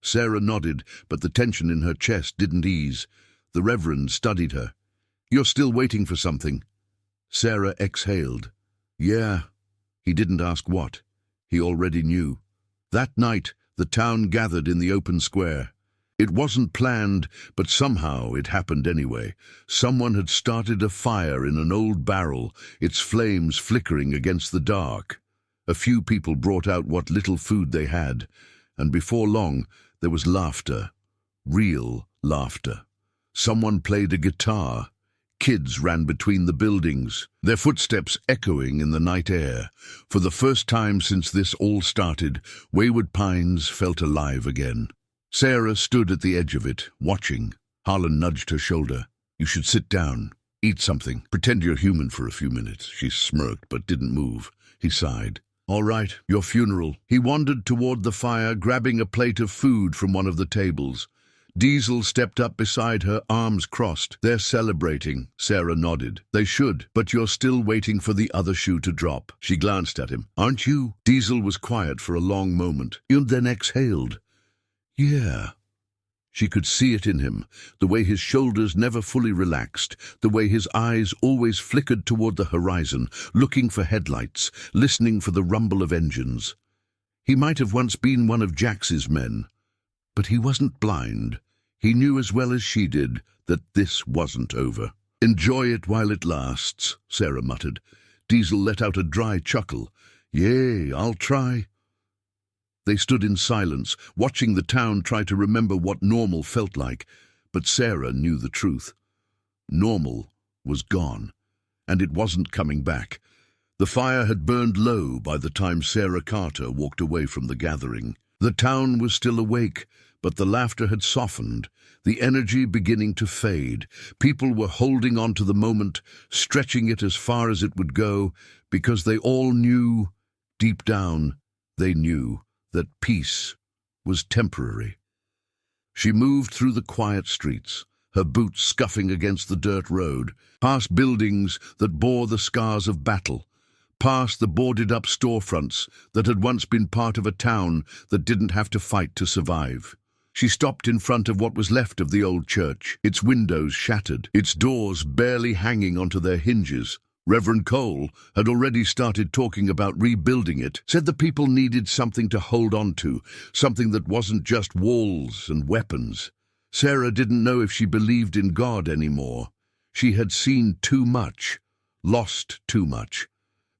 Sarah nodded, but the tension in her chest didn't ease. The Reverend studied her. "You're still waiting for something?" Sarah exhaled. "Yeah." He didn't ask what. He already knew. That night, the town gathered in the open square. It wasn't planned, but somehow it happened anyway. Someone had started a fire in an old barrel, its flames flickering against the dark. A few people brought out what little food they had, and before long there was laughter. Real laughter. Someone played a guitar. Kids ran between the buildings, their footsteps echoing in the night air. For the first time since this all started, Wayward Pines felt alive again. Sarah stood at the edge of it, watching. Harlan nudged her shoulder. You should sit down. Eat something. Pretend you're human for a few minutes. She smirked but didn't move. He sighed. All right, your funeral. He wandered toward the fire, grabbing a plate of food from one of the tables. Diesel stepped up beside her, arms crossed. They're celebrating, Sarah nodded. They should, but you're still waiting for the other shoe to drop. She glanced at him. Aren't you? Diesel was quiet for a long moment, and then exhaled. Yeah. She could see it in him, the way his shoulders never fully relaxed, the way his eyes always flickered toward the horizon, looking for headlights, listening for the rumble of engines. He might have once been one of Jax's men, but he wasn't blind. He knew as well as she did that this wasn't over. Enjoy it while it lasts, Sarah muttered. Diesel let out a dry chuckle. Yay, I'll try. They stood in silence, watching the town try to remember what normal felt like, but Sarah knew the truth. Normal was gone, and it wasn't coming back. The fire had burned low by the time Sarah Carter walked away from the gathering. The town was still awake, but the laughter had softened, the energy beginning to fade. People were holding on to the moment, stretching it as far as it would go, because they all knew, deep down, they knew, that peace was temporary. She moved through the quiet streets, her boots scuffing against the dirt road, past buildings that bore the scars of battle, past the boarded-up storefronts that had once been part of a town that didn't have to fight to survive. She stopped in front of what was left of the old church, its windows shattered, its doors barely hanging onto their hinges. Reverend Cole had already started talking about rebuilding it, said the people needed something to hold on to, something that wasn't just walls and weapons. Sarah didn't know if she believed in God anymore. She had seen too much, lost too much.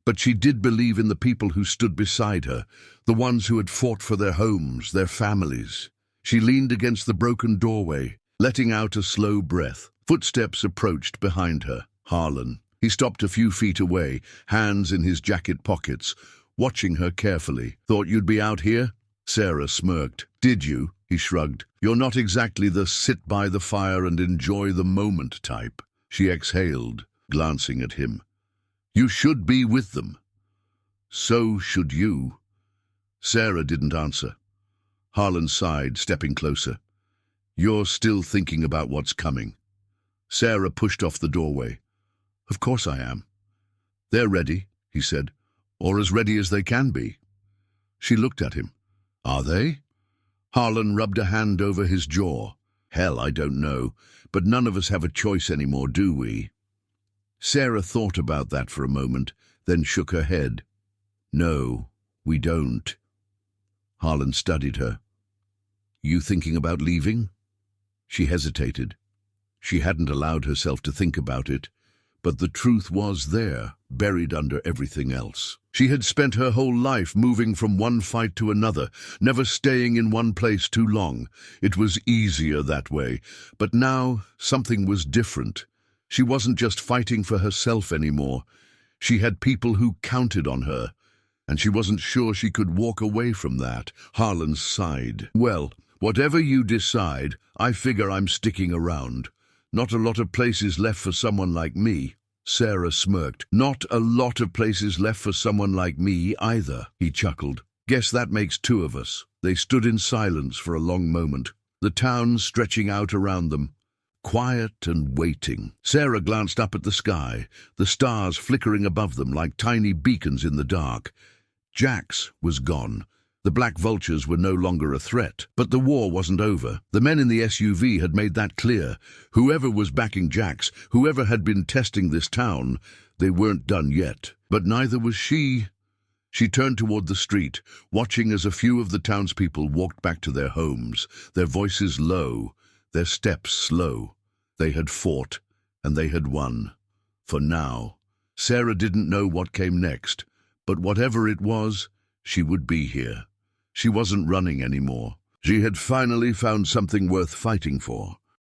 But she did believe in the people who stood beside her, the ones who had fought for their homes, their families. She leaned against the broken doorway, letting out a slow breath. Footsteps approached behind her. Harlan. He stopped a few feet away, hands in his jacket pockets, watching her carefully. Thought you'd be out here? Sarah smirked. Did you? He shrugged. You're not exactly the sit by the fire and enjoy the moment type. She exhaled, glancing at him. You should be with them. So should you. Sarah didn't answer. Harlan sighed, stepping closer. You're still thinking about what's coming. Sarah pushed off the doorway. Of course I am. They're ready, he said, or as ready as they can be. She looked at him. Are they? Harlan rubbed a hand over his jaw. Hell, I don't know, but none of us have a choice anymore, do we? Sarah thought about that for a moment, then shook her head. No, we don't. Harlan studied her. You thinking about leaving? She hesitated. She hadn't allowed herself to think about it. But the truth was there, buried under everything else. She had spent her whole life moving from one fight to another, never staying in one place too long. It was easier that way. But now, something was different. She wasn't just fighting for herself anymore. She had people who counted on her, and she wasn't sure she could walk away from that. Harlan sighed. Well, whatever you decide, I figure I'm sticking around. Not a lot of places left for someone like me. Sarah smirked. Not a lot of places left for someone like me either, he chuckled. Guess that makes two of us. They stood in silence for a long moment, the town stretching out around them, quiet and waiting. Sarah glanced up at the sky, the stars flickering above them like tiny beacons in the dark. Jax was gone. The black vultures were no longer a threat, but the war wasn't over. The men in the SUV had made that clear. Whoever was backing Jax, whoever had been testing this town, they weren't done yet. But neither was she. She turned toward the street, watching as a few of the townspeople walked back to their homes, their voices low, their steps slow. They had fought, and they had won. For now. Sarah didn't know what came next, but whatever it was, she would be here. She wasn't running anymore. She had finally found something worth fighting for.